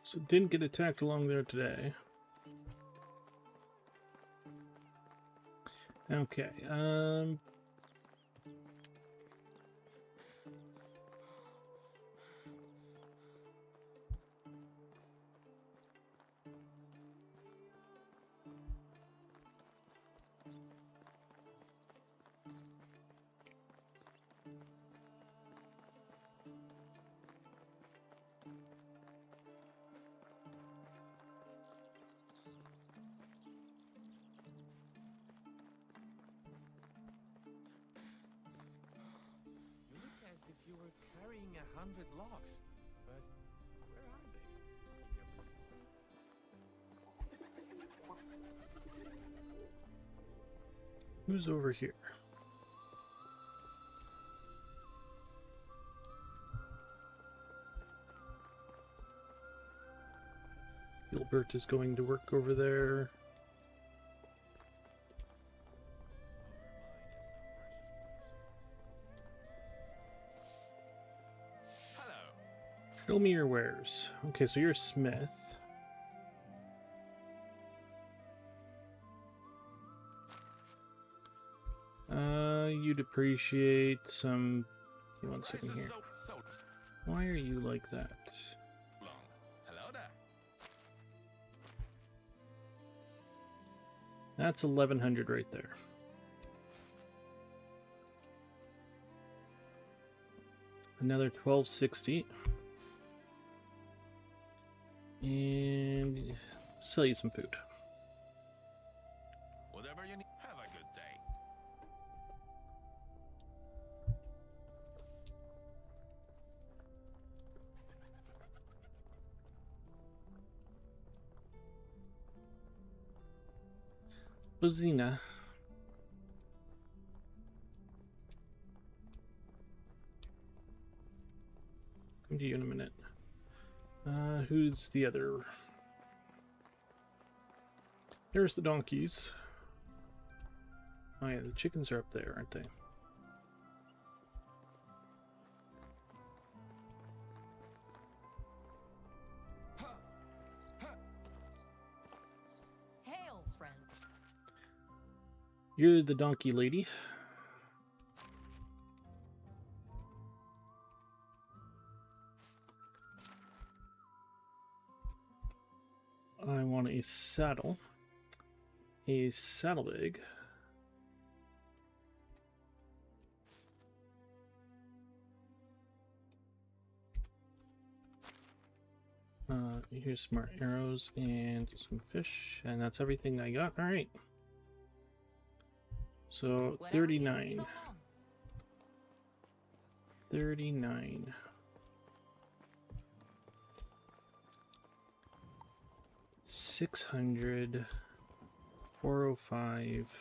So didn't get attacked along there today. Okay, bring 100 logs, but where are they? Who's over here? Gilbert is going to work over there. Show me your wares. Okay, so you're a smith. You'd appreciate some... One second here. Why are you like that? Hello there. That's 1100 right there. Another 1260. And sell you some food. Whatever you need. Have a good day. Buzina. Come to you in a minute. Who's the other? There's the donkeys. Oh yeah, the chickens are up there, aren't they? Hail, friend. You're the donkey lady. I want a saddle bag, here's some more arrows and some fish, and that's everything I got. All right, so Whatever you do, 39. so long. 39. 600, 405.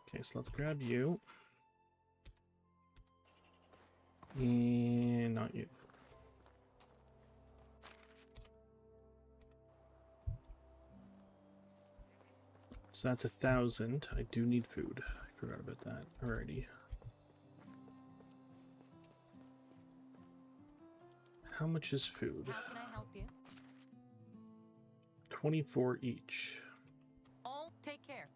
Okay, so let's grab you. And not you. So that's 1,000. I do need food. I forgot about that already. How much is food? How can I help you? 24 each. Oh, take care.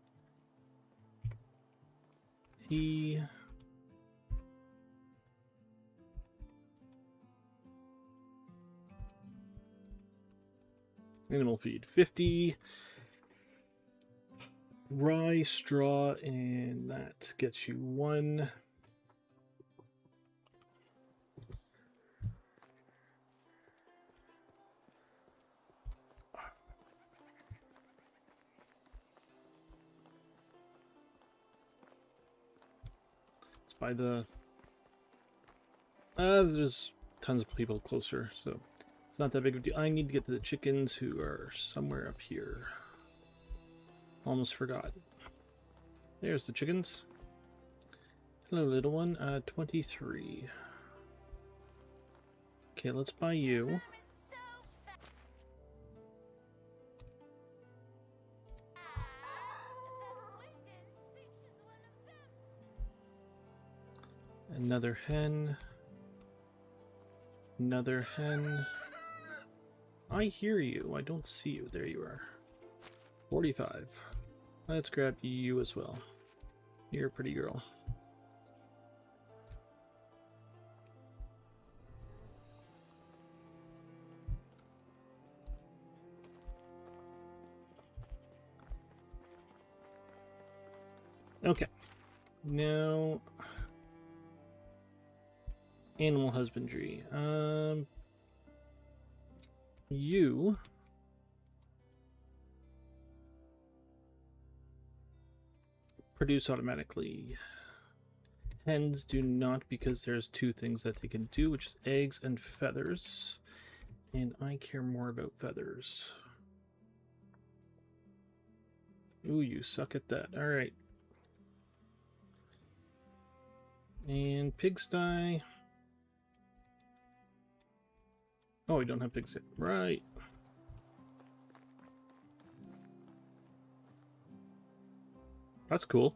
Tea. Animal feed 50. Rye, straw, and that gets you 1. It's by the... there's tons of people closer, so it's not that big of a deal. I need to get to the chickens who are somewhere up here. Almost forgot. There's the chickens. Hello, little one. 23. Okay, let's buy you. Another hen. Another hen. I hear you. I don't see you. There you are. 45. Let's grab you as well. You're a pretty girl. Okay. Now, animal husbandry. You produce automatically. Hens do not, because there's two things that they can do, which is eggs and feathers. And I care more about feathers. Ooh, you suck at that. Alright. And pigsty. Oh, we don't have pigs yet. Right. That's cool.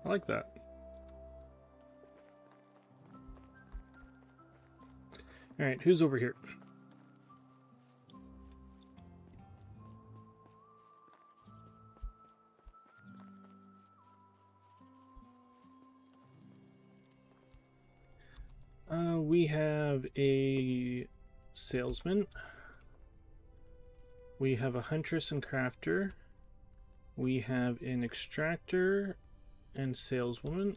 I like that. Alright, who's over here? We have a salesman. We have a huntress and crafter. We have an extractor and saleswoman.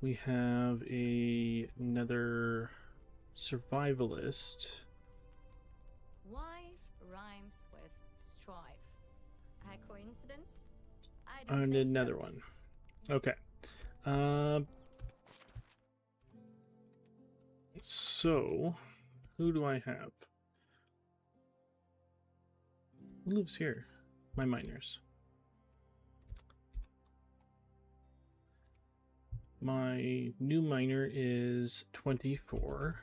We have another survivalist. Wife rhymes with strife. A coincidence? I don't And think another so. one. Okay. So, who do I have? Who lives here? My miners. My new miner is 24.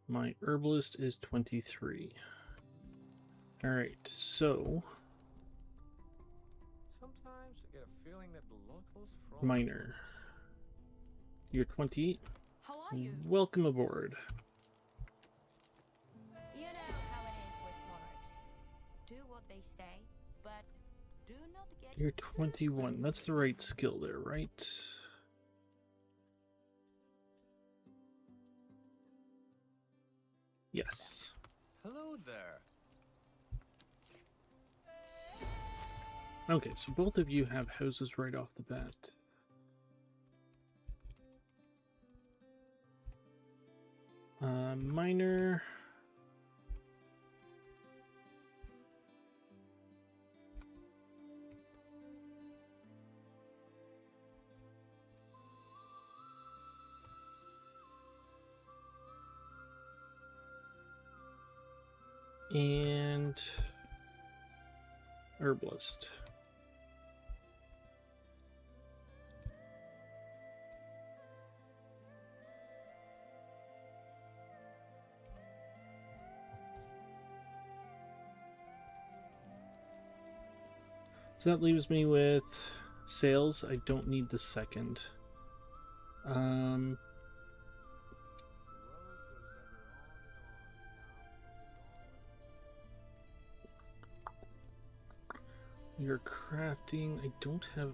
My herbalist is 23. Alright, so Sometimes I get a feeling that the locals from miner. You're 28. How are you? Welcome aboard. You know how it is with monarchs. Do what they say, but do not get You're too 21. close. That's the right skill there, right? Yes. Hello there. Okay, so both of you have houses right off the bat. Miner. And herbalist. So that leaves me with sales. I don't need the second. Your crafting, I don't have.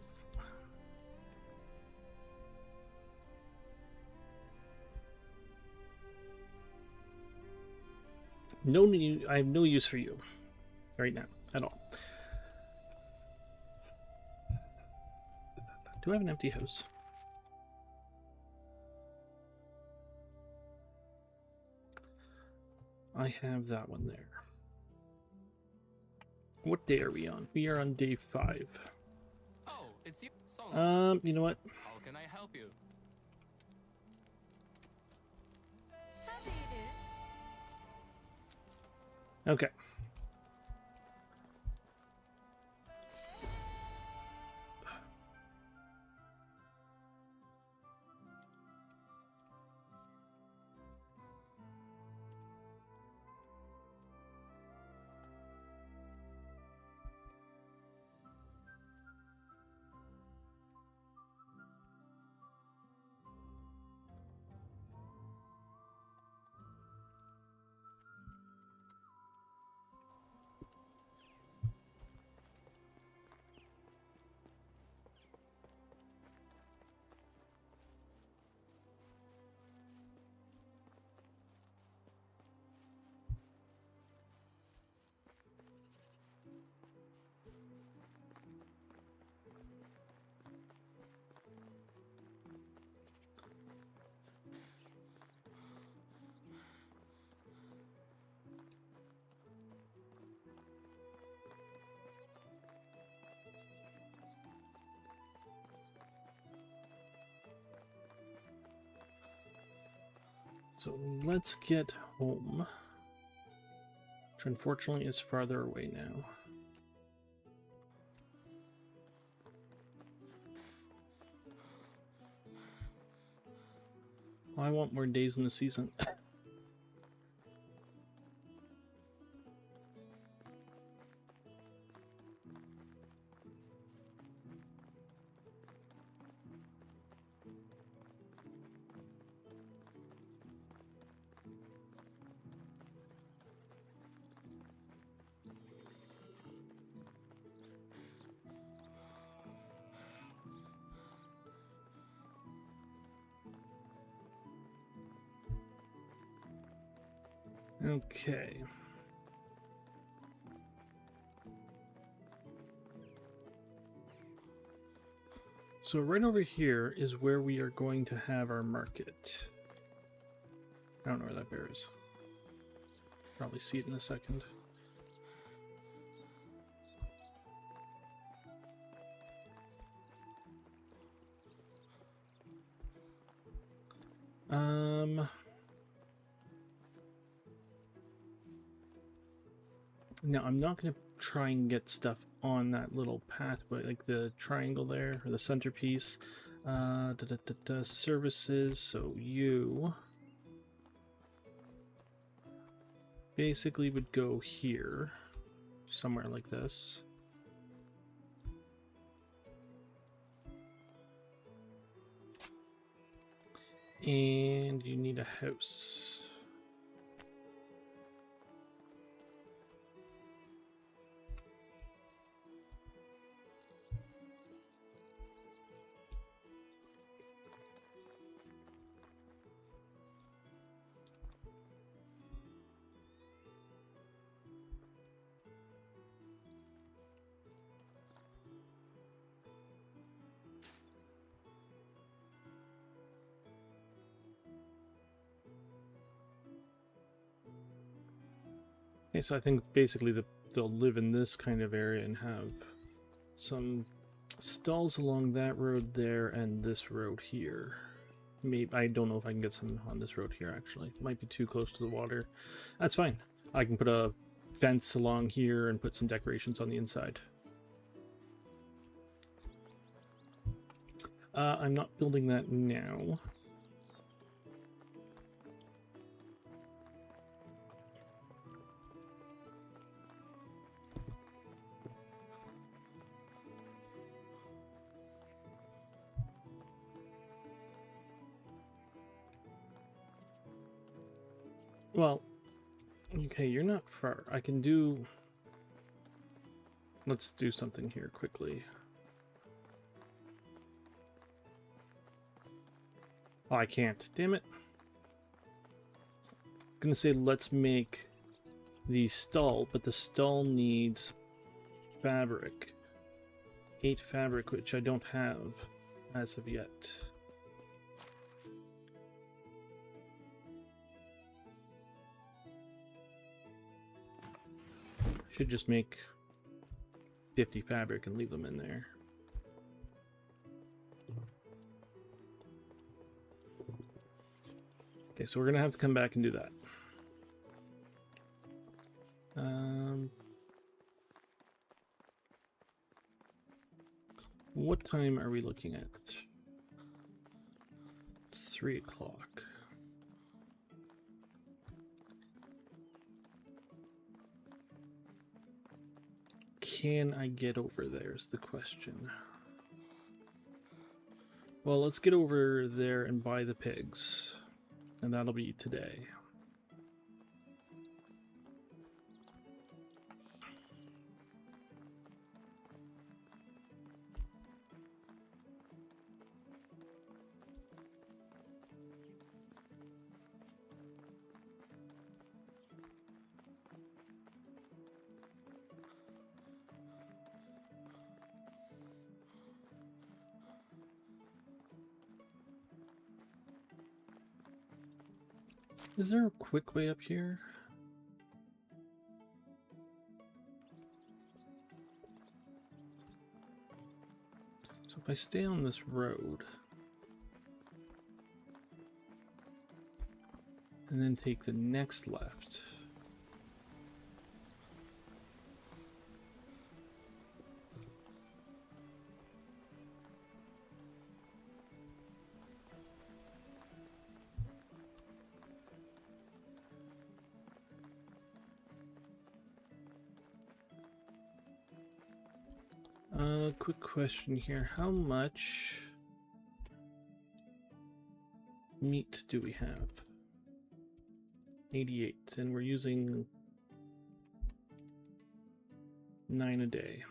No need. I have no use for you right now at all. Do I have an empty house? I have that one there. What day are we on? We are on day 5. Oh, it's you. So long. You know what? How can I help you? How do you do? Okay. So let's get home. Which unfortunately is farther away now. I want more days in the season. Okay. So right over here is where we are going to have our market. I don't know where that bear is. Probably see it in a second. Now, I'm not going to try and get stuff on that little pathway, like the triangle there, or the centerpiece. Services, so you basically would go here, somewhere like this. And you need a house. Okay, so I think basically they'll live in this kind of area and have some stalls along that road there and this road here. Maybe I don't know if I can get some on this road here actually. It might be too close to the water. That's fine. I can put a fence along here and put some decorations on the inside. I'm not building that now. Well, okay, you're not far. I can do... Let's do something here quickly. Oh, I can't. Damn it. I'm gonna say let's make the stall, but the stall needs fabric. 8 fabric, which I don't have as of yet. Should just make 50 fabric and leave them in there. Okay, so we're gonna have to come back and do that. What time are we looking at? It's 3 o'clock. Can I get over there is the question. Well, let's get over there and buy the pigs. And that'll be today. Is there a quick way up here? So if I stay on this road... And then take the next left. Quick question here. How much meat do we have? 88, and we're using 9 a day.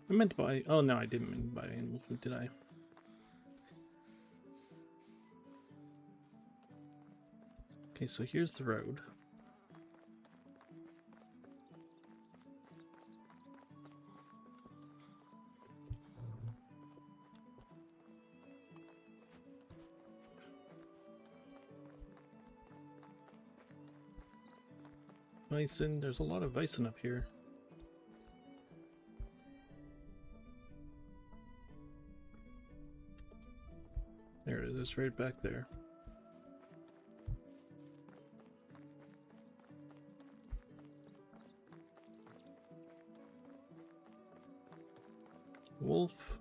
I meant to buy... Oh, no, I didn't mean to buy animal food, did I? Okay, so here's the road. Bison, there's a lot of bison up here. There it is, it's right back there. Wolf.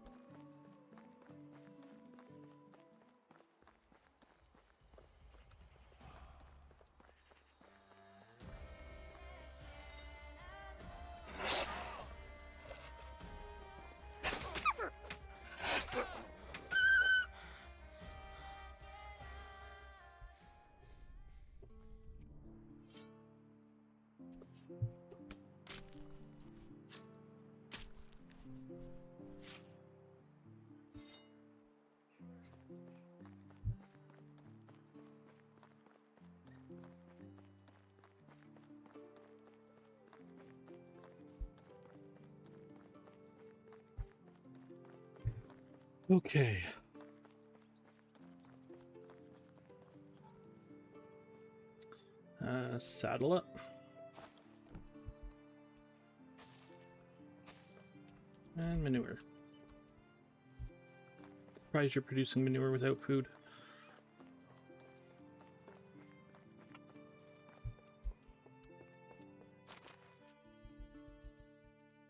Okay. Saddle up. And manure. Surprised you're producing manure without food.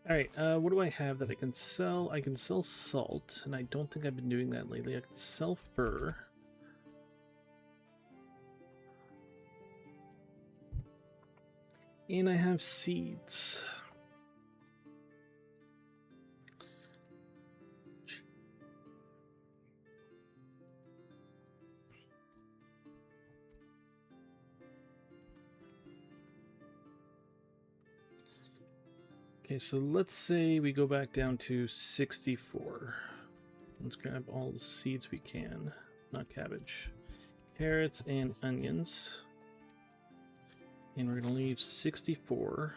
Alright, what do I have that I can sell? I can sell salt, and I don't think I've been doing that lately. I can sell fur. And I have seeds. Okay, so let's say we go back down to 64. Let's grab all the seeds we can. Not cabbage. Carrots and onions. And we're going to leave 64.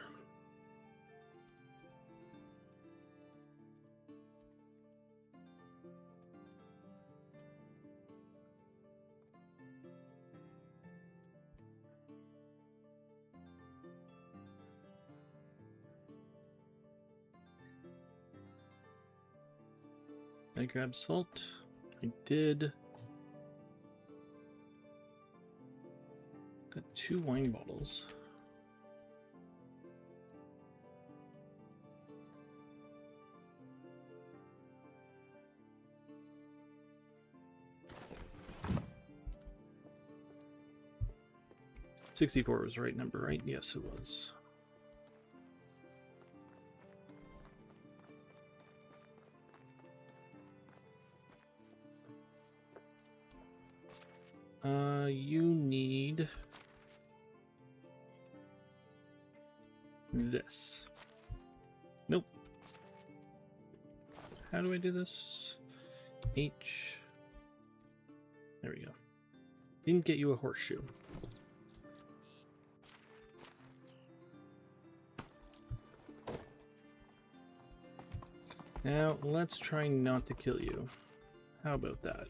I grabbed salt. I did. Got 2 wine bottles. $64 was the right number, right? Yes, it was. You need this. Nope. How do I do this? H. There we go. Didn't get you a horseshoe. Now, let's try not to kill you. How about that?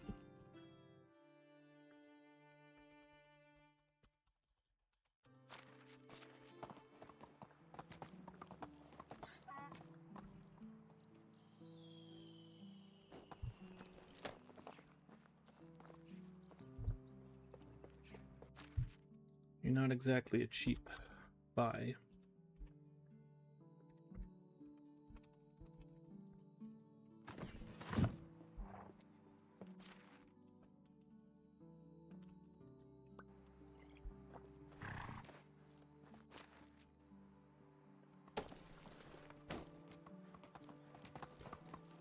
You're not exactly a cheap buy.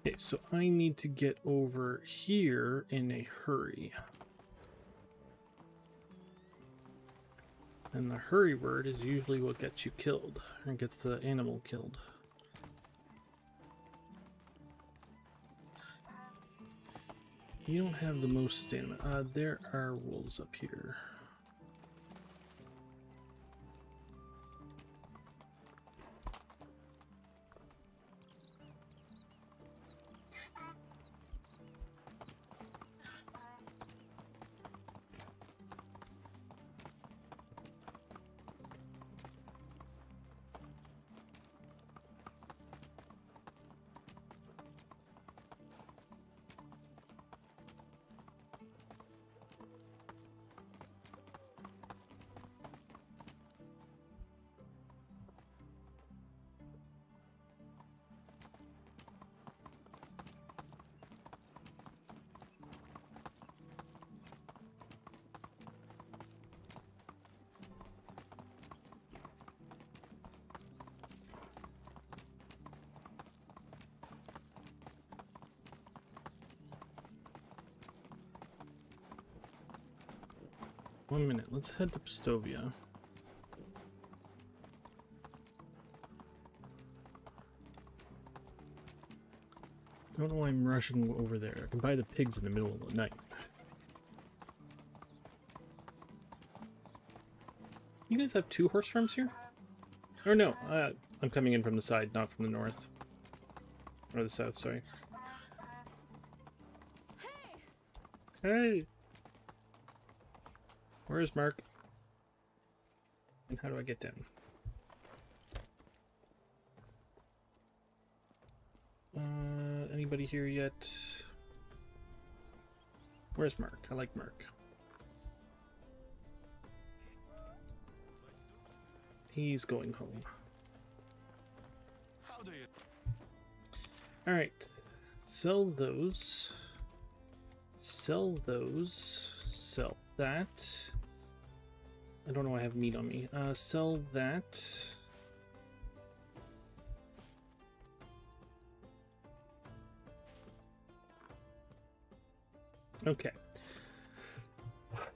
Okay, so I need to get over here in a hurry. And the hurry word is usually what gets you killed, or gets the animal killed. You don't have the most stamina. There are wolves up here. One minute, let's head to Pistovia. Don't know why I'm rushing over there. I can buy the pigs in the middle of the night. You guys have 2 horse farms here? Or no, I'm coming in from the side, not from the north. Or the south, sorry. Hey! Where is Mark? And how do I get down? Anybody here yet? Where's Mark? I like Mark. He's going home. How do you? Alright. Sell those. Sell those. Sell that. I don't know I have meat on me. Sell that. Okay.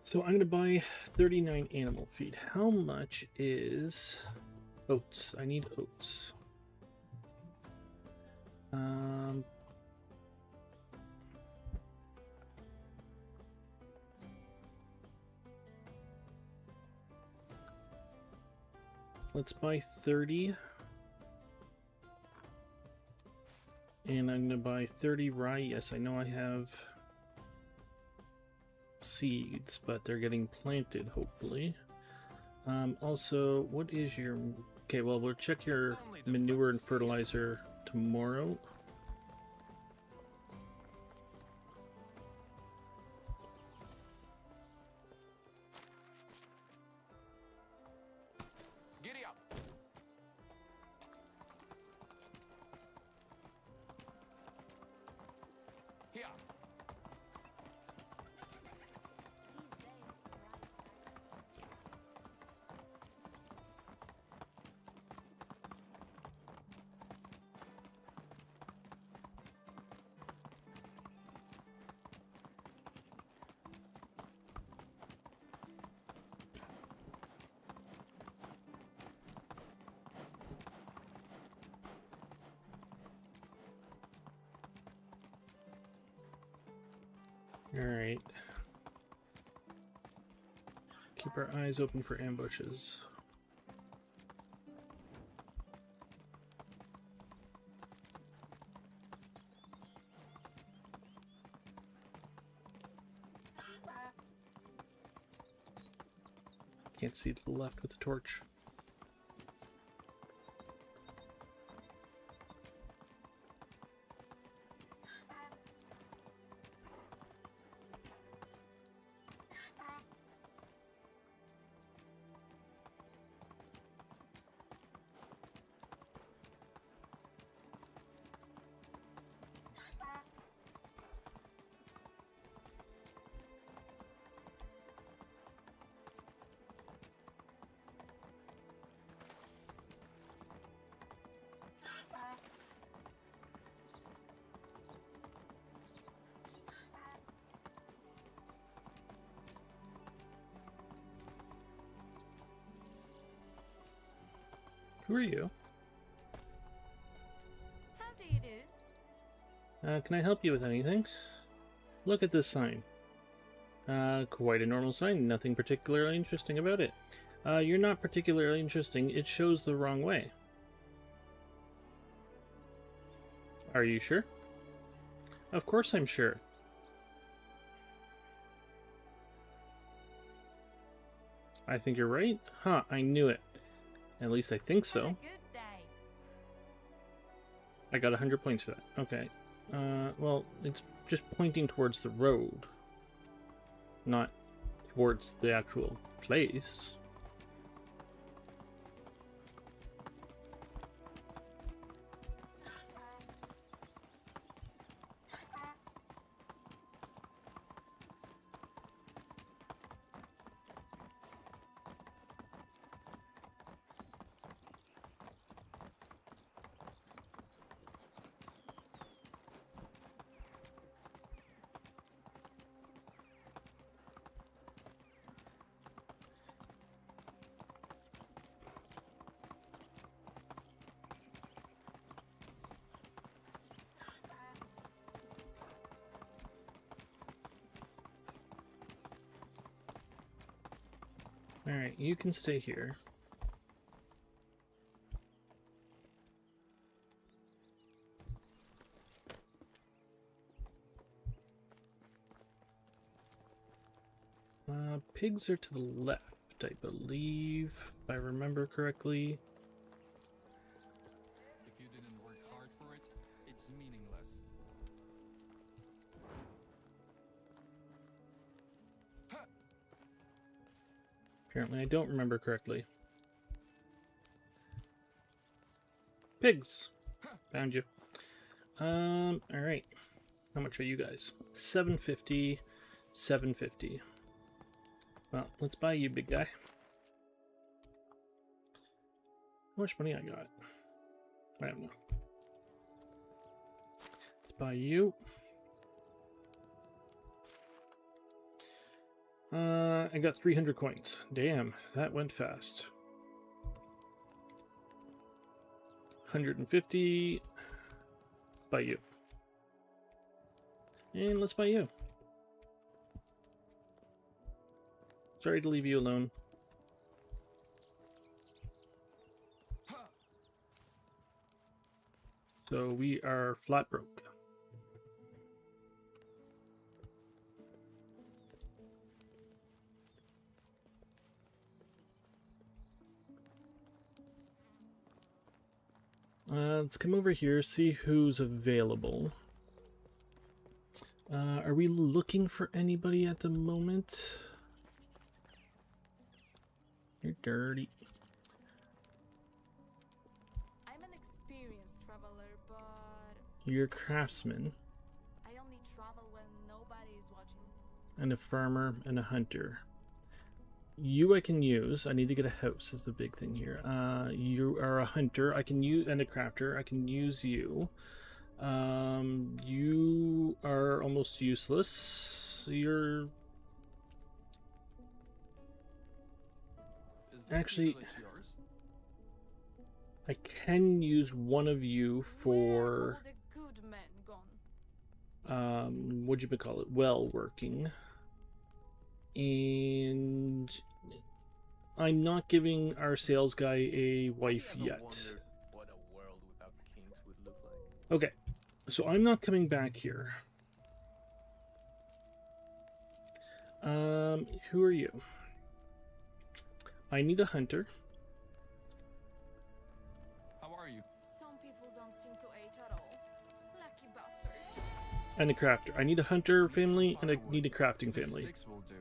So I'm going to buy 39 animal feed. How much is oats? I need oats. Let's buy 30. And I'm going to buy 30 rye. Yes, I know I have seeds, but they're getting planted, hopefully. Also, what is your... Okay, well, we'll check your manure and fertilizer tomorrow. Giddy up. Here. Alright. Keep our eyes open for ambushes. can't see to the left with the torch. Who are you? How do you do? Can I help you with anything? Look at this sign. Quite a normal sign, nothing particularly interesting about it. You're not particularly interesting, it shows the wrong way. Are you sure? Of course I'm sure. I think you're right. Huh, I knew it. At least I think so. Have a good day. I got 100 points for that. Okay. Well, it's just pointing towards the road. Not towards the actual place. Alright, you can stay here. Pigs are to the left, I believe, if I remember correctly. If you didn't work hard for it, it's meaningless. Apparently I don't remember correctly. Pigs! Found you. Alright. How much are you guys? 750, 750. Well, let's buy you, big guy. How much money I got? I don't know. Let's buy you. I got 300 coins. Damn, that went fast. 150. Buy you. And let's buy you. Sorry to leave you alone. So we are flat broke. Let's come over here, see who's available. Are we looking for anybody at the moment? You're dirty. I'm an experienced traveler, but You're a craftsman, I only travel when nobody is watching. and a farmer, and a hunter. You I can use. I need to get a house is the big thing here. You are a hunter. I can use, and a crafter. I can use you. You are almost useless. You're Is this Actually- village yours? I can use one of you Where for are all the good men gone? what'd you call it? Well working. And I'm not giving our sales guy a wife Ever yet. wondered what a world without kings would look like? Okay, so I'm not coming back here. Who are you? I need a hunter. How are you? Some people don't seem to age at all. Lucky bastards. And a crafter. I need a hunter family and I Firewood. need a crafting Thick family. sticks will do.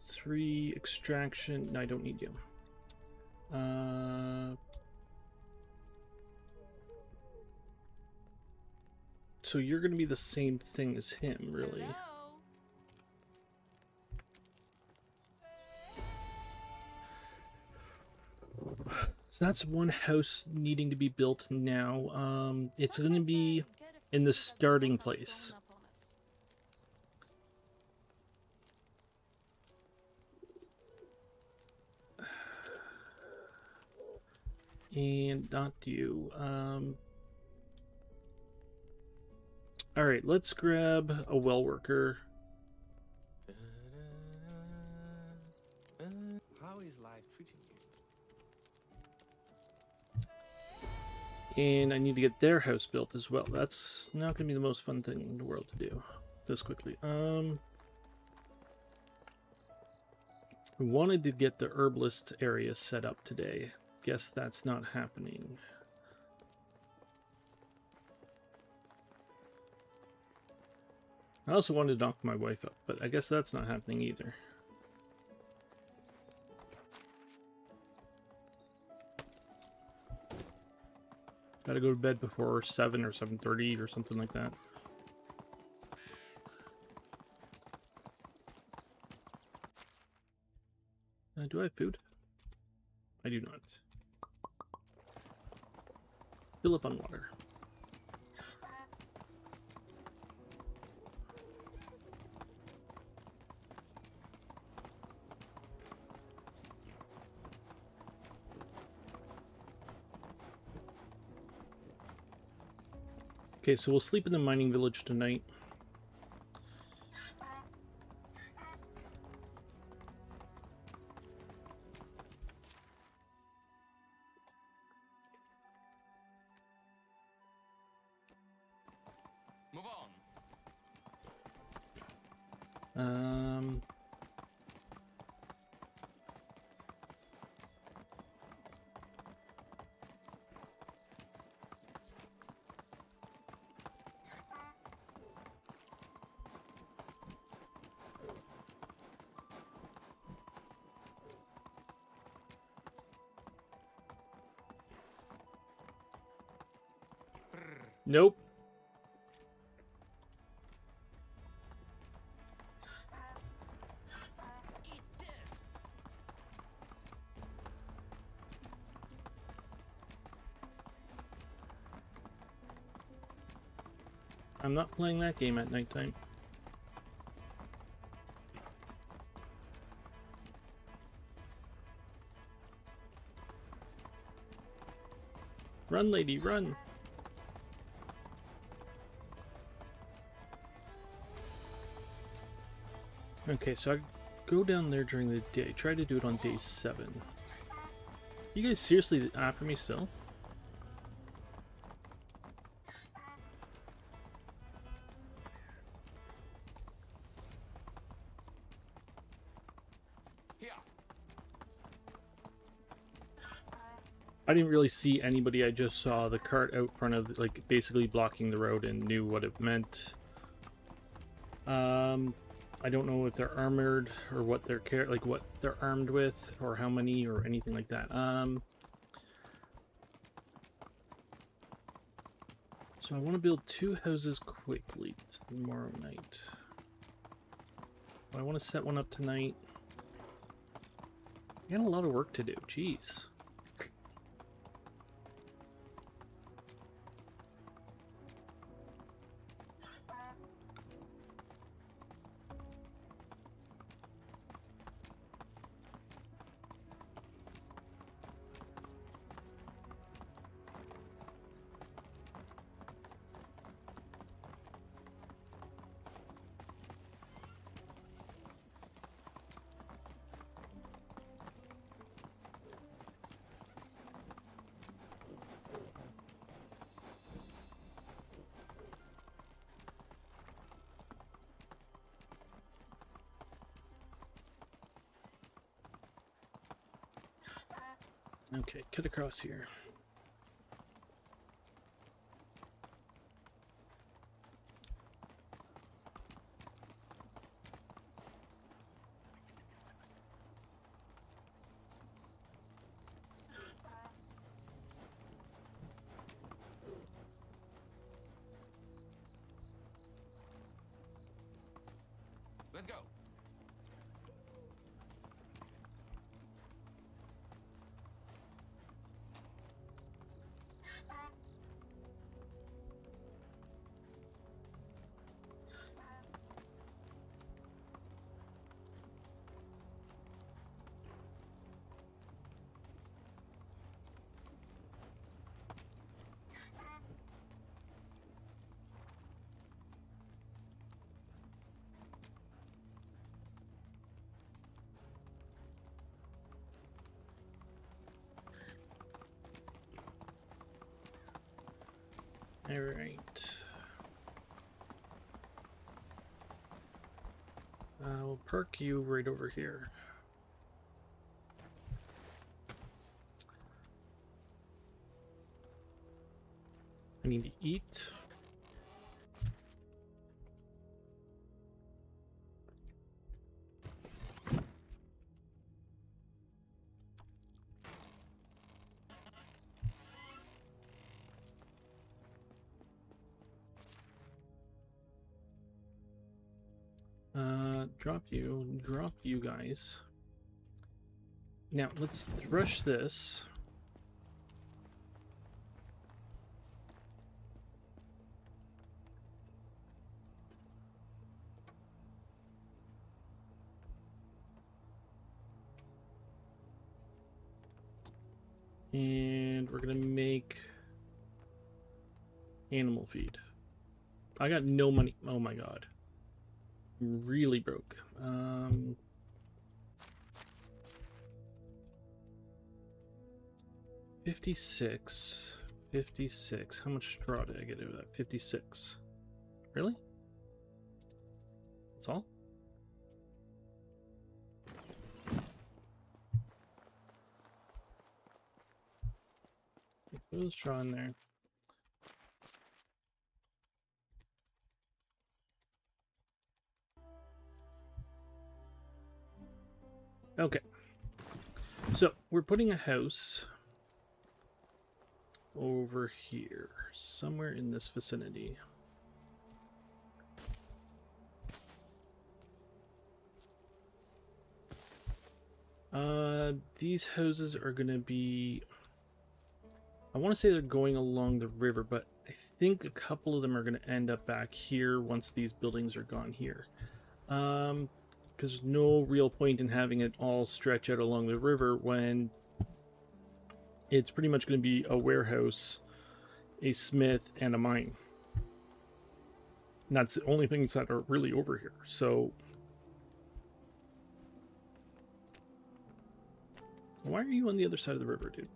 3 extraction. No, I don't need you. So you're gonna be the same thing as him, really. Hello. So that's one house needing to be built now. It's gonna Sometimes be I get a in the feeling that starting war has place. grown up on us. And not you. Alright, let's grab a well worker. How is life treating you? And I need to get their house built as well. That's not going to be the most fun thing in the world to do this quickly. I wanted to get the herbalist area set up today. Guess that's not happening. I also wanted to knock my wife up, but I guess that's not happening either. Gotta go to bed before 7 or 7:30 or something like that. Do I have food? I do not. Fill up on water. Okay, so we'll sleep in the mining village tonight. Move on. Nope. I'm not playing that game at nighttime. Run, lady, run! Okay, so I go down there during the day. Try to do it on day 7. You guys seriously after me still? Here. I didn't really see anybody. I just saw the cart out front of, like, basically blocking the road and knew what it meant. I don't know if they're armored or what they're what they're armed with or how many or anything like that. So I want to build 2 houses quickly tomorrow night. I want to set one up tonight. I got a lot of work to do. Jeez. Okay, cut across here. Let's go. All right. We'll park you right over here. I need to eat. Drop you guys. Now let's rush this. And we're gonna make animal feed. I got no money. Oh my god. I'm really broke. 56. 56. How much straw did I get out of that? 56. Really? That's all? Throw the straw in there. Okay. So we're putting a house over here, somewhere in this vicinity. These houses are going to be, I want to say they're going along the river, but I think a couple of them are going to end up back here once these buildings are gone here. Because there's no real point in having it all stretch out along the river when it's pretty much going to be a warehouse, a smith, and a mine. And that's the only things that are really over here. So why are you on the other side of the river, dude?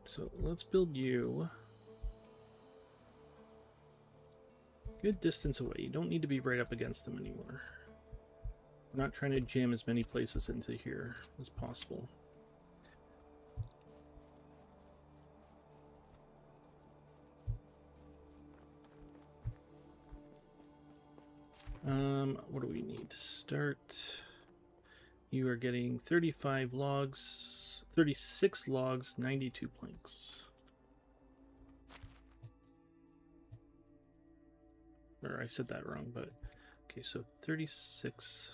So let's build you. Good distance away. You don't need to be right up against them anymore. We're not trying to jam as many places into here as possible. What do we need to start? You are getting 35 logs, 36 logs, 92 planks. Or I said that wrong, but okay, so 36.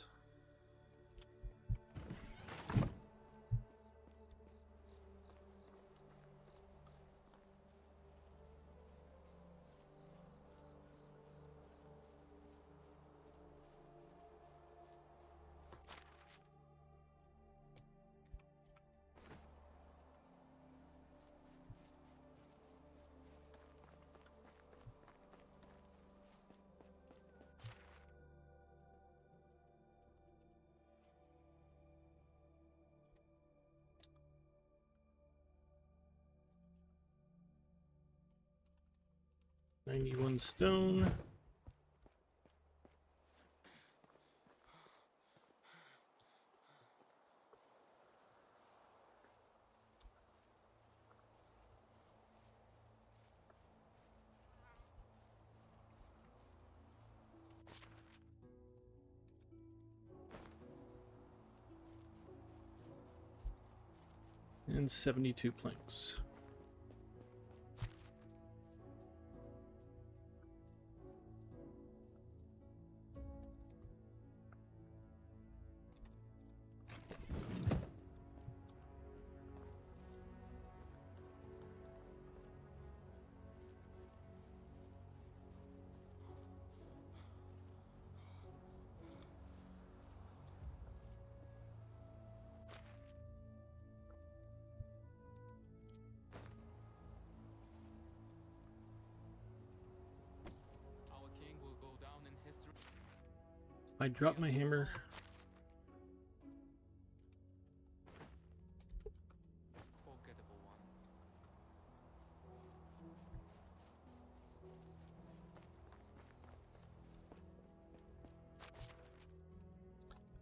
$91 stone. And 72 planks. Our king will go down in history. I dropped my hammer. Forgettable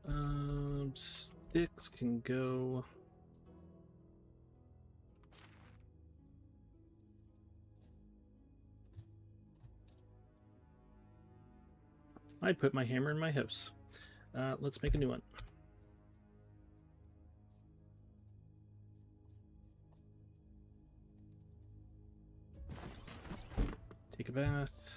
one. Sticks can go. I put my hammer in my house. Let's make a new one. Take a bath.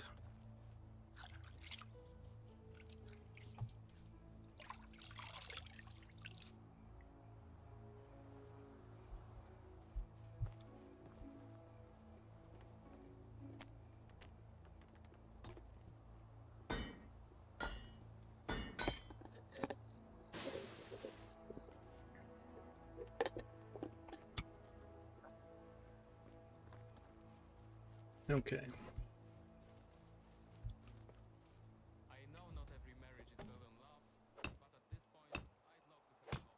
Okay. I know not every marriage is built on love, but at this point, I'd love to have a loveless one.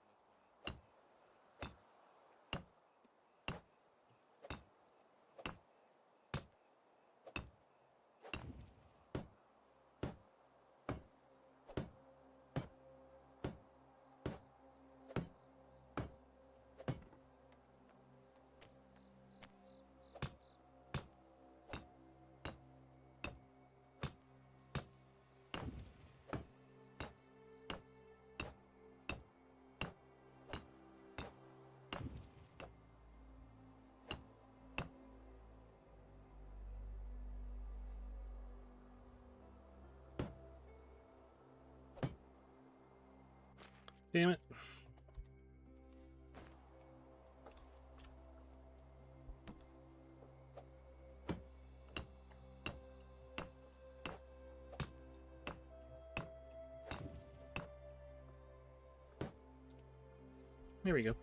Damn it. There we go.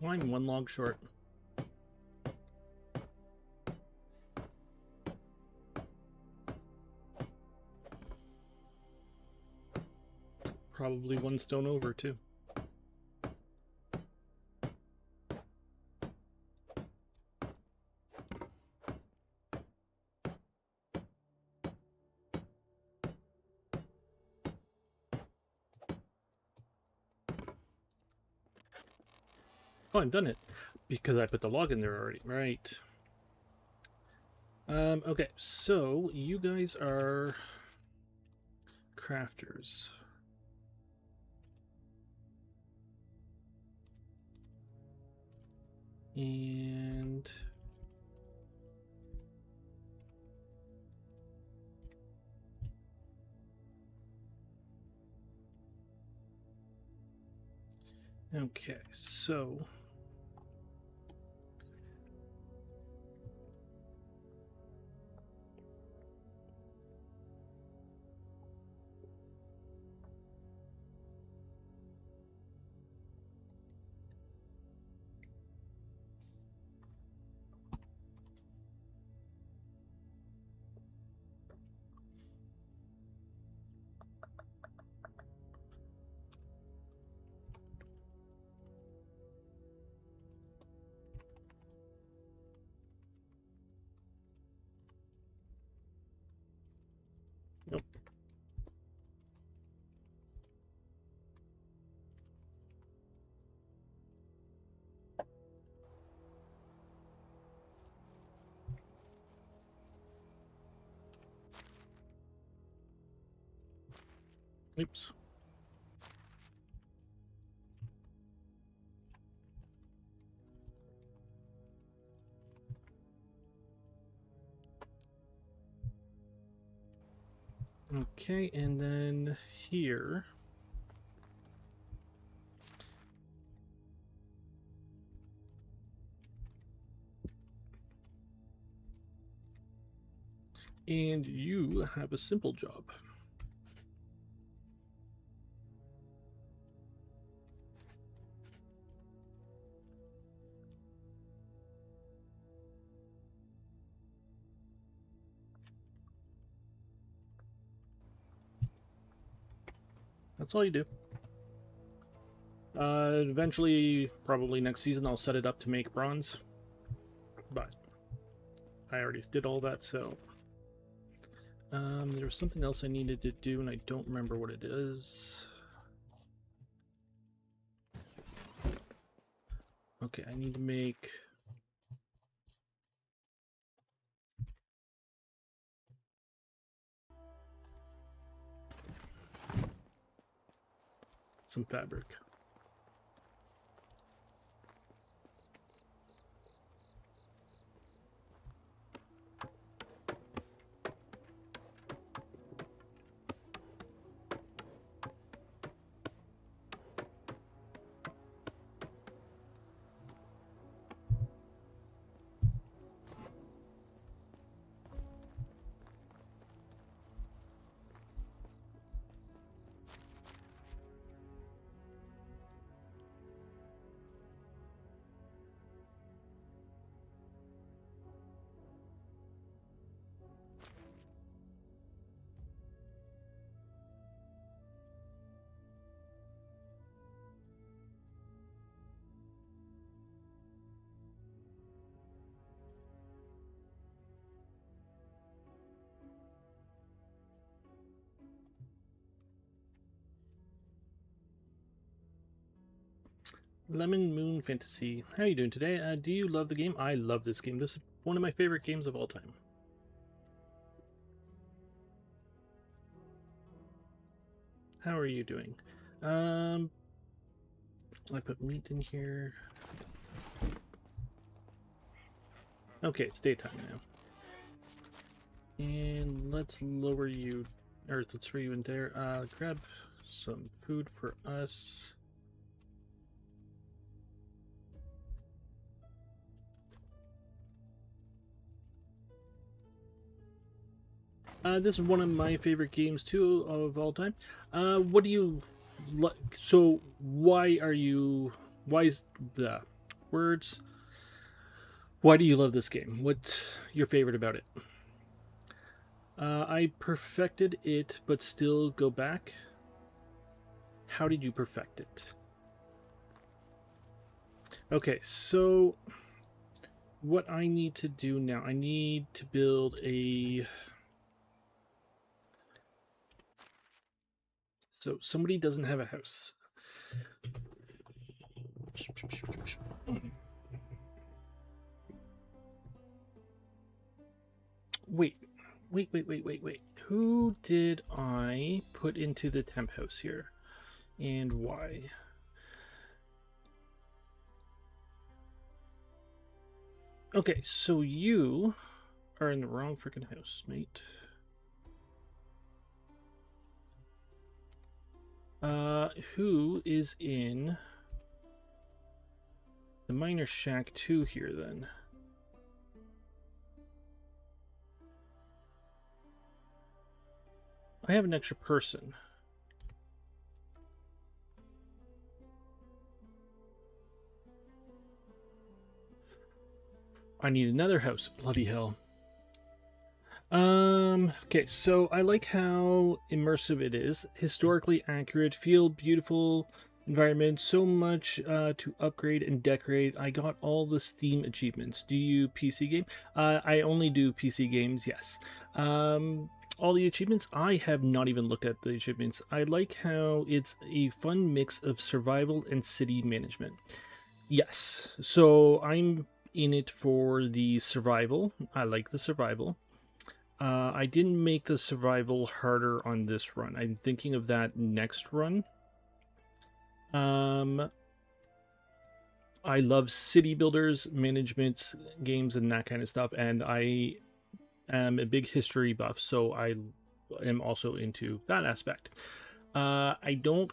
Well, I'm one log short. Probably one stone over, too. Oh, I've done it because I put the log in there already. Right. Okay, so you guys are crafters. And okay, so nope. Oops. Okay, and then here. And you have a simple job. That's all you do. Eventually, probably next season, I'll set it up to make bronze. But I already did all that, so... there was something else I needed to do, and I don't remember what it is. Okay, I need to make... some fabric. Lemon Moon Fantasy. How are you doing today? Do you love the game? I love this game. This is one of my favorite games of all time. How are you doing? I put meat in here. Okay, it's daytime now. And let's lower you, or let's throw you in there. Grab some food for us. This is one of my favorite games too of all time. What do you like? So why are you? Why is the words? Why do you love this game? What's your favorite about it? I perfected it, but still go back. How did you perfect it? Okay, so what I need to do now, I need to build a... So somebody doesn't have a house. Wait. Who did I put into the temp house here? And why? Okay, so you are in the wrong freaking house, mate. Who is in the Miner Shack 2 here, then? I have an extra person. I need another house. Bloody hell. Okay, so I like how immersive it is. Historically accurate, feel beautiful environment, so much to upgrade and decorate. I got all the Steam achievements. Do you PC game? I only do PC games, yes. All the achievements, I have not even looked at the achievements. I like how it's a fun mix of survival and city management. Yes, so I'm in it for the survival. I like the survival. I didn't make the survival harder on this run. I'm thinking of that next run. I love city builders, management games, and that kind of stuff. And I am a big history buff, so I am also into that aspect. I don't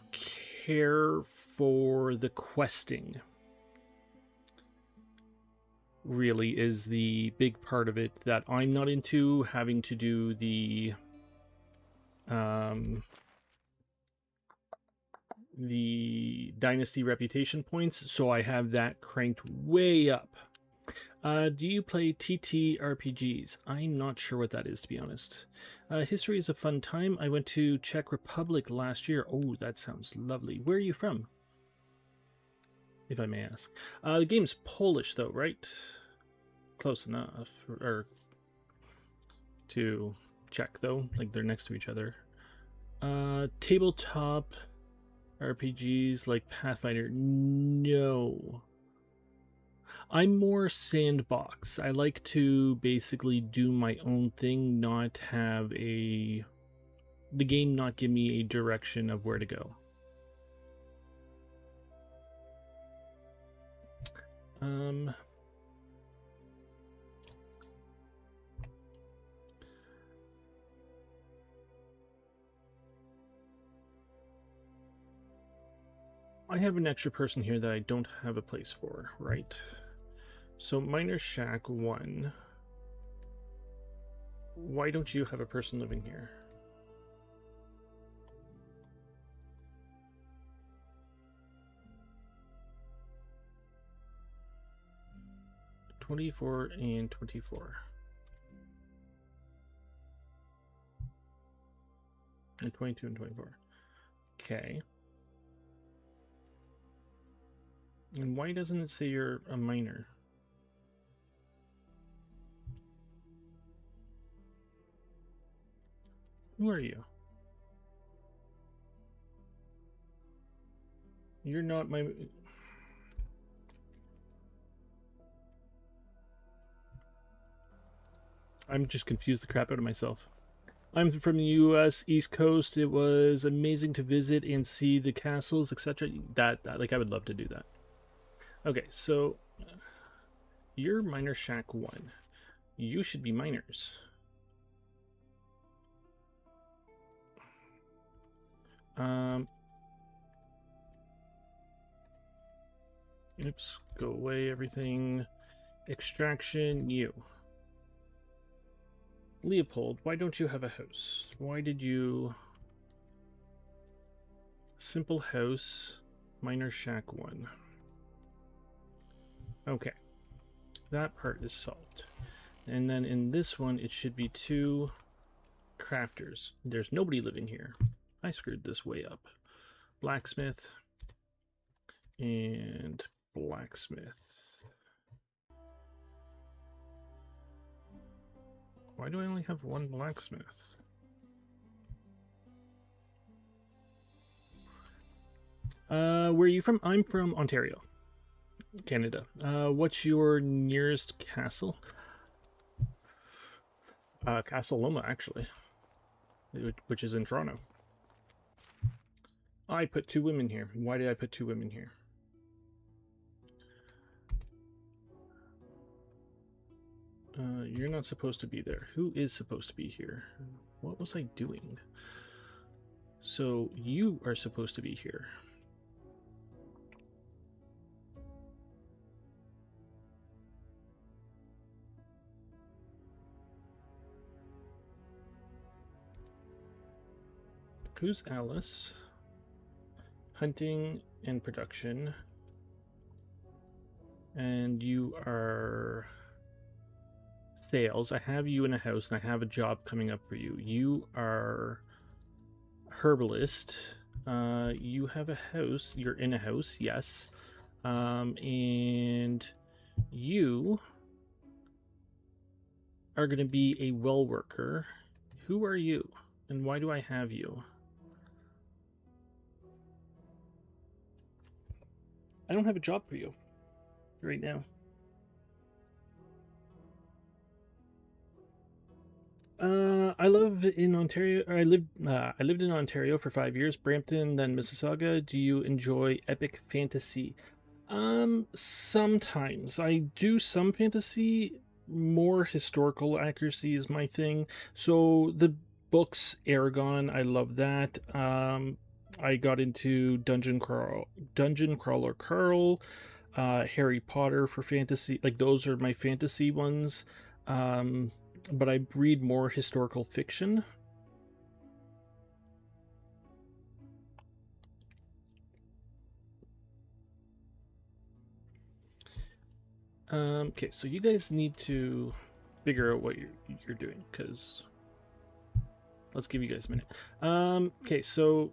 care for the questing. Really is the big part of it that I'm not into, having to do the Dynasty reputation points, so I have that cranked way up. Do you play TTRPGs? I'm not sure what that is, to be honest. History is a fun time. I went to Czech Republic last year. Oh, that sounds lovely. Where are you from, if I may ask? The game's Polish, though, right? Close enough. Or to Czech, though. Like, they're next to each other. Tabletop RPGs like Pathfinder. No. I'm more sandbox. I like to basically do my own thing, not have the game not give me a direction of where to go. I have an extra person here that I don't have a place for, right? So Miner Shack 1. Why don't you have a person living here? (24) and 24. And 22 and 24. Okay. And why doesn't it say you're a miner? Who are you? You're not my... I'm just confused the crap out of myself. I'm from the US East Coast. It was amazing to visit and see the castles, etc. That like I would love to do that. Okay, so you're Miner Shack 1. You should be miners. Oops, go away, everything. Extraction, you. Leopold, why don't you have a house? Why did you... Simple house, Miner Shack 1. Okay. That part is solved. And then in this one, it should be 2 crafters. There's nobody living here. I screwed this way up. Blacksmith and blacksmith. Why do I only have 1 blacksmith? Where are you from? I'm from Ontario. Canada. What's your nearest castle? Castle Loma, actually, which is in Toronto. I put 2 women here. Why did I put 2 women here? You're not supposed to be there. Who is supposed to be here? What was I doing? So you are supposed to be here. Who's Alice? Hunting and production. And you are sales. I have you in a house and I have a job coming up for you. You are herbalist. You have a house. You're in a house, yes. And you are going to be a well worker. Who are you? And why do I have you? I don't have a job for you right now. I live in Ontario. I lived in Ontario for 5 years, Brampton, then Mississauga. Do you enjoy epic fantasy? Sometimes I do some fantasy. More historical accuracy is my thing. So the books, Aragon, I love that. I got into Dungeon Crawler Carl, Harry Potter for fantasy. Like those are my fantasy ones. But I read more historical fiction. Okay, so you guys need to figure out what you're doing, because let's give you guys a minute. Okay, so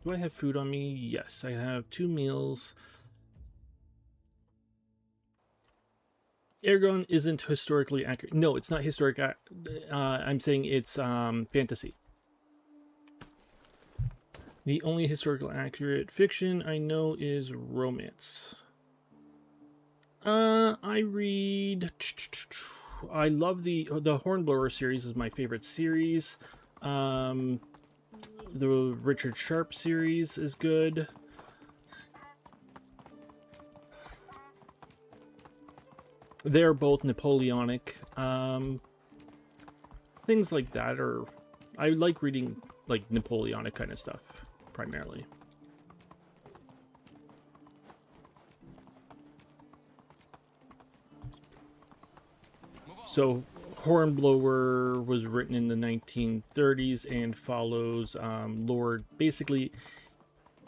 do I have food on me? Yes, I have 2 meals. Aragon isn't historically accurate. No, it's not historic. I'm saying it's fantasy. The only historical accurate fiction I know is romance. I read. I love the Hornblower series is my favorite series. The Richard Sharp series is good. They're both Napoleonic. Things like that, or I like reading like Napoleonic kind of stuff primarily. So Hornblower was written in the 1930s and follows Lord. Basically,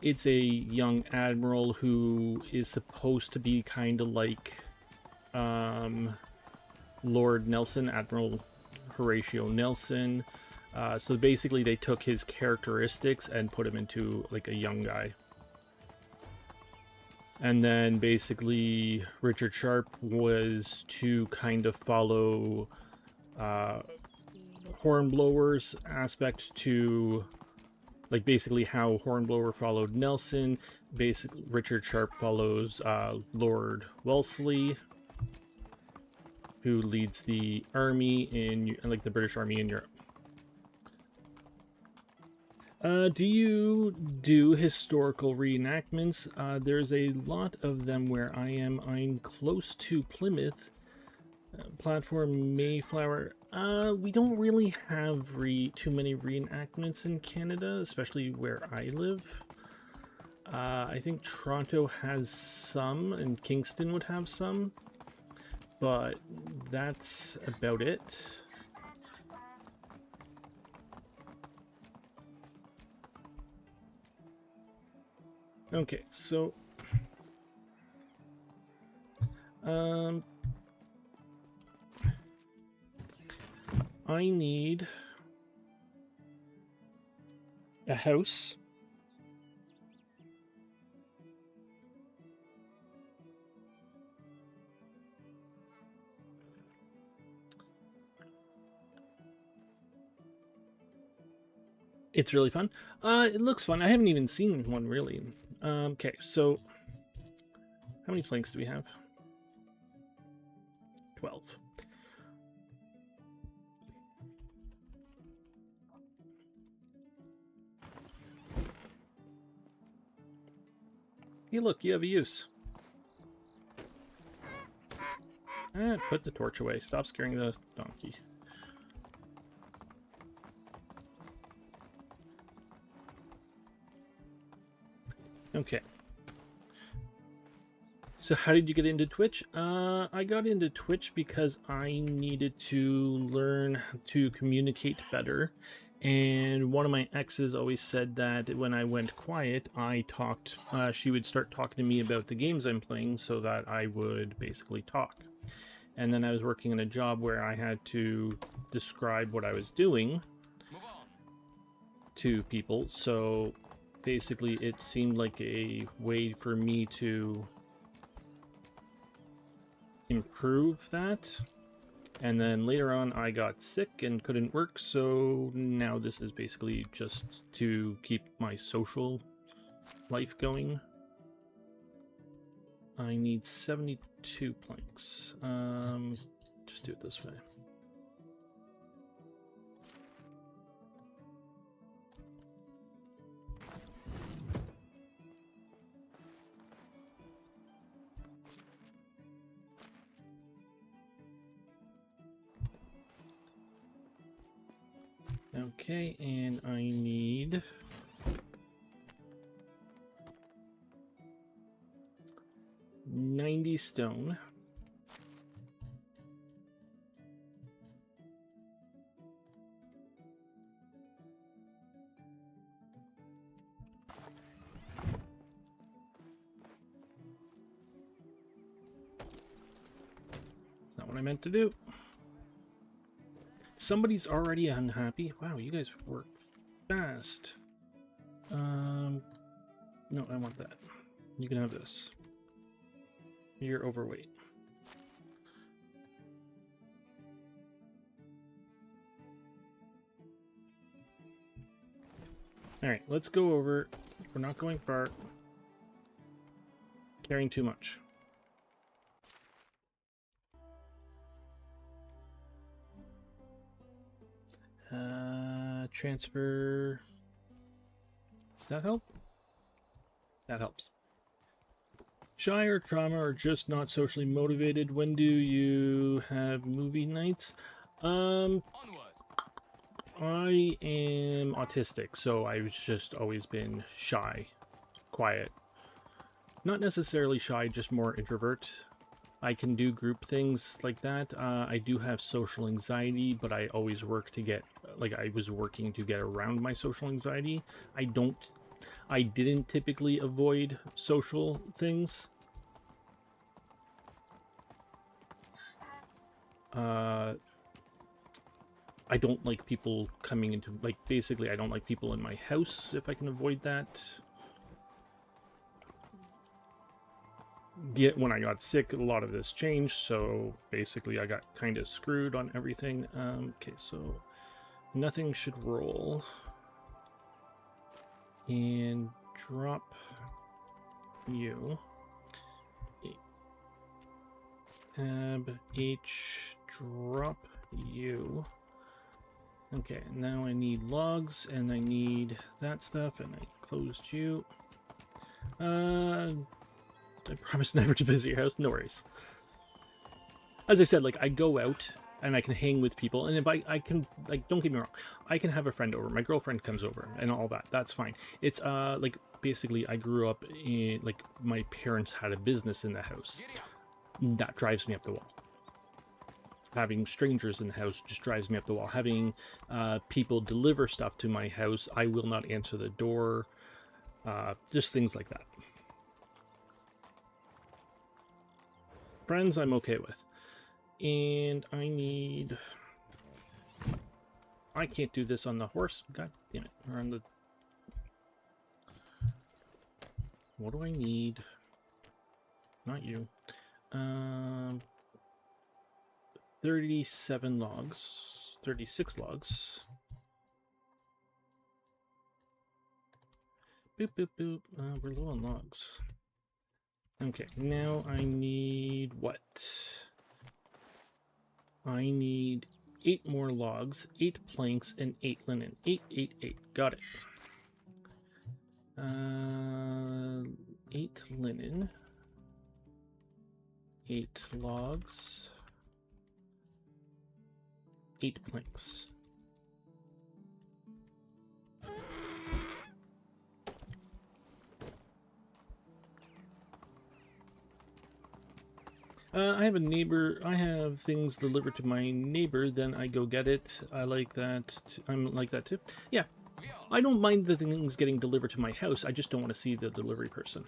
it's a young admiral who is supposed to be kind of like Lord Nelson, Admiral Horatio Nelson. So basically they took his characteristics and put him into like a young guy. And then basically Richard Sharp was to kind of follow Hornblower's aspect to like basically how Hornblower followed Nelson. Basically Richard Sharp follows Lord Wellesley, who leads the army in like the British Army in Europe. Do you do historical reenactments? There's a lot of them where I am. I'm close to Plymouth. Platform Mayflower. We don't really have too many reenactments in Canada, especially where I live. I think Toronto has some, and Kingston would have some, but that's about it. Okay, so I need a house. It's really fun. It looks fun. I haven't even seen one really. Okay, so How many planks do we have? 12. Hey, look, you have a use. Put the torch away. Stop scaring the donkey. Okay. So how did you get into Twitch? I got into Twitch because I needed to learn to communicate better. And one of my exes always said that when I went quiet, she would start talking to me about the games I'm playing so that I would basically talk. And then I was working in a job where I had to describe what I was doing to people. So basically it seemed like a way for me to improve that. And then later on I got sick and couldn't work, so now this is basically just to keep my social life going. I need 72 planks. Just do it this way. Okay, and I need 90 stone. That's not what I meant to do. Somebody's already unhappy. Wow, you guys work fast. No, I want that. You can have this. You're overweight. Alright, let's go over. We're not going far. Carrying too much. Transfer. Does that help? That helps. Shy or trauma or just not socially motivated? When do you have movie nights? I am autistic, so I've just always been shy, quiet. Not necessarily shy, just more introvert. I can do group things like that. I do have social anxiety, but I always work to get, like I was working to get around my social anxiety. I didn't typically avoid social things. I don't like people coming into, like, basically I don't like people in my house if I can avoid that. Yet when I got sick, a lot of this changed, so basically I got kind of screwed on everything. Okay, so nothing should roll. And drop you. Tab H, drop you. Okay, now I need logs, and I need that stuff, and I closed you. I promise never to visit your house. No worries. As I said, like, I go out and I can hang with people, and if I can, like, don't get me wrong, I can have a friend over. My girlfriend comes over and all that. That's fine. It's like, basically I grew up in, like, my parents had a business in the house. That drives me up the wall. Having strangers in the house just drives me up the wall. Having people deliver stuff to my house, I will not answer the door. Just things like that. Friends, I'm okay with. And I need... I can't do this on the horse. God damn it. Or on the... What do I need? Not you. 37 logs. 36 logs. Boop, boop, boop. We're low on logs. Okay, now I need what? I need 8 more logs, 8 planks, and 8 linen. 8, 8, 8. Got it. 8 linen, 8 logs, 8 planks. I have a neighbor. I have things delivered to my neighbor, then I go get it. I like that. I'm like that too. Yeah, I don't mind the things getting delivered to my house. I just don't want to see the delivery person.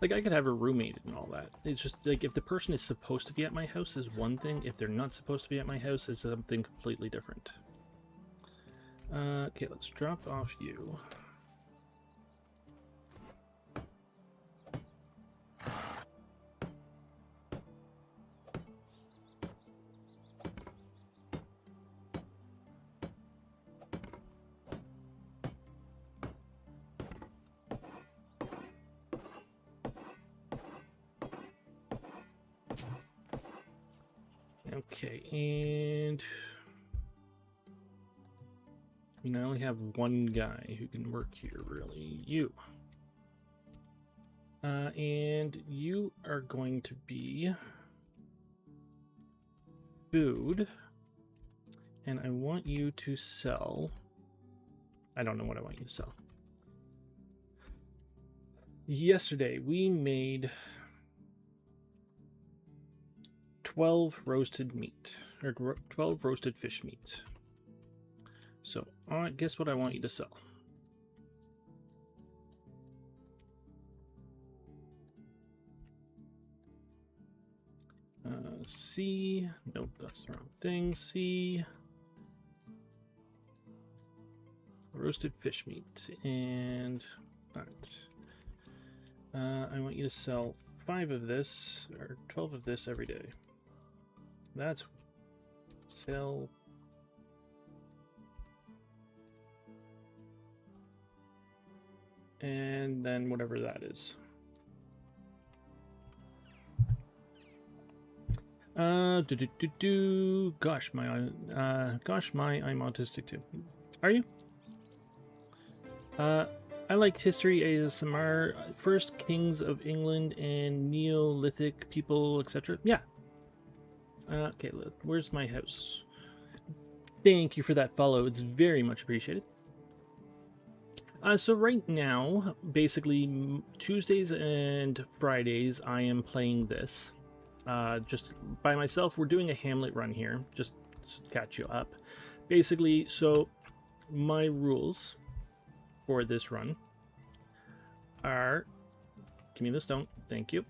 Like, I could have a roommate and all that. It's just, like, if the person is supposed to be at my house is one thing. If they're not supposed to be at my house is something completely different. Okay, let's drop off you. Okay, and I only have one guy who can work here, really. You. And you are going to be food. And I want you to sell. I don't know what I want you to sell. Yesterday, we made 12 roasted meat, or 12 roasted fish meat. So, guess what I want you to sell? C. Nope, that's the wrong thing. C. Roasted fish meat. And that. I want you to sell 5 of this, or 12 of this every day. That's sell. And then whatever that is. Gosh, I'm autistic too. Are you? I like history ASMR, first kings of England and Neolithic people, etc. Yeah. Okay, where's my house? Thank you for that follow. It's very much appreciated. So right now, basically Tuesdays and Fridays, I am playing this. Just by myself. We're doing a Hamlet run here, just to catch you up. Basically, so my rules for this run are, give me the stone, thank you,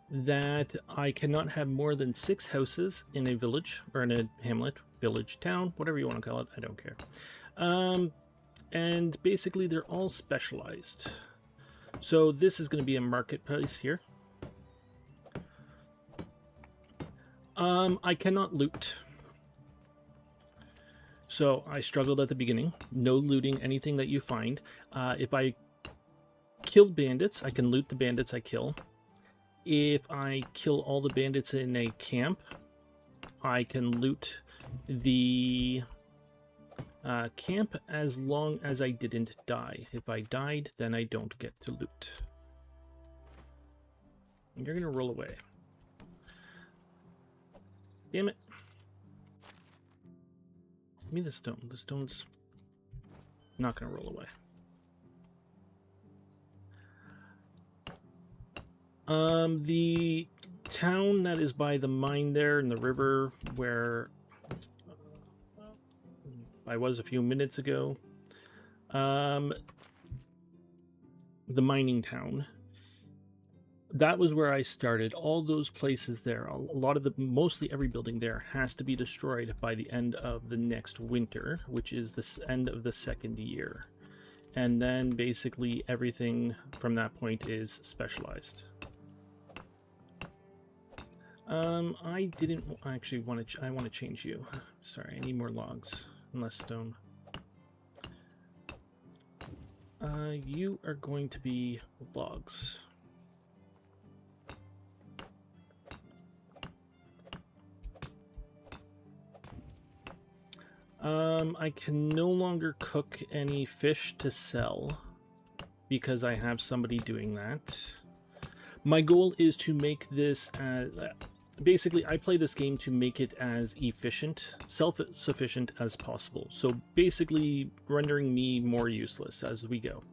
that I cannot have more than 6 houses in a village, or in a hamlet, village, town, whatever you want to call it, I don't care. And basically they're all specialized. So this is going to be a marketplace here. I cannot loot. So I struggled at the beginning. No looting anything that you find. If I kill bandits, I can loot the bandits I kill. If I kill all the bandits in a camp, I can loot the camp as long as I didn't die. If I died, then I don't get to loot. You're gonna roll away. Damn it. Give me the stone. The stone's not gonna roll away. The town that is by the mine there in the river where I was a few minutes ago, the mining town, that was where I started. All those places there, a lot of mostly every building there has to be destroyed by the end of the next winter, which is the end of the 2nd year. And then basically everything from that point is specialized. I didn't actually want to. I want to change you. Sorry, I need more logs and less stone. You are going to be logs. I can no longer cook any fish to sell because I have somebody doing that. My goal is to make this basically, I play this game to make it as efficient, self-sufficient as possible. So basically, rendering me more useless as we go.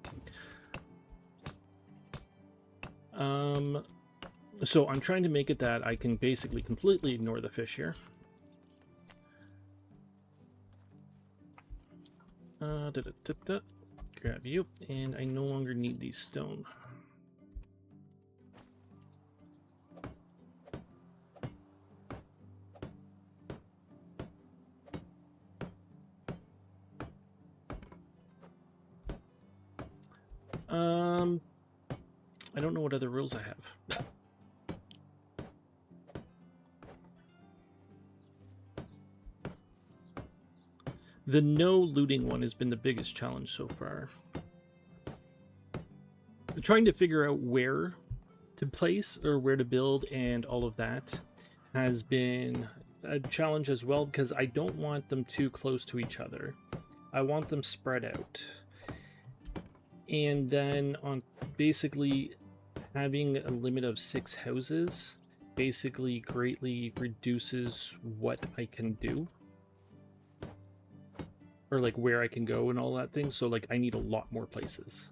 So I'm trying to make it that I can basically completely ignore the fish here. Grab you, and I no longer need these stone. I don't know what other rules I have. The no looting one has been the biggest challenge so far. Trying to figure out where to place or where to build and all of that has been a challenge as well, because I don't want them too close to each other. I want them spread out. And then on basically having a limit of 6 houses basically greatly reduces what I can do. Or like where I can go and all that thing. So like I need a lot more places.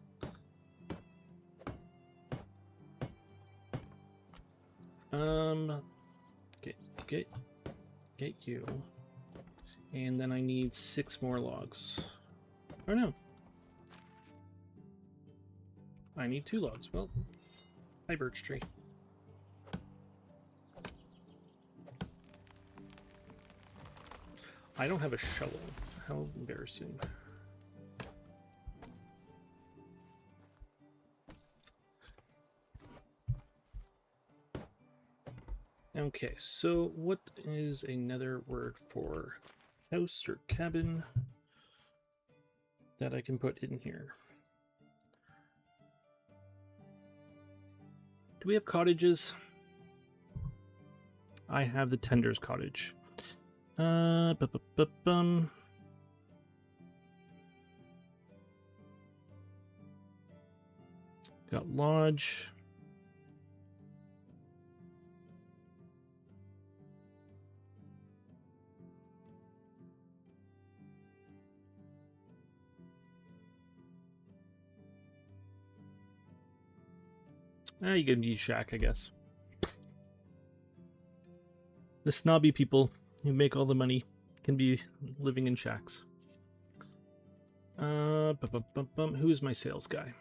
Get you. And then I need 6 more logs. Or no. I need 2 logs. Well, hi birch tree. I don't have a shovel. How embarrassing. Okay, so what is another word for house or cabin that I can put in here? Do we have cottages? I have the tender's cottage. Got lodge. You can use shack, I guess. The snobby people who make all the money can be living in shacks. Who is my sales guy?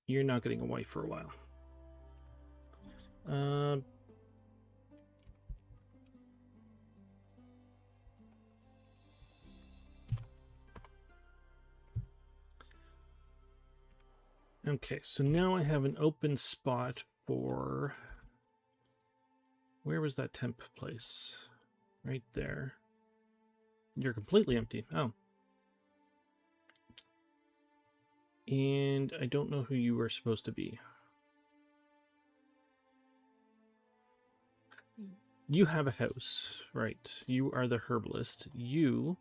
You're not getting a wife for a while. Okay, so now I have an open spot for... Where was that temp place? Right there. You're completely empty. Oh. And I don't know who you were supposed to be. You have a house, right? You are the herbalist. You...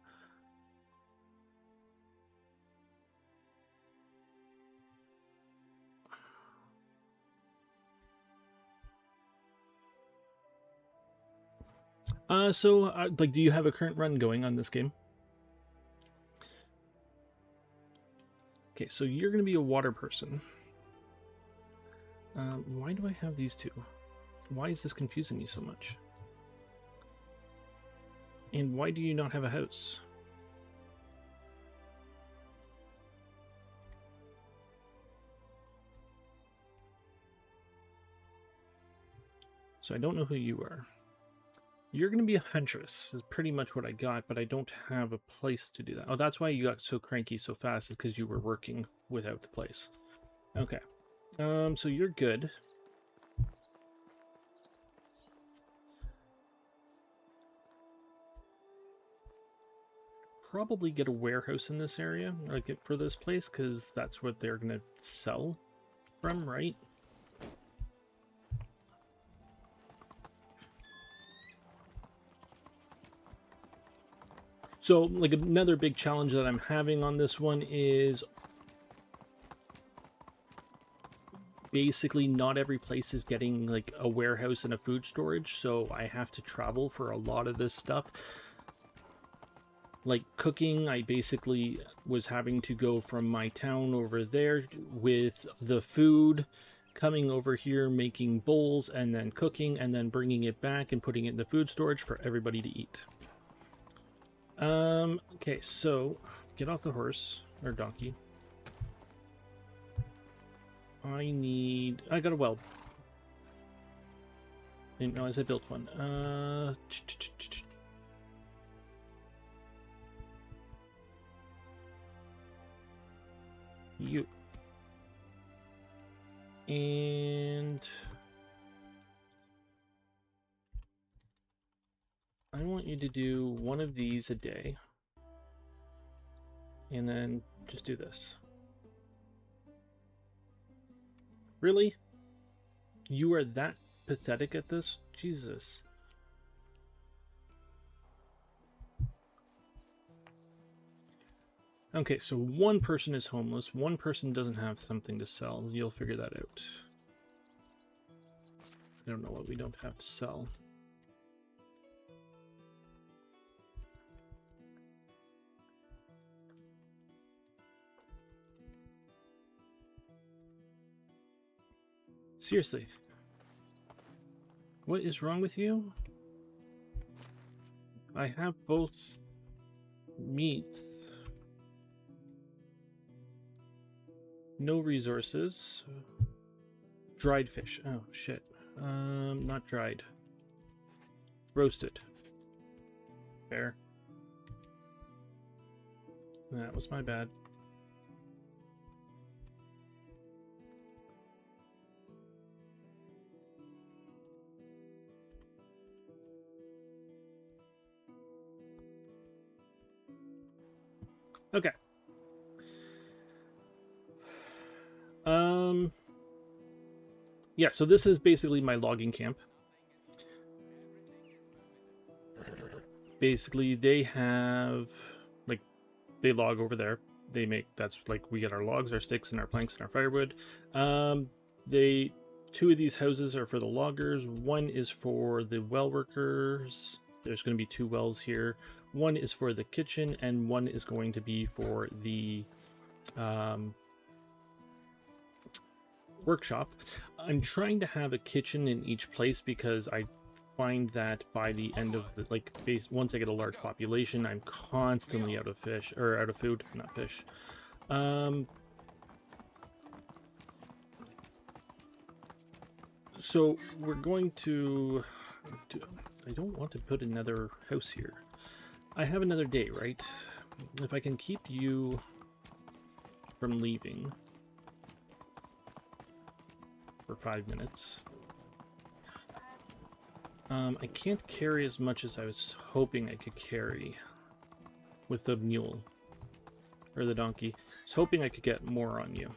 like, do you have a current run going on this game? Okay, so you're going to be a water person. Why do I have these two? Why is this confusing me so much? And why do you not have a house? So I don't know who you are. You're going to be a huntress, is pretty much what I got, but I don't have a place to do that. Oh, that's why you got so cranky so fast, is because you were working without the place. Okay. So you're good. Probably get a warehouse in this area, like for this place, because that's what they're gonna sell from, right? So, like, another big challenge that I'm having on this one is basically not every place is getting like a warehouse and a food storage, so I have to travel for a lot of this stuff. Like cooking, I basically was having to go from my town over there with the food, coming over here, making bowls, and then cooking, and then bringing it back and putting it in the food storage for everybody to eat. Okay, so get off the horse or donkey. I got a well. Didn't realize I built one. You. And I want you to do one of these a day. And then just do this. Really? You are that pathetic at this? Jesus. Okay, so one person is homeless, one person doesn't have something to sell. You'll figure that out. I don't know what we don't have to sell. Seriously. What is wrong with you? I have both meats. No resources. Dried fish. Oh, shit. Not dried. Roasted. Fair. That was my bad. Okay. Yeah, so this is basically my logging camp. Basically, they have, like, they log over there. They make, that's like, we get our logs, our sticks, and our planks, and our firewood. Two of these houses are for the loggers. One is for the well workers. There's going to be 2 wells here. One is for the kitchen, and one is going to be for the workshop. I'm trying to have a kitchen in each place because I find that by the end of the, like, once I get a large population, I'm constantly out of fish, or out of food, not fish. So we're going to I don't want to put another house here. I have another day, right? If I can keep you from leaving for 5 minutes. I can't carry as much as I was hoping I could carry with the mule or the donkey. I was hoping I could get more on you.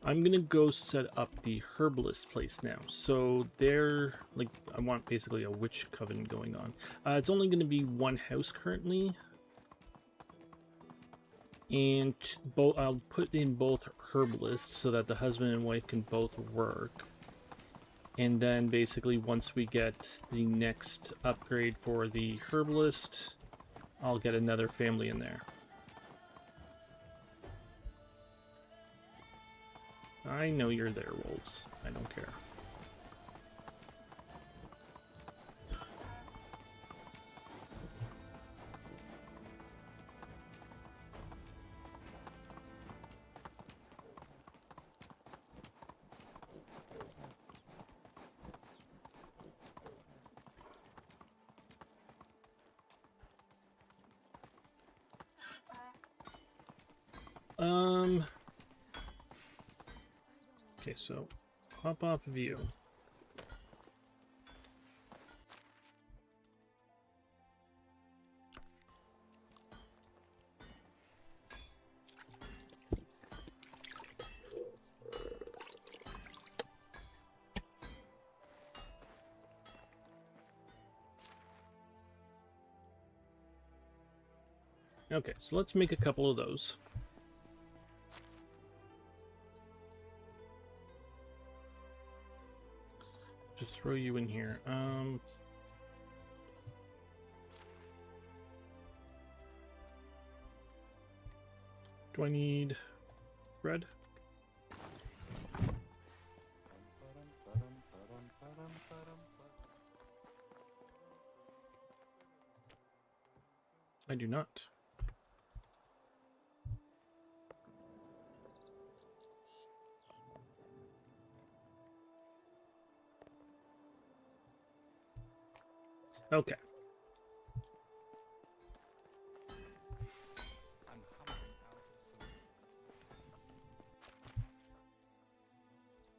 I'm gonna go set up the herbalist place now. So they're like, I want basically a witch coven going on. It's only gonna be 1 house currently, and I'll put in both herbalists so that the husband and wife can both work. And then basically once we get the next upgrade for the herbalist, I'll get another family in there. I know you're there, wolves. I don't care. Okay, so hop off view. Okay, so let's make a couple of those. Just throw you in here. Do I need bread? I do not. Okay. I'm hammering out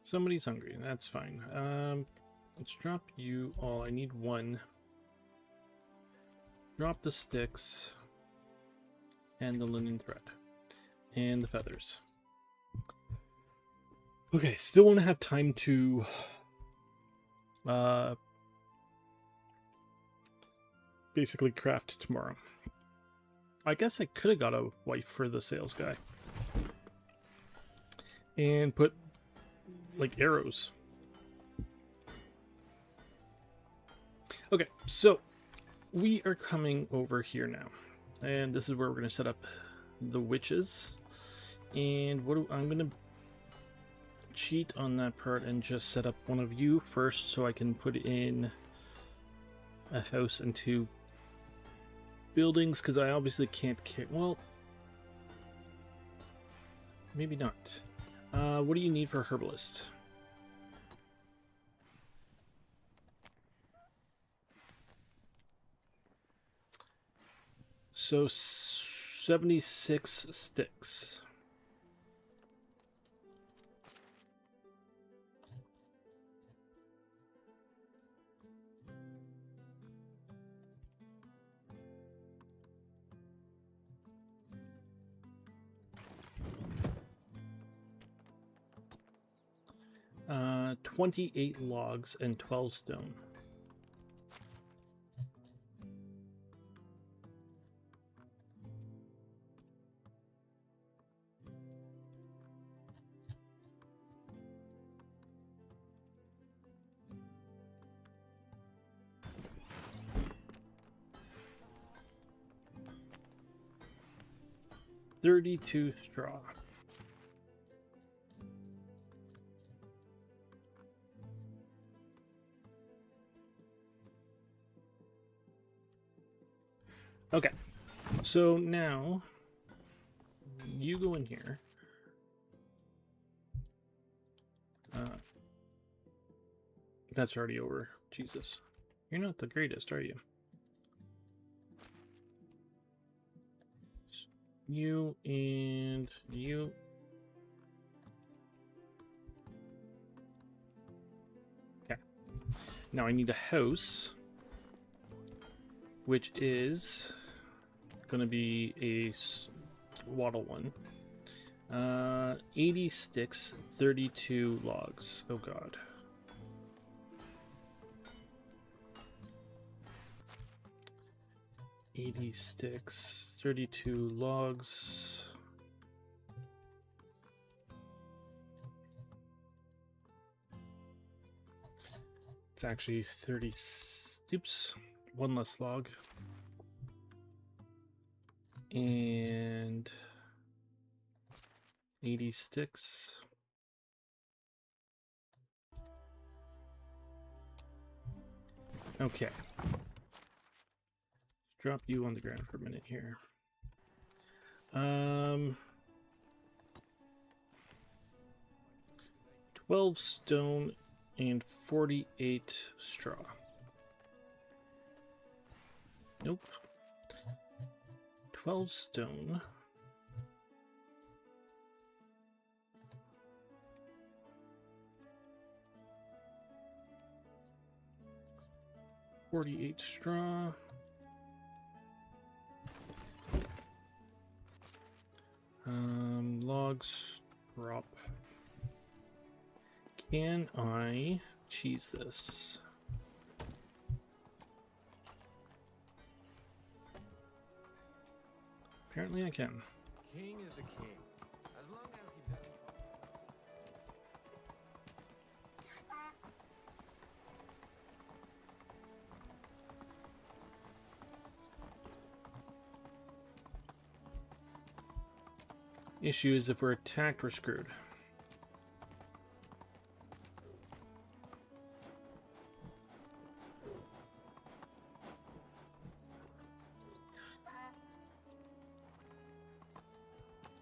Somebody's hungry. That's fine. Let's drop you all. I need one. Drop the sticks and the linen thread and the feathers. Okay, still want to have time to basically craft tomorrow. I guess I could have got a wife for the sales guy and put like arrows. Okay, so we are coming over here now, and this is where we're going to set up the witches. And I'm going to cheat on that part and just set up one of you first, so I can put in a house and 2 buildings, because I obviously can't carry. Well, maybe not. What do you need for a herbalist? So 76 sticks. Uh, 28 logs and 12 stone. $32 straw. Okay, so now you go in here. That's already over. Jesus. You're not the greatest, are you? You and you. Okay. Now I need a house, which is going to be a wattle one. 80 sticks, 32 logs. Oh god. $80 sticks, 32 logs. It's actually 30. Oops, one less log. And 80 sticks. Okay. Let's drop you on the ground for a minute here. 12 stone and 48 straw. Nope. 12 stone 48 straw. Logs drop. Can I cheese this? Apparently I can. King is the king. As long as he doesn't call Issue is if we're attacked, we're screwed.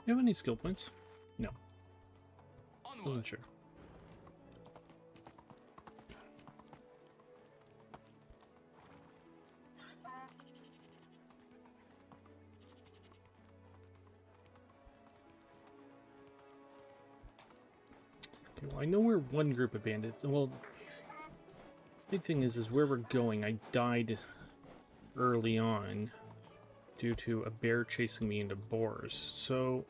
Do you have any skill points? No. Wasn't Onward. sure. Okay, well, I know we're one group of bandits. Well, big thing is where we're going. I died early on due to a bear chasing me into boars. So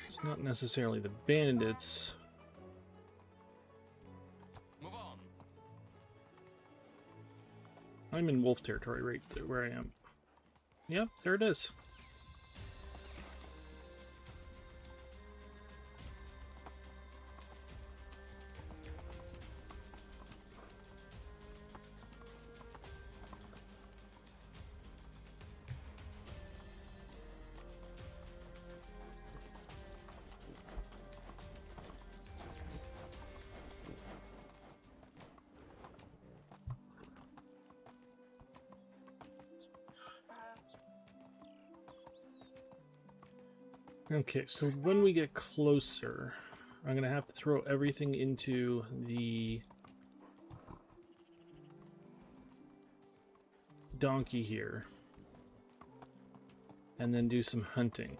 it's not necessarily the bandits. Move on. I'm in wolf territory right there where I am. Yep, there it is. Okay, so when we get closer, I'm gonna have to throw everything into the donkey here and then do some hunting.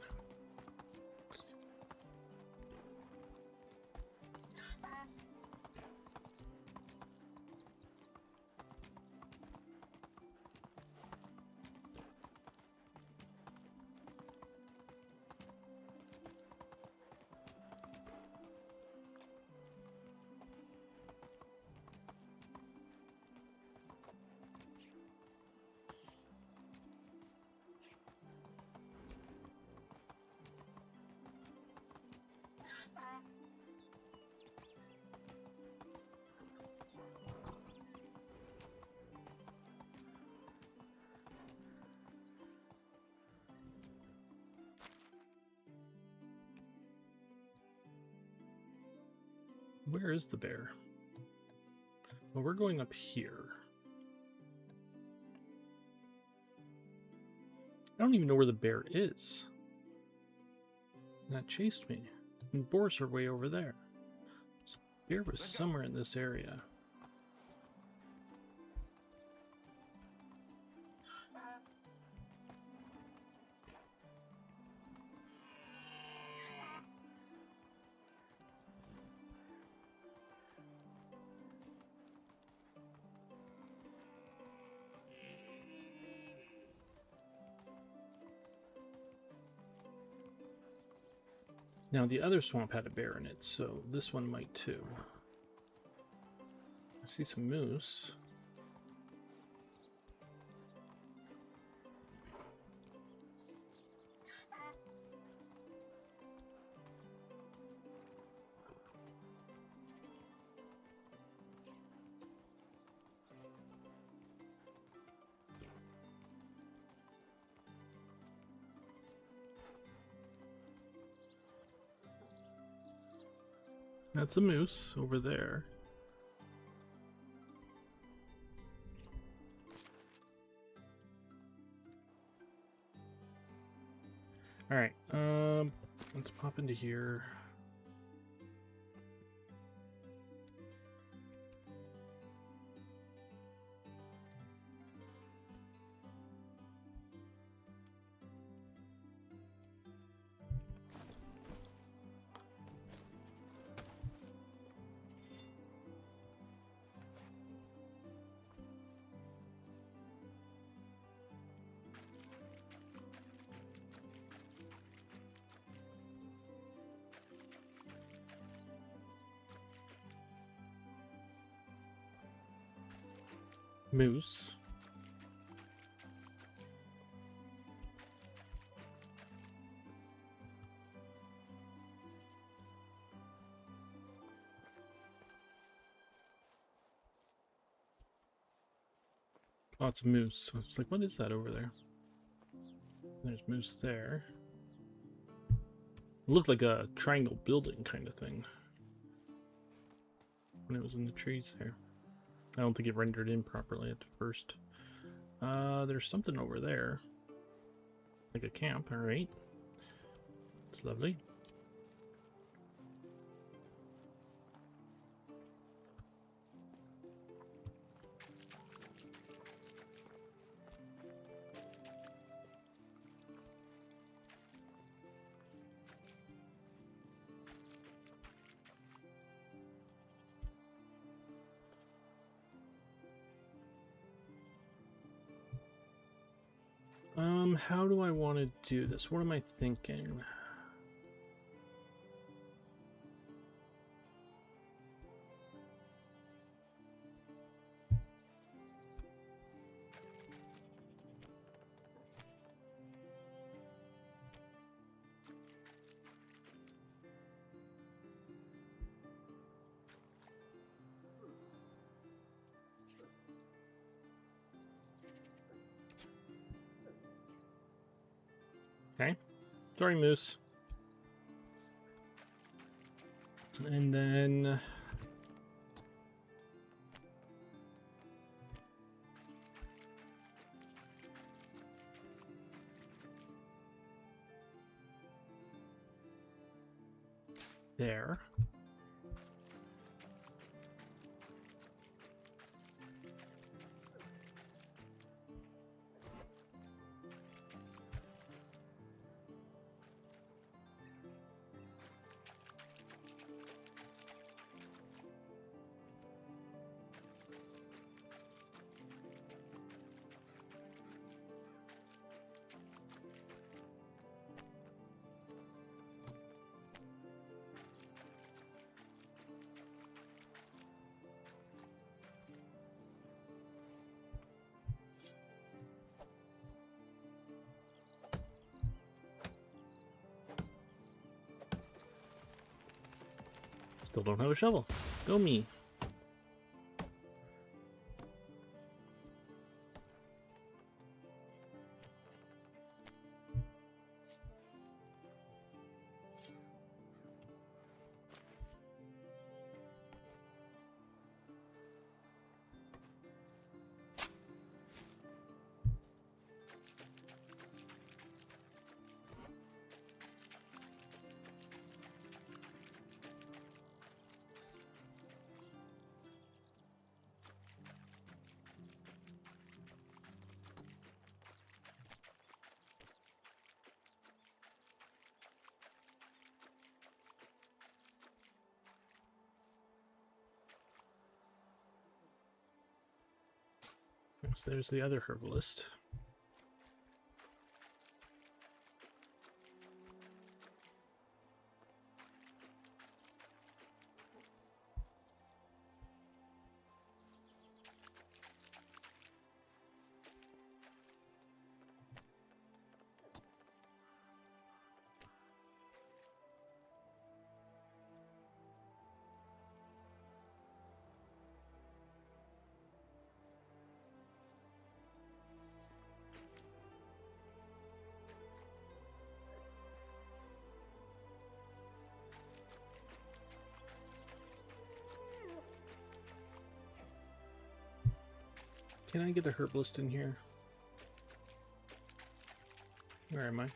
Where is the bear? Well, we're going up here. I don't even know where the bear is. That chased me. And boars are way over there. So the bear was somewhere in this area. Now, the other swamp had a bear in it, so this one might too. I see some moose. That's a moose over there. Alright, let's pop into here. Moose. Oh, it's a moose. I was like, what is that over there? There's moose there. It looked like a triangle building kind of thing when it was in the trees there. I don't think it rendered in properly at first. There's something over there. Like a camp, alright. It's lovely. How do I want to do this? What am I thinking? Okay. Sorry, moose. And then... there. Still don't have a shovel. Go me. So there's the other herbalist. Can I get a herbalist in here? Where am I?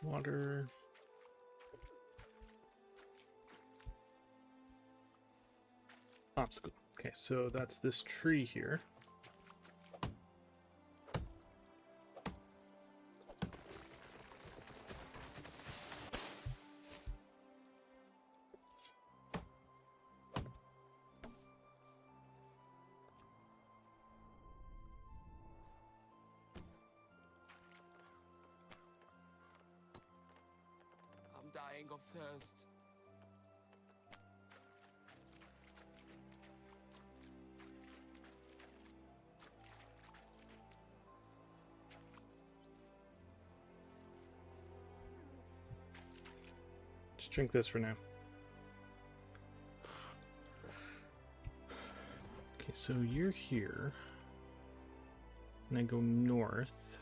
Water. Obstacle. Okay, so that's this tree here. dying of thirst. Just drink this for now. Okay, so you're here. And I go north.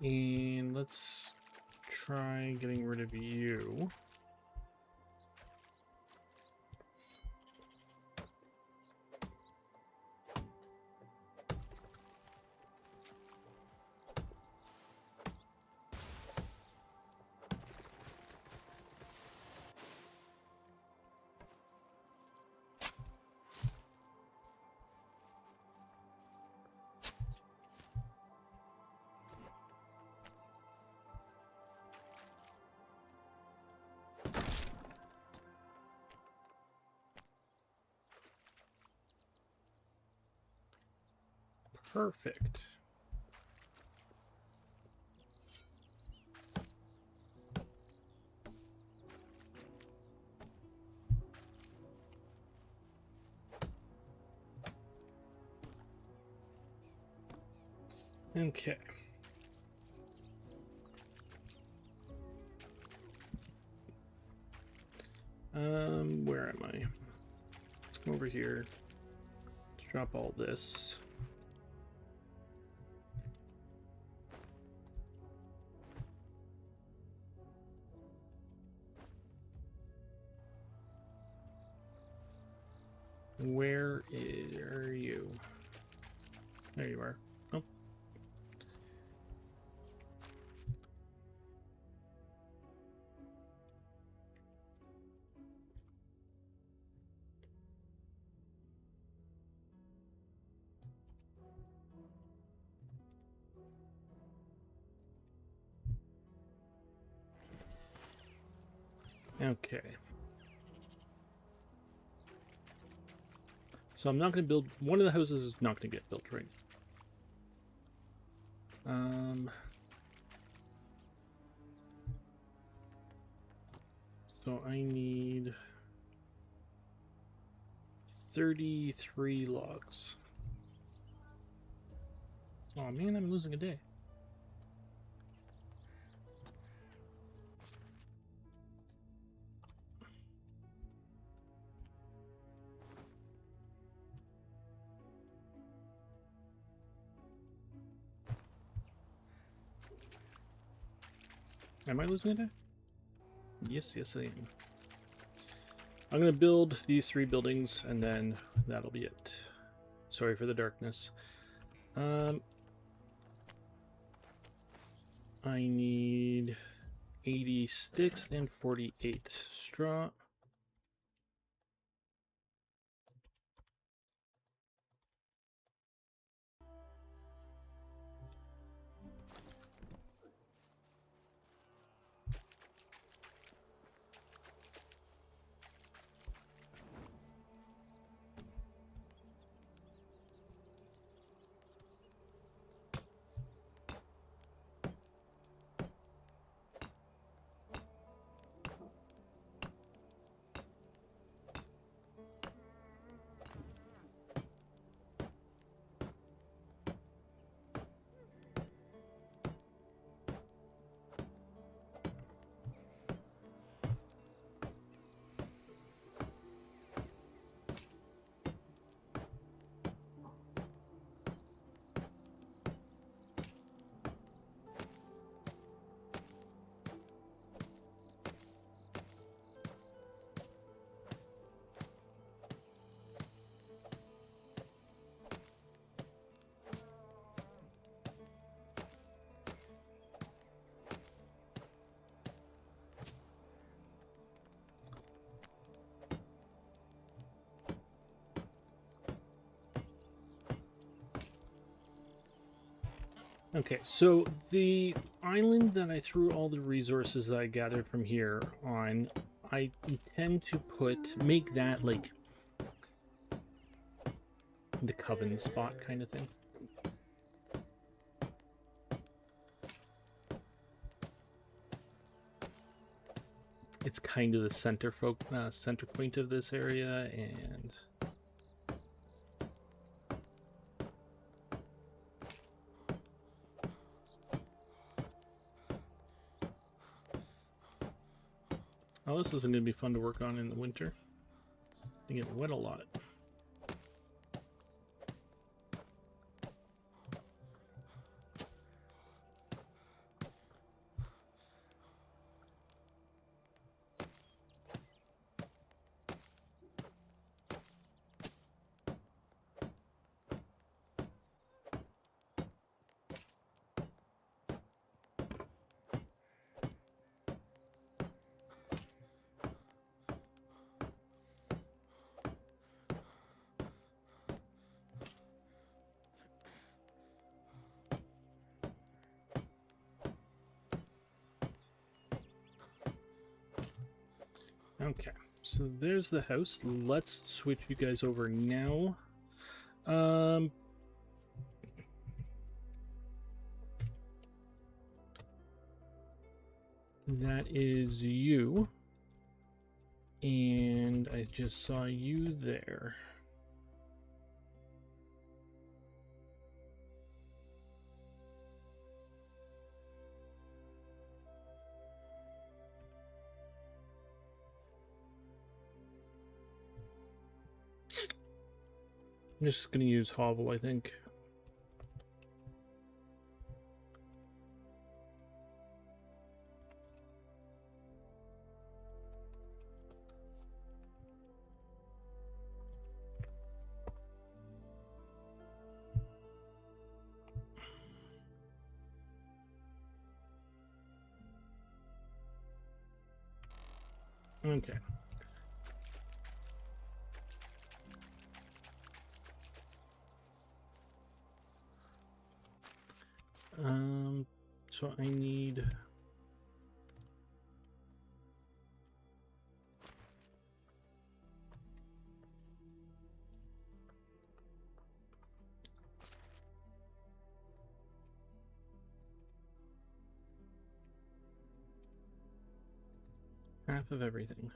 And let's try getting rid of you. Perfect. Okay. Where am I? Let's come over here. Let's drop all this. Where are you? There you are. Oh. Okay. So I'm not going to build... One of the houses is not going to get built, right? So I need 33 logs. Oh man, I'm losing a day. Am I losing a day? Yes, yes I am. I'm going to build these 3 buildings, and then that'll be it. Sorry for the darkness. I need 80 sticks and 48 straw. Okay, so the island that I threw all the resources that I gathered from here on, I intend to make that like the coven spot kind of thing. It's kind of the center point of this area, and oh, this isn't going to be fun to work on in the winter. I get wet a lot. Okay, so there's the house. Let's switch you guys over now. That is you. And I just saw you there. I'm just gonna use Hovel, I think. Okay. So I need half of everything.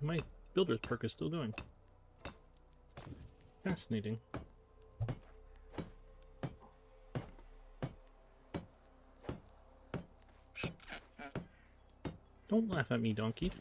My builder's perk is still going. Fascinating. Don't laugh at me, donkey.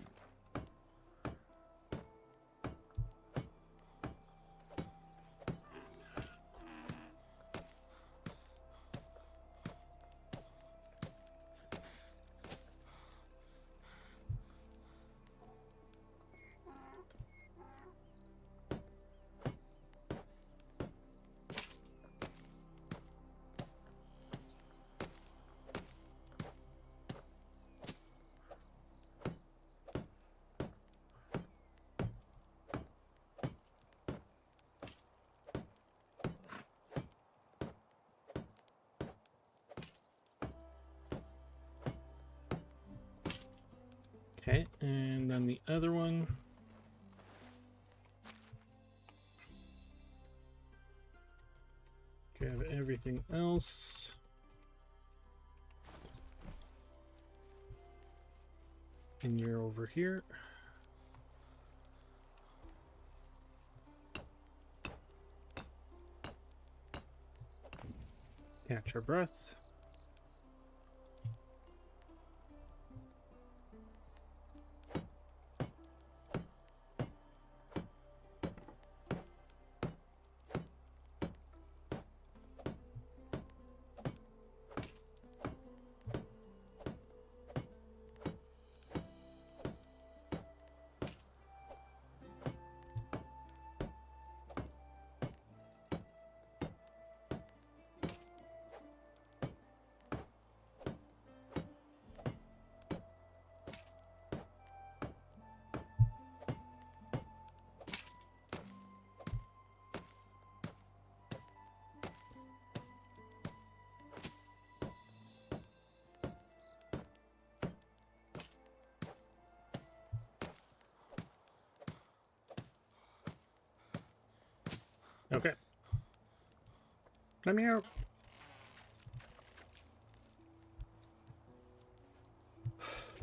Okay, and then the other one. Grab everything else. And you're over here. Catch our breath. Okay. Let me out.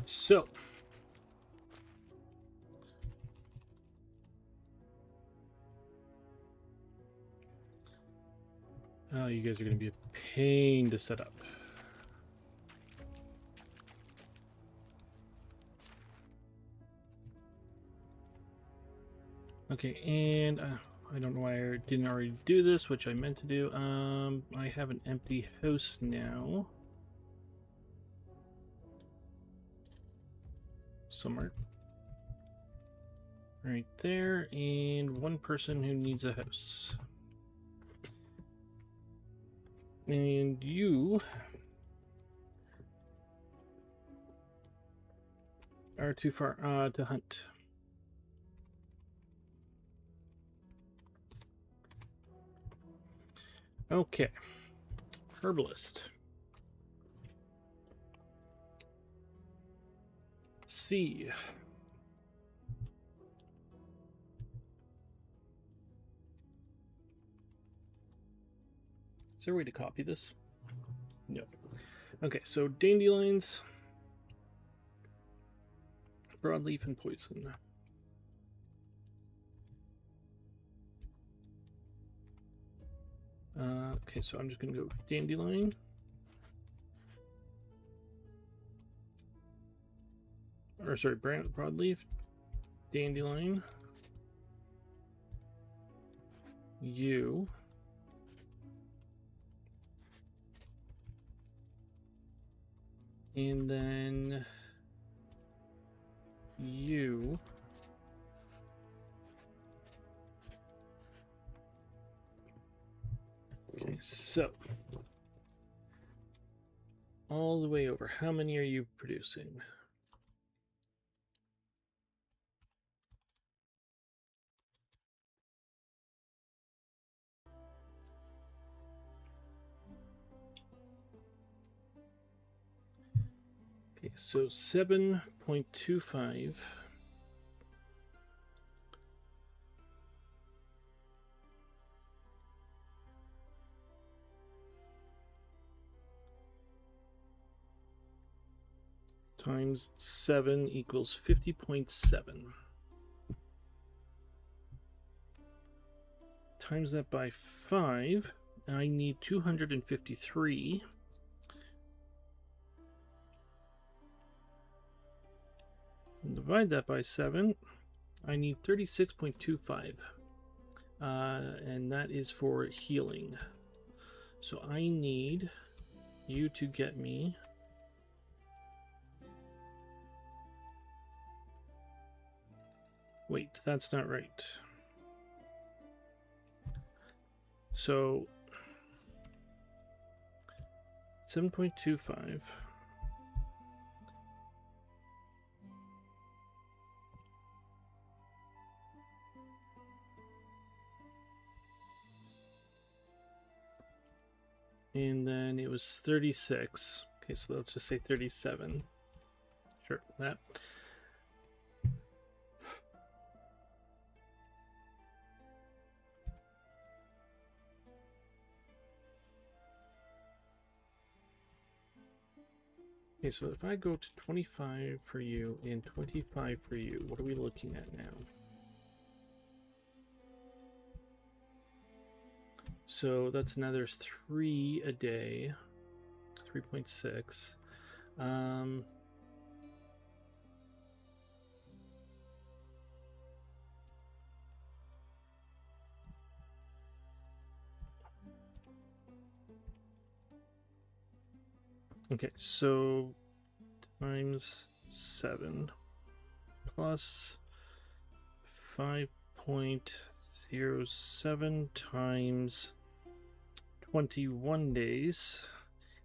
So. Oh, you guys are going to be a pain to set up. Okay, and I don't know why I didn't already do this, which I meant to do. I have an empty house now. Somewhere. Right there, and one person who needs a house. And you are too far to hunt. Okay. Herbalist. C. Is there a way to copy this? No. Okay, so dandelions, broadleaf, and poison. Okay, so I'm just going to go dandelion. Or sorry, broadleaf, dandelion, you, and then you. Okay, so all the way over, how many are you producing? Okay, so 7.25 times 7 equals 50.7. Times that by 5, I need 253. And divide that by 7, I need 36.25. And that is for healing. So I need you to get me wait, that's not right. So 7.25 and then it was 36. Okay, so let's just say 37. Sure, that. Okay, so if I go to 25 for you and 25 for you, what are we looking at now? So that's another 3 a day, 3.6. Okay, so times 7 plus 5.07 times 21 days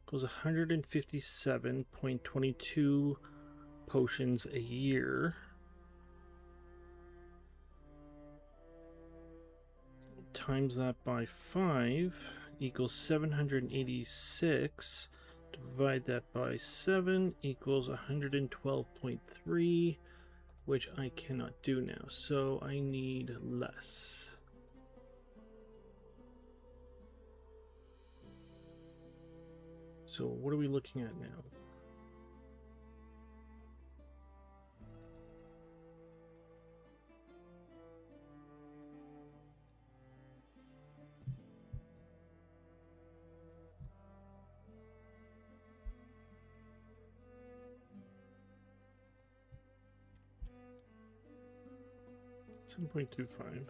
equals 157.22 potions a year. Times that by 5 equals 786. Divide that by 7 equals 112.3, which I cannot do now. So I need less. So what are we looking at now? $7.25.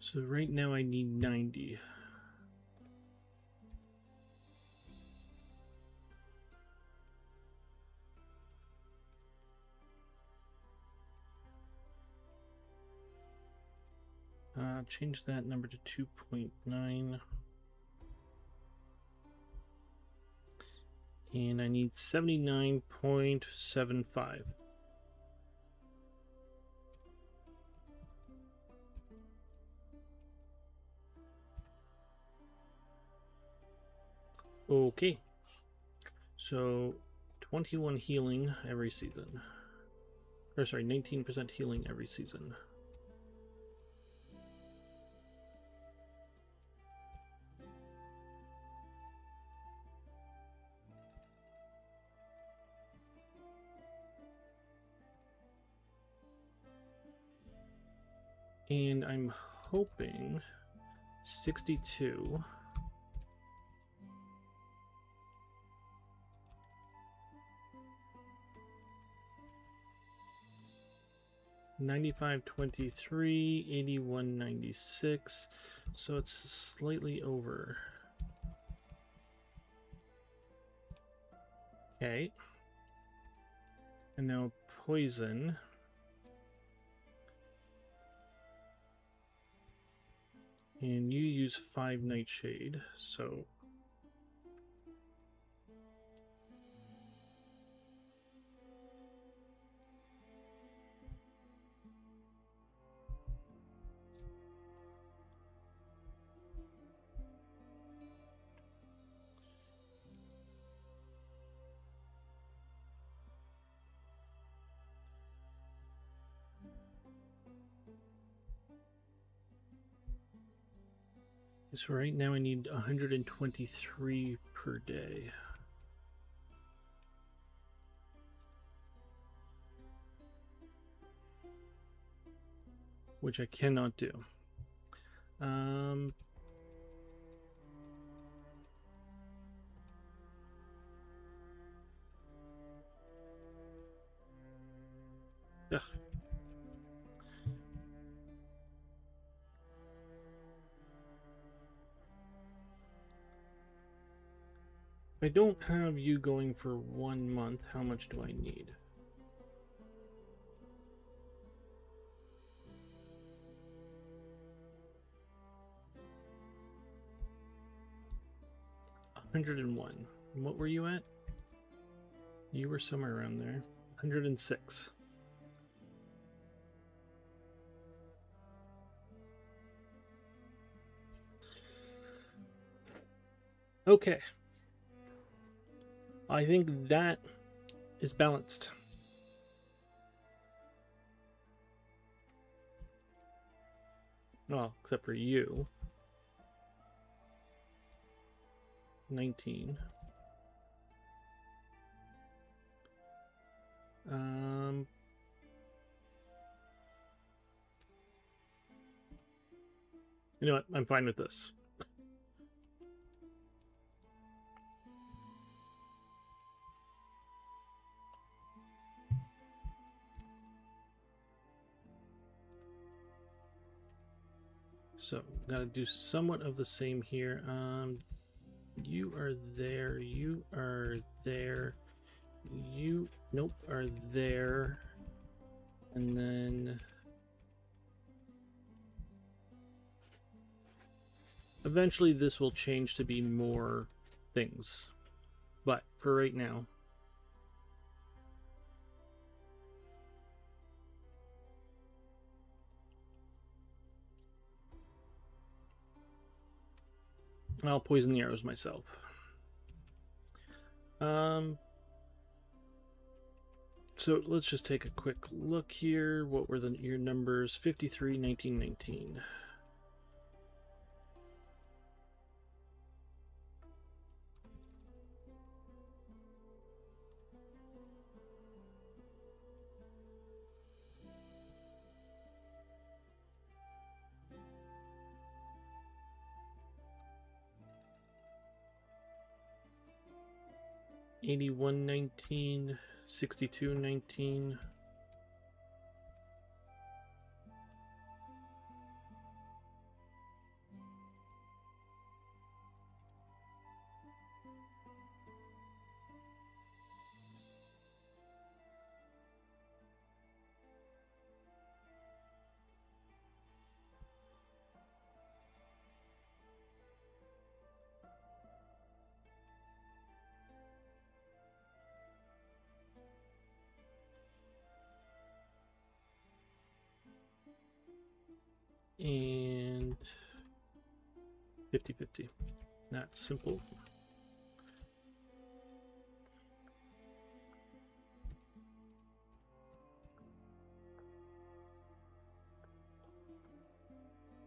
So right now I need 90. Change that number to 2.9. And I need 79.75. Okay. So 21 healing every season. Or sorry, 19% healing every season. And I'm hoping 62. $95.23, $81.96, so it's slightly over. Okay. And now poison. And you use 5 nightshade, so right now I need 123 per day. Which I cannot do. Ugh. If I don't have you going for 1 month, how much do I need? $101. What were you at? You were somewhere around there. 106. Okay. I think that is balanced. Well, except for you. 19. You know what? I'm fine with this. So, gotta do somewhat of the same here. You are there, you are there, you, nope, are there, and then eventually this will change to be more things, but for right now, I'll poison the arrows myself. So let's just take a quick look here. What were your numbers? 53, 19, 19. $81, 19, $62, 19. And 50-50. That's simple.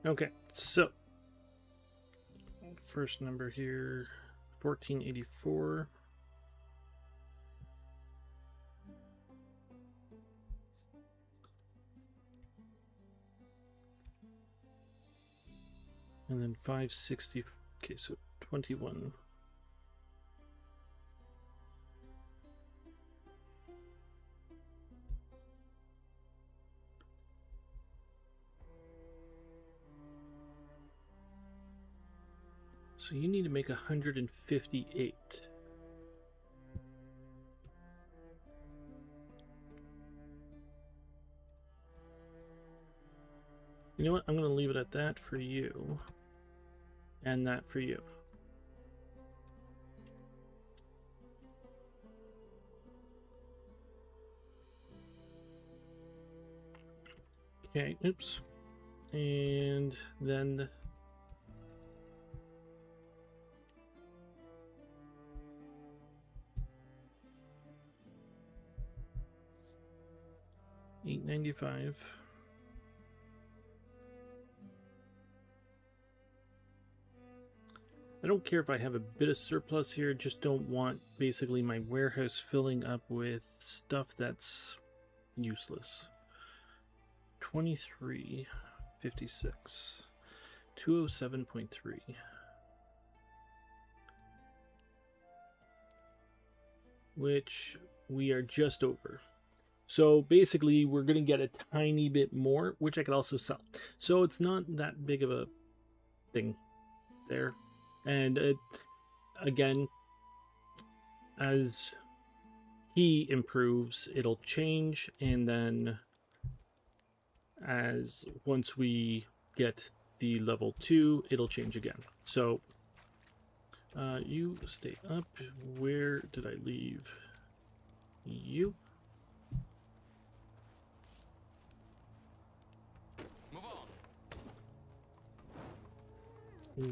Okay, so first number here, 1484. And then 560. Okay, so 21. So you need to make 158. You know what? I'm going to leave it at that for you. And that for you. Okay, oops. And then $8.95. I don't care if I have a bit of surplus here, just don't want basically my warehouse filling up with stuff that's useless. 23.56. 207.3. Which we are just over. So basically we're going to get a tiny bit more, which I could also sell. So it's not that big of a thing there. And again, as he improves, it'll change. And then as once we get the level 2, it'll change again. So you stay up. Where did I leave you? Move on.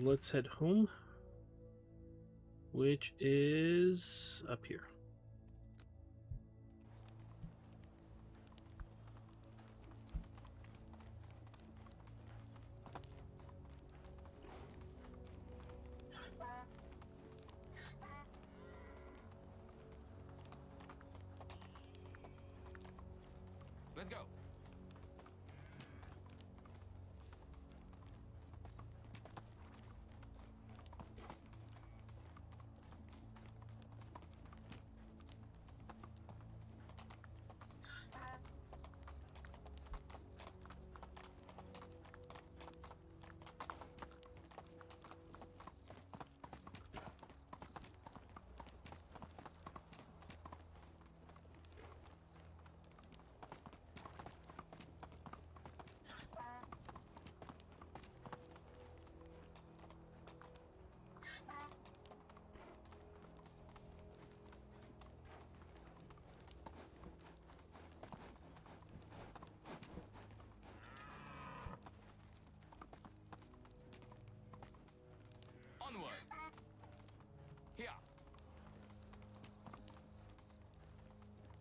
Let's head home, which is up here. Let's go.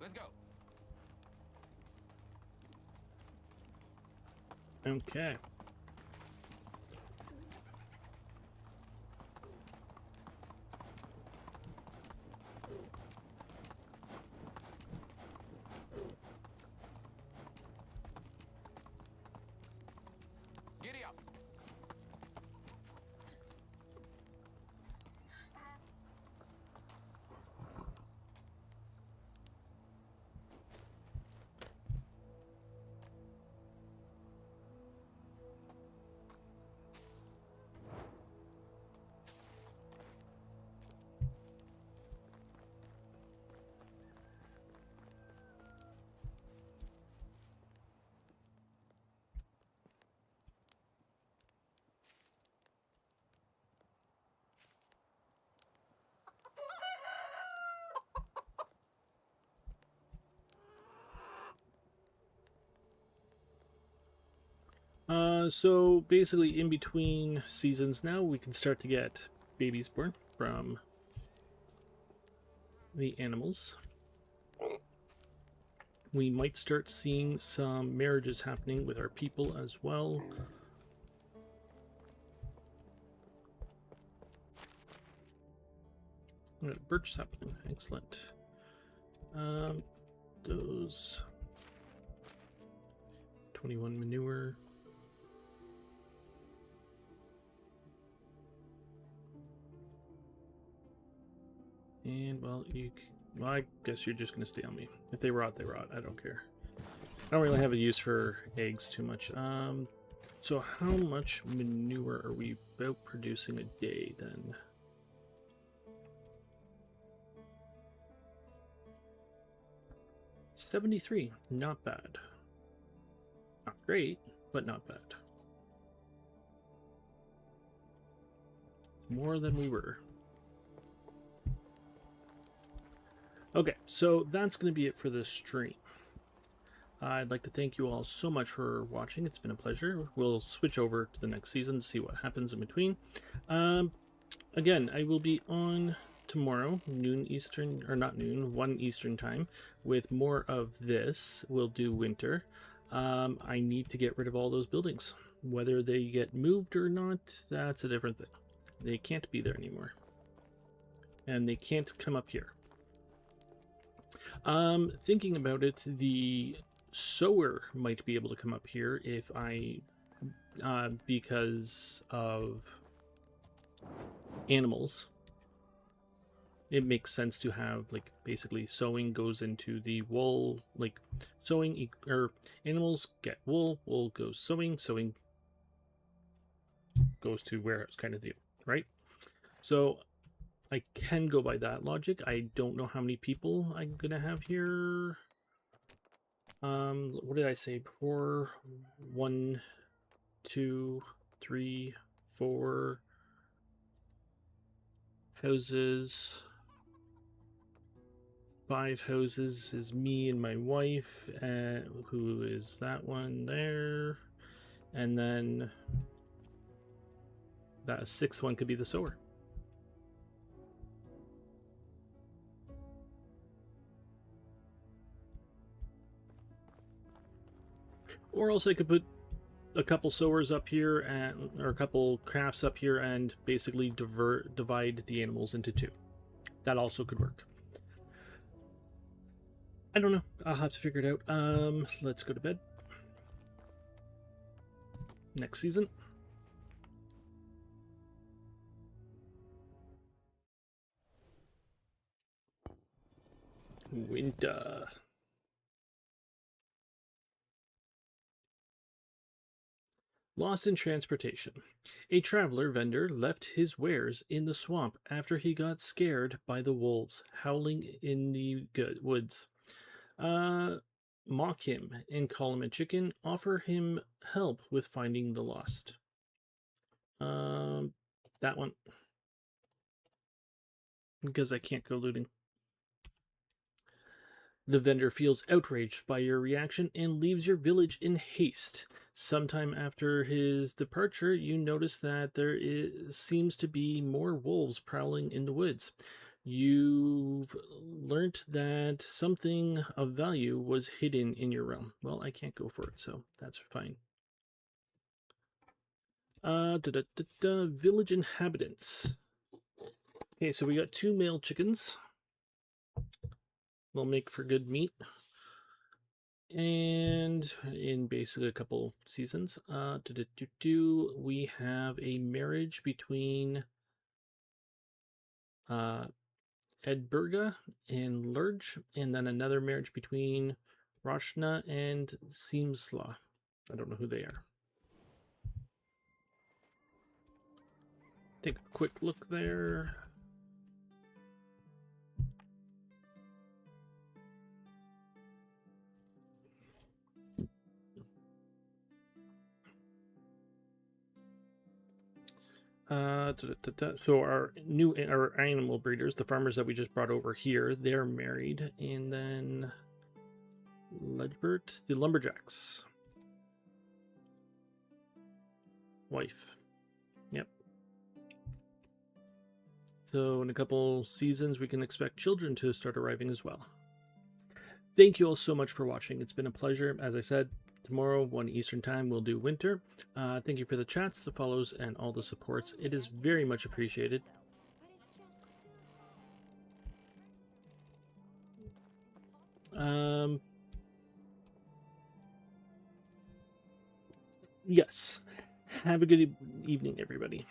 Let's go. Okay. Giddy up. So basically in between seasons now, we can start to get babies born from the animals. We might start seeing some marriages happening with our people as well. Birch sapling, excellent. Those 21 manure. And, well, well, I guess you're just going to stay on me. If they rot, they rot. I don't care. I don't really have a use for eggs too much. So how much manure are we about producing a day, then? $73. Not bad. Not great, but not bad. More than we were. Okay, so that's going to be it for this stream. I'd like to thank you all so much for watching. It's been a pleasure. We'll switch over to the next season, see what happens in between. Again, I will be on tomorrow, noon Eastern, or not noon, 1 Eastern time, with more of this. We'll do winter. I need to get rid of all those buildings. Whether they get moved or not, that's a different thing. They can't be there anymore. And they can't come up here. Thinking about it, the sower might be able to come up here if I, because of animals. It makes sense to have, like, basically sewing goes into the wool, like, sewing, or animals get wool, wool goes sewing, sewing goes to warehouse kind of deal, right? So I can go by that logic. I don't know how many people I'm gonna have here. What did I say before? 1, 2, 3, 4 houses. 5 houses is me and my wife, who is that one there, and then that 6th one could be the sower. Or else I could put a couple sowers up here, or a couple crafts up here, and basically divide the animals into 2. That also could work. I don't know. I'll have to figure it out. Let's go to bed. Next season. Winter. Lost in transportation. A traveler vendor left his wares in the swamp after he got scared by the wolves howling in the woods. Mock him and call him a chicken. Offer him help with finding the lost. That one. Because I can't go looting. The vendor feels outraged by your reaction and leaves your village in haste. Sometime after his departure, you notice that there seems to be more wolves prowling in the woods. You've learned that something of value was hidden in your realm. Well, I can't go for it, so that's fine. Village inhabitants. Okay, so we got 2 male chickens. They'll make for good meat. And in basically a couple seasons, we have a marriage between Edburga and Lurge, and then another marriage between Roshna and Seamsla. I don't know who they are. Take a quick look there. So our animal breeders, the farmers that we just brought over here, they're married, and then Ledbert, the lumberjacks, wife. Yep. So in a couple seasons, we can expect children to start arriving as well. Thank you all so much for watching. It's been a pleasure. As I said, tomorrow, 1 Eastern Time, we'll do winter. Thank you for the chats, the follows, and all the supports. It is very much appreciated. Yes. Have a good evening, everybody.